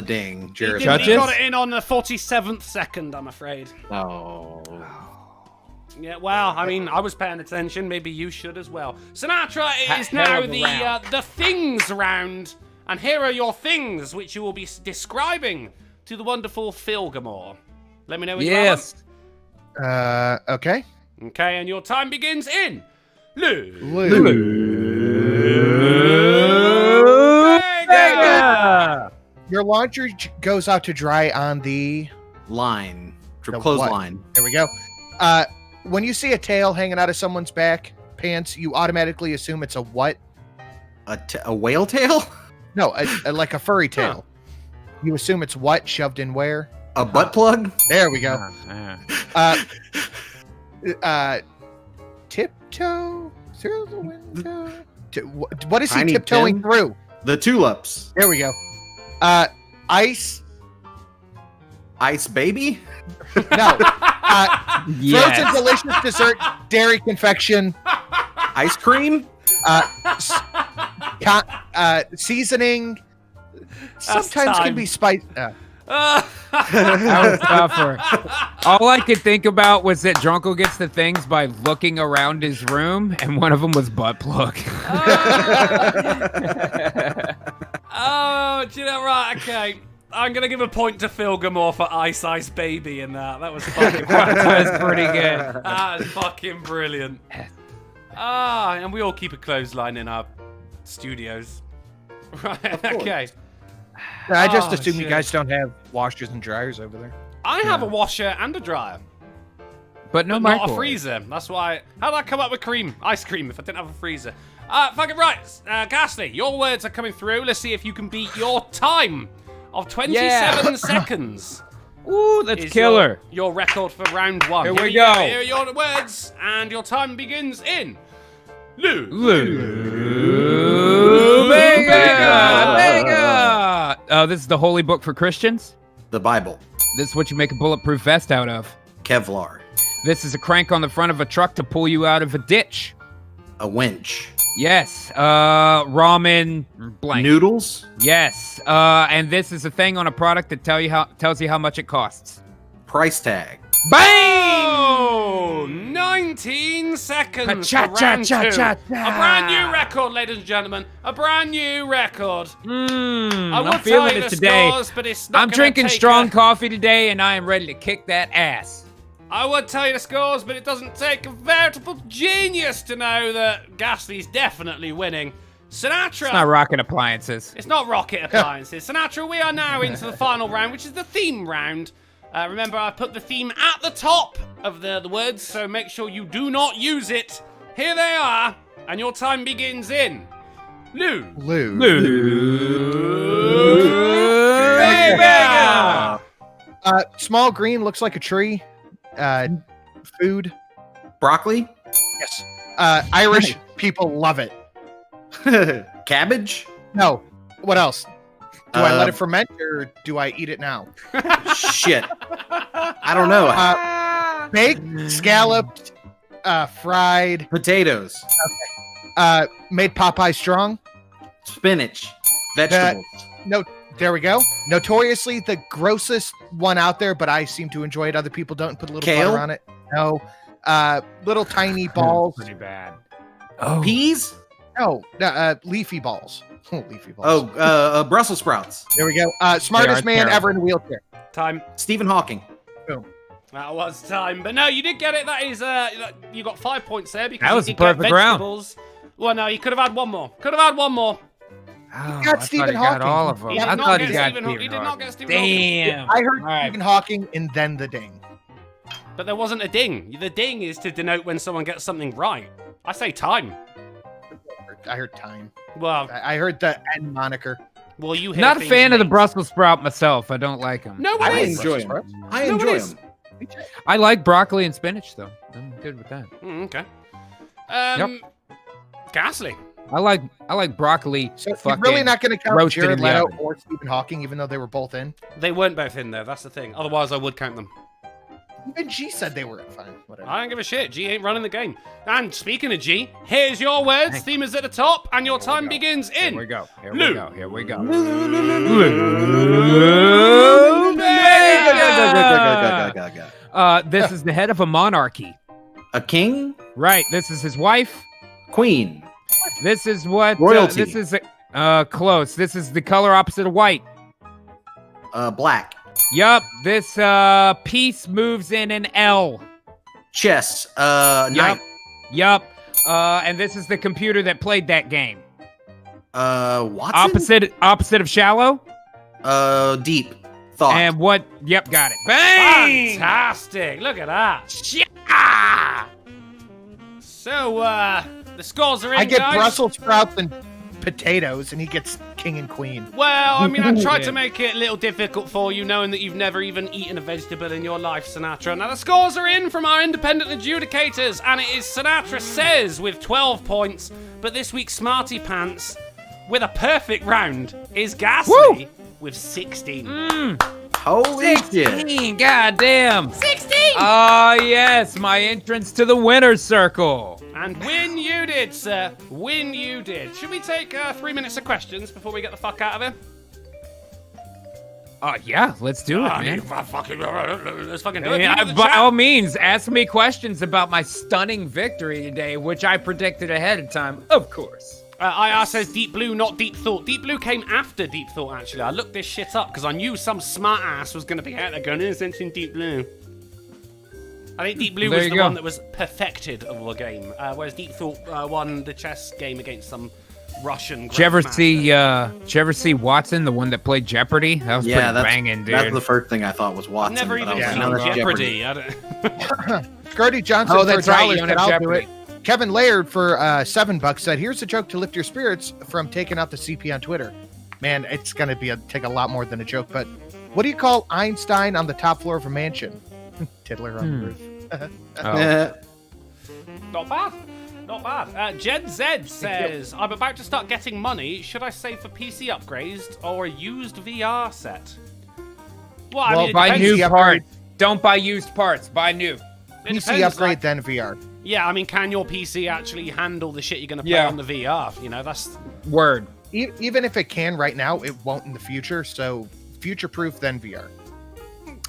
Speaker 9: ding,
Speaker 1: He
Speaker 9: Jared.
Speaker 1: didn't. He
Speaker 3: Judges?
Speaker 1: got it in on the 47th second, I'm afraid.
Speaker 9: Oh.
Speaker 1: Yeah, well, I mean, I was paying attention. Maybe you should as well. Sinatra, it is
Speaker 3: hell
Speaker 1: now
Speaker 3: of a round.
Speaker 1: the things round. And here are your things, which you will be describing to the wonderful Phil Gamore. Let me know when you have
Speaker 3: Yes.
Speaker 4: Okay.
Speaker 1: them. Okay, and your time begins in...
Speaker 4: Your laundry goes out to dry on the...
Speaker 9: Line.
Speaker 4: The
Speaker 9: Clothesline.
Speaker 4: There we go. When you see a tail hanging out of someone's back pants, you automatically assume it's a what?
Speaker 9: A whale tail?
Speaker 4: No, like a furry tail. You assume it's what shoved in where?
Speaker 9: A butt plug?
Speaker 4: There we go. Tiptoe through the window. What is he
Speaker 9: Tiny
Speaker 4: tiptoeing
Speaker 9: Tim?
Speaker 4: through?
Speaker 9: The tulips.
Speaker 4: There we go. Ice.
Speaker 9: Ice baby?
Speaker 4: No.
Speaker 3: Yes.
Speaker 4: Frozen delicious dessert, dairy confection,
Speaker 9: Ice cream?
Speaker 4: seasoning. Sometimes
Speaker 1: time.
Speaker 4: can be spice.
Speaker 3: That was tougher. All I could think about was that Drunkel gets the things by looking around his room, and one of them was butt plug.
Speaker 1: Oh, do you know, right, okay. I'm going to give a point to Phil Gamore for Ice Ice Baby in that. That was fucking
Speaker 3: That was pretty good.
Speaker 1: That was fucking brilliant. And we all keep a clothesline in our studios. Right, okay.
Speaker 4: I just
Speaker 1: Oh,
Speaker 4: assume you
Speaker 1: shit.
Speaker 4: guys don't have washers and dryers over there.
Speaker 1: I have a washer and a dryer,
Speaker 3: But no
Speaker 1: but not a
Speaker 3: microwave.
Speaker 1: freezer. That's why. How'd I come up with ice cream, if I didn't have a freezer? Fucking right. Ghastly, your words are coming through. Let's see if you can beat your time of 27 seconds.
Speaker 3: Ooh, that's
Speaker 1: Is
Speaker 3: killer.
Speaker 1: Your record for round one.
Speaker 3: Here we
Speaker 1: you
Speaker 3: go.
Speaker 1: Here are your words, and your time begins in. Lou.
Speaker 3: Vega. Oh, this is the holy book for Christians.
Speaker 9: The Bible.
Speaker 3: This is what you make a bulletproof vest out of.
Speaker 9: Kevlar.
Speaker 3: This is a crank on the front of a truck to pull you out of a ditch.
Speaker 9: A winch.
Speaker 3: Yes. Ramen blank.
Speaker 9: Noodles.
Speaker 3: Yes. And this is a thing on a product that tells you how much it costs.
Speaker 9: Price tag.
Speaker 3: Bang!
Speaker 1: Oh, 19 seconds for round two.
Speaker 3: Cha-cha-cha-cha-cha.
Speaker 1: A brand new record, ladies and gentlemen. A brand new record. I
Speaker 3: I'm
Speaker 1: will tell
Speaker 3: feeling
Speaker 1: you
Speaker 3: it
Speaker 1: the
Speaker 3: today.
Speaker 1: scores, but it's not
Speaker 3: I'm
Speaker 1: gonna
Speaker 3: drinking
Speaker 1: take
Speaker 3: strong coffee today, and I am ready to kick that ass.
Speaker 1: I would tell you the scores, but it doesn't take a veritable genius to know that Ghastly's definitely winning. Sinatra.
Speaker 3: It's not rocking appliances.
Speaker 1: It's not rocket appliances. Sinatra, we are now into the final round, which is the theme round. Remember, I put the theme at the top of the words, so make sure you do not use it. Here they are, and your time begins in... Lou.
Speaker 3: Vega.
Speaker 4: Small green looks like a tree. Food.
Speaker 9: Broccoli.
Speaker 4: Yes. Irish people love it.
Speaker 9: Cabbage.
Speaker 4: No. What else? Do I let it ferment or do I eat it now?
Speaker 9: Shit. I don't know.
Speaker 4: Baked, scalloped, fried,
Speaker 9: Potatoes,
Speaker 4: made Popeye strong.
Speaker 9: spinach, vegetables.
Speaker 4: No, there we go. Notoriously the grossest one out there, but I seem to enjoy it. Other people don't. Put a little
Speaker 9: Kale?
Speaker 4: butter on it. No. Little tiny balls.
Speaker 3: Pretty bad.
Speaker 9: Peas?
Speaker 4: No, leafy balls. Leafy balls.
Speaker 9: Oh, Brussels sprouts.
Speaker 4: There we go. Smartest man
Speaker 3: terrible.
Speaker 4: ever in a wheelchair.
Speaker 1: Time.
Speaker 9: Stephen Hawking.
Speaker 1: That was time. But no, you did get it. That is, you got 5 points there because
Speaker 3: That was
Speaker 1: you
Speaker 3: the
Speaker 1: did get
Speaker 3: perfect round.
Speaker 1: vegetables. Well, no, you could have had one more. Could have had one more.
Speaker 3: Oh,
Speaker 4: got
Speaker 3: I
Speaker 4: Stephen
Speaker 3: thought he got
Speaker 4: Hawking.
Speaker 3: all of them.
Speaker 1: He did
Speaker 3: I
Speaker 1: not
Speaker 3: thought
Speaker 1: get
Speaker 3: he got
Speaker 1: Stephen Hawking. He did not get Stephen
Speaker 3: Damn.
Speaker 4: I heard
Speaker 3: All right.
Speaker 4: Stephen Hawking and then the ding.
Speaker 1: But there wasn't a ding. The ding is to denote when someone gets something right. I say time.
Speaker 4: I heard time.
Speaker 1: Well,
Speaker 4: I heard the N moniker.
Speaker 1: well, you hear
Speaker 3: Not a
Speaker 1: things,
Speaker 3: fan of the
Speaker 1: mate.
Speaker 3: Brussels sprout myself. I don't like them.
Speaker 1: No one
Speaker 9: I
Speaker 1: is.
Speaker 9: enjoy them. I
Speaker 1: No, it
Speaker 9: enjoy
Speaker 1: is.
Speaker 9: them.
Speaker 3: I like broccoli and spinach though. I'm good with that.
Speaker 1: Okay. Ghastly.
Speaker 3: I like broccoli.
Speaker 4: So you're
Speaker 3: fucking
Speaker 4: really not going to count
Speaker 3: roasted
Speaker 4: Jared
Speaker 3: in the
Speaker 4: Leto
Speaker 3: oven.
Speaker 4: or Stephen Hawking, even though they were both in?
Speaker 1: They weren't both in there. That's the thing. Otherwise, I would count them.
Speaker 4: Even G said they were fine. Whatever.
Speaker 1: I don't give a shit. G ain't running the game. And speaking of G, here's your words.
Speaker 3: Thank
Speaker 1: Theme is at the top, and your time
Speaker 3: go.
Speaker 1: begins
Speaker 3: Here
Speaker 1: in.
Speaker 3: we go. Here
Speaker 1: Blue.
Speaker 3: we go. Here we go. This is the head of a monarchy.
Speaker 9: A king?
Speaker 3: Right. This is his wife.
Speaker 9: Queen.
Speaker 3: This is what
Speaker 9: Royalty.
Speaker 3: this is close. This is the color opposite of white.
Speaker 9: Black.
Speaker 3: Yup. This piece moves in an L.
Speaker 9: Chess.
Speaker 3: Yup.
Speaker 9: Knight.
Speaker 3: Yup. And this is the computer that played that game.
Speaker 9: Watson?
Speaker 3: Opposite of shallow.
Speaker 9: Deep. Thought.
Speaker 3: And what? Yep, got it. Bang!
Speaker 1: Fantastic. Look at that. Yeah! So, the scores are in,
Speaker 4: I get
Speaker 1: guys.
Speaker 4: Brussels sprouts and potatoes, and he gets king and queen.
Speaker 1: Well, I mean, I tried
Speaker 3: Yeah.
Speaker 1: to make it a little difficult for you, knowing that you've never even eaten a vegetable in your life, Sinatra. Now, the scores are in from our independent adjudicators, and it is Sinatra Says with 12 points, but this week's Smarty Pants, with a perfect round, is Ghastly with 16.
Speaker 9: Holy shit.
Speaker 3: 16, goddamn. 16! Oh, yes, my entrance to the winner's circle.
Speaker 1: And win you did, sir. Win you did. Should we take 3 minutes of questions before we get the fuck out of here?
Speaker 3: Yeah, let's do it,
Speaker 1: I
Speaker 3: man.
Speaker 1: mean, let's fucking do it.
Speaker 3: Yeah,
Speaker 1: People in the
Speaker 3: by
Speaker 1: chat.
Speaker 3: all means, ask me questions about my stunning victory today, which I predicted ahead of time, of course.
Speaker 1: IR says Deep Blue, not Deep Thought. Deep Blue came after Deep Thought, actually. I looked this shit up because I knew some smart ass was going to be out there going, it's in Deep Blue. I think Deep Blue
Speaker 3: There
Speaker 1: was
Speaker 3: you
Speaker 1: the
Speaker 3: go.
Speaker 1: one that was perfected of the game, whereas Deep Thought won the chess game against some Russian.
Speaker 3: Did you ever
Speaker 1: grandmaster.
Speaker 3: see? Did you ever see Watson, the one that played Jeopardy? That was pretty banging, dude.
Speaker 9: That's the first thing I thought was
Speaker 1: I've
Speaker 9: Watson.
Speaker 1: never
Speaker 9: but I
Speaker 1: even
Speaker 9: was like,
Speaker 1: seen
Speaker 9: no, that's
Speaker 1: Jeopardy. I don't...
Speaker 4: Gertie Johnson
Speaker 3: Oh,
Speaker 4: for
Speaker 3: that's
Speaker 4: $1
Speaker 3: right, you don't
Speaker 4: said,
Speaker 3: have
Speaker 4: I'll do it.
Speaker 3: Jeopardy.
Speaker 4: Kevin Laird for $7 said, here's a joke to lift your spirits from taking out the CP on Twitter. Man, it's going to take a lot more than a joke, but what do you call Einstein on the top floor of a mansion? Tiddler on the roof.
Speaker 3: Oh.
Speaker 1: Not bad. Not bad. Jed Z says, I'm about to start getting money. Should I save for PC upgrades or a used VR set? Well, I
Speaker 4: Well,
Speaker 1: mean, it
Speaker 3: Buy
Speaker 1: depends.
Speaker 3: new
Speaker 4: PC upgrade.
Speaker 3: parts. Don't buy used parts. Buy new.
Speaker 1: It
Speaker 4: PC
Speaker 1: depends,
Speaker 4: upgrade,
Speaker 1: like-
Speaker 4: then VR.
Speaker 1: Yeah, I mean, can your PC actually handle the shit you're going to play
Speaker 3: Yeah.
Speaker 1: on the VR? You know, that's...
Speaker 3: Word.
Speaker 4: Even if it can right now, it won't in the future. So future-proof, then VR.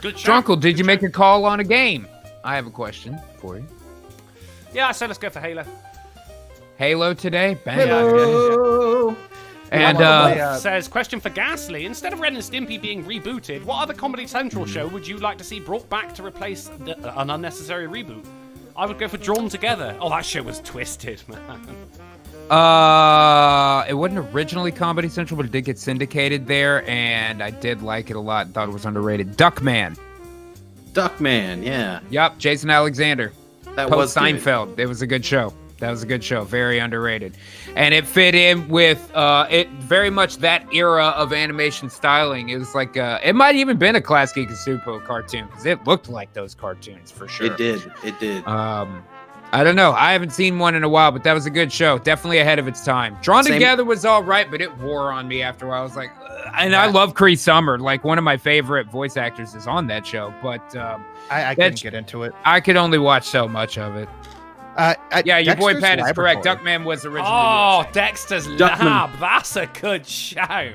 Speaker 1: Good shout.
Speaker 3: Drunkle, did you make a call on a game? I have a question for you.
Speaker 1: Yeah, I said let's go for Halo.
Speaker 3: Halo today? Bang.
Speaker 9: Hello.
Speaker 3: And
Speaker 1: Says, question for Ghastly. Instead of Ren and Stimpy being rebooted, what other Comedy Central show would you like to see brought back to replace an unnecessary reboot? I would go for Drawn Together. Oh, that show was twisted, man.
Speaker 3: it wasn't originally Comedy Central, but it did get syndicated there, and I did like it a lot. Thought it was underrated. Duckman.
Speaker 9: Duckman, yeah.
Speaker 3: Yep, Jason Alexander.
Speaker 9: That
Speaker 3: Post
Speaker 9: was good.
Speaker 3: Seinfeld. It was a good show. That was a good show. Very underrated. And it fit in with it very much that era of animation styling. It was like it might even been a Classic Geek and Supo cartoon because it looked like those cartoons for sure.
Speaker 9: It did. It did.
Speaker 3: I don't know. I haven't seen one in a while, but that was a good show. Definitely ahead of its time. Drawn Together was all right, but it wore on me after a while. I was like, ugh. And I love Cree Summer. Like, one of my favorite voice actors is on that show. But
Speaker 4: I couldn't get into it.
Speaker 3: I could only watch so much of it. Yeah, your boy Pat is correct. Duckman was originally.
Speaker 1: Oh, Dexter's Lab. That's a good show.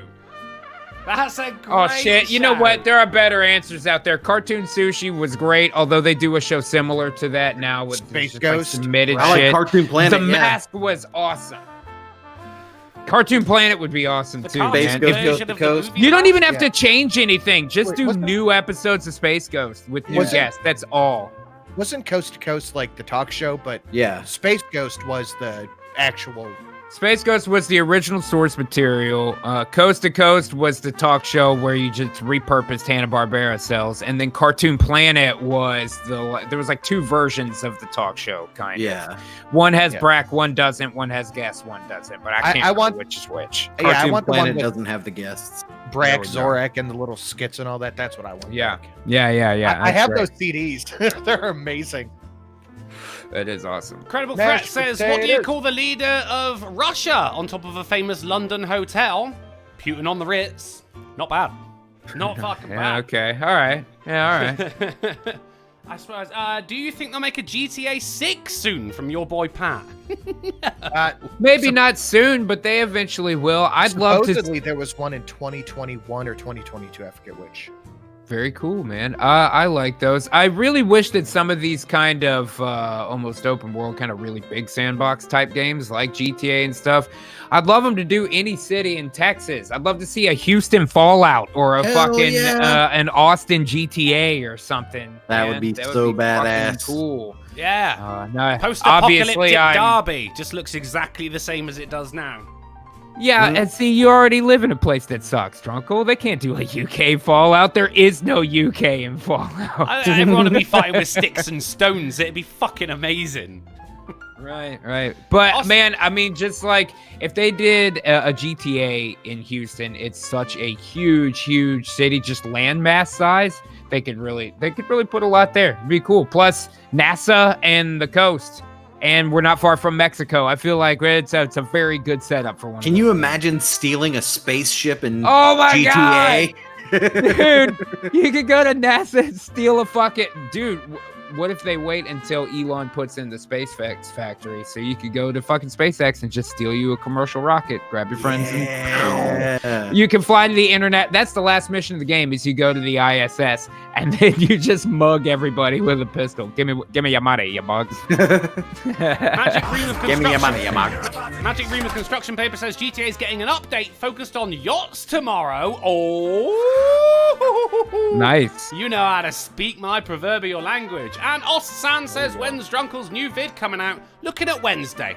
Speaker 1: That's a great
Speaker 3: Oh, shit.
Speaker 1: show.
Speaker 3: You know what? There are better answers out there. Cartoon Sushi was great, although they do a show similar to that now with
Speaker 4: Space
Speaker 3: just,
Speaker 4: Ghost.
Speaker 3: like, submitted
Speaker 9: I like
Speaker 3: shit.
Speaker 9: Cartoon Planet.
Speaker 3: The Mask was awesome. Cartoon Planet would be awesome, too,
Speaker 9: Space
Speaker 3: man.
Speaker 9: Ghost
Speaker 3: If-
Speaker 9: Coast to Coast.
Speaker 3: you don't even have
Speaker 4: Yeah.
Speaker 3: to change anything. Just
Speaker 4: Wait,
Speaker 3: do
Speaker 4: wasn't-
Speaker 3: new episodes of Space Ghost with new
Speaker 4: Wasn't-
Speaker 3: guests. That's all.
Speaker 4: Wasn't Coast to Coast like the talk show, but
Speaker 9: Yeah.
Speaker 4: Space Ghost was the actual.
Speaker 3: Space Ghost was the original source material. Coast to Coast was the talk show where you just repurposed Hanna-Barbera cells, and then Cartoon Planet was there was like two versions of the talk show, kind
Speaker 9: Yeah.
Speaker 3: of. One has
Speaker 4: Yeah.
Speaker 3: Brack, one doesn't. One has guests, one doesn't. But I can't
Speaker 4: I
Speaker 3: remember
Speaker 4: want-
Speaker 3: which is which.
Speaker 4: Yeah, I
Speaker 9: Cartoon
Speaker 4: want the
Speaker 9: Planet
Speaker 4: one with
Speaker 9: doesn't have the guests.
Speaker 4: Brack,
Speaker 3: There we go.
Speaker 4: Zorak, and the little skits and all that. That's what I want.
Speaker 3: Yeah,
Speaker 4: back.
Speaker 3: yeah.
Speaker 4: I
Speaker 3: that's
Speaker 4: have
Speaker 3: right.
Speaker 4: those CDs. They're amazing.
Speaker 3: That is awesome.
Speaker 1: Incredible Threat
Speaker 4: Mashed
Speaker 1: says, what do you
Speaker 4: potatoes.
Speaker 1: call the leader of Russia on top of a famous London hotel? Putin on the Ritz. Not bad. Not fucking
Speaker 3: Yeah.
Speaker 1: bad.
Speaker 3: Okay. All right. Yeah. All right.
Speaker 1: I suppose. Do you think they'll make a GTA 6 soon from your boy Pat?
Speaker 3: Maybe not soon, but they eventually will. I'd love to.
Speaker 4: Supposedly there was one in 2021 or 2022. I forget which.
Speaker 3: Very cool, man. I like those. I really wish that some of these kind of almost open world, kind of really big sandbox type games like GTA and stuff, I'd love them to do any city in Texas. I'd love to see a Houston Fallout or a
Speaker 9: Hell
Speaker 3: fucking
Speaker 9: yeah.
Speaker 3: an Austin GTA or something.
Speaker 9: That
Speaker 3: man.
Speaker 9: would be
Speaker 3: That
Speaker 9: so
Speaker 3: fucking
Speaker 9: badass.
Speaker 3: Cool.
Speaker 1: Yeah.
Speaker 3: No,
Speaker 1: Post-apocalyptic
Speaker 3: obviously,
Speaker 1: Derby just looks exactly the same as it does now.
Speaker 3: Yeah, and see, you already live in a place that sucks, Drunkle. They can't do a UK Fallout. There is no UK in Fallout.
Speaker 1: Everyone would be fighting with sticks and stones. It'd be fucking amazing.
Speaker 3: Right. But
Speaker 1: Also-
Speaker 3: man, I mean, just like if they did a GTA in Houston, it's such a huge city, just landmass size. They could really put a lot there. It'd be cool. Plus NASA and the coast, and we're not far from Mexico. I feel like it's a very good setup for one.
Speaker 9: Can you imagine stealing a spaceship in
Speaker 3: Oh my
Speaker 9: GTA?
Speaker 3: Dude, you could go to NASA and steal a fucking dude. What if they wait until Elon puts in the SpaceX factory so you could go to fucking SpaceX and just steal you a commercial rocket, grab your friends,
Speaker 9: Yeah.
Speaker 3: and you can fly to the internet. That's the last mission of the game is you go to the ISS and then you just mug everybody with a pistol. Give me your money, you mugs.
Speaker 1: Magic Ream of
Speaker 9: Give me your money,
Speaker 1: Construction.
Speaker 9: you mug.
Speaker 1: Magic Ream of Construction paper says GTA is getting an update focused on yachts tomorrow. Oh,
Speaker 3: Nice.
Speaker 1: You know how to speak my proverbial language. And Ossan says, when's Drunkle's new vid coming out? Looking at Wednesday.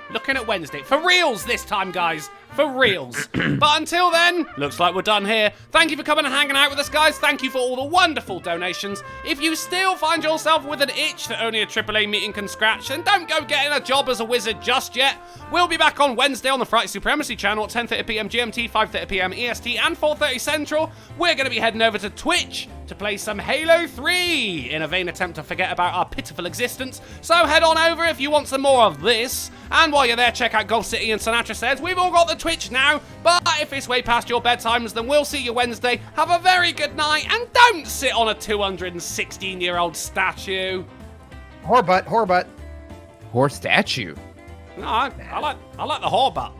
Speaker 1: For reals this time, guys. For reals. But until then, looks like we're done here. Thank you for coming and hanging out with us, guys. Thank you for all the wonderful donations. If you still find yourself with an itch that only a AAA meeting can scratch, then don't go getting a job as a wizard just yet. We'll be back on Wednesday on the Friday Supremacy channel at 10:30 p.m. GMT, 5:30 p.m. EST, and 4:30 Central. We're going to be heading over to Twitch to play some Halo 3 in a vain attempt to forget about our pitiful existence. So head on over if you want some more of this. And while you're there, check out Golf City and Sinatra Says. We've all got the Twitch now, but if it's way past your bedtimes, then we'll see you Wednesday. Have a very good night, and don't sit on a 216-year-old statue.
Speaker 4: Horbutt.
Speaker 3: Horse statue.
Speaker 1: No, I like the whore butt.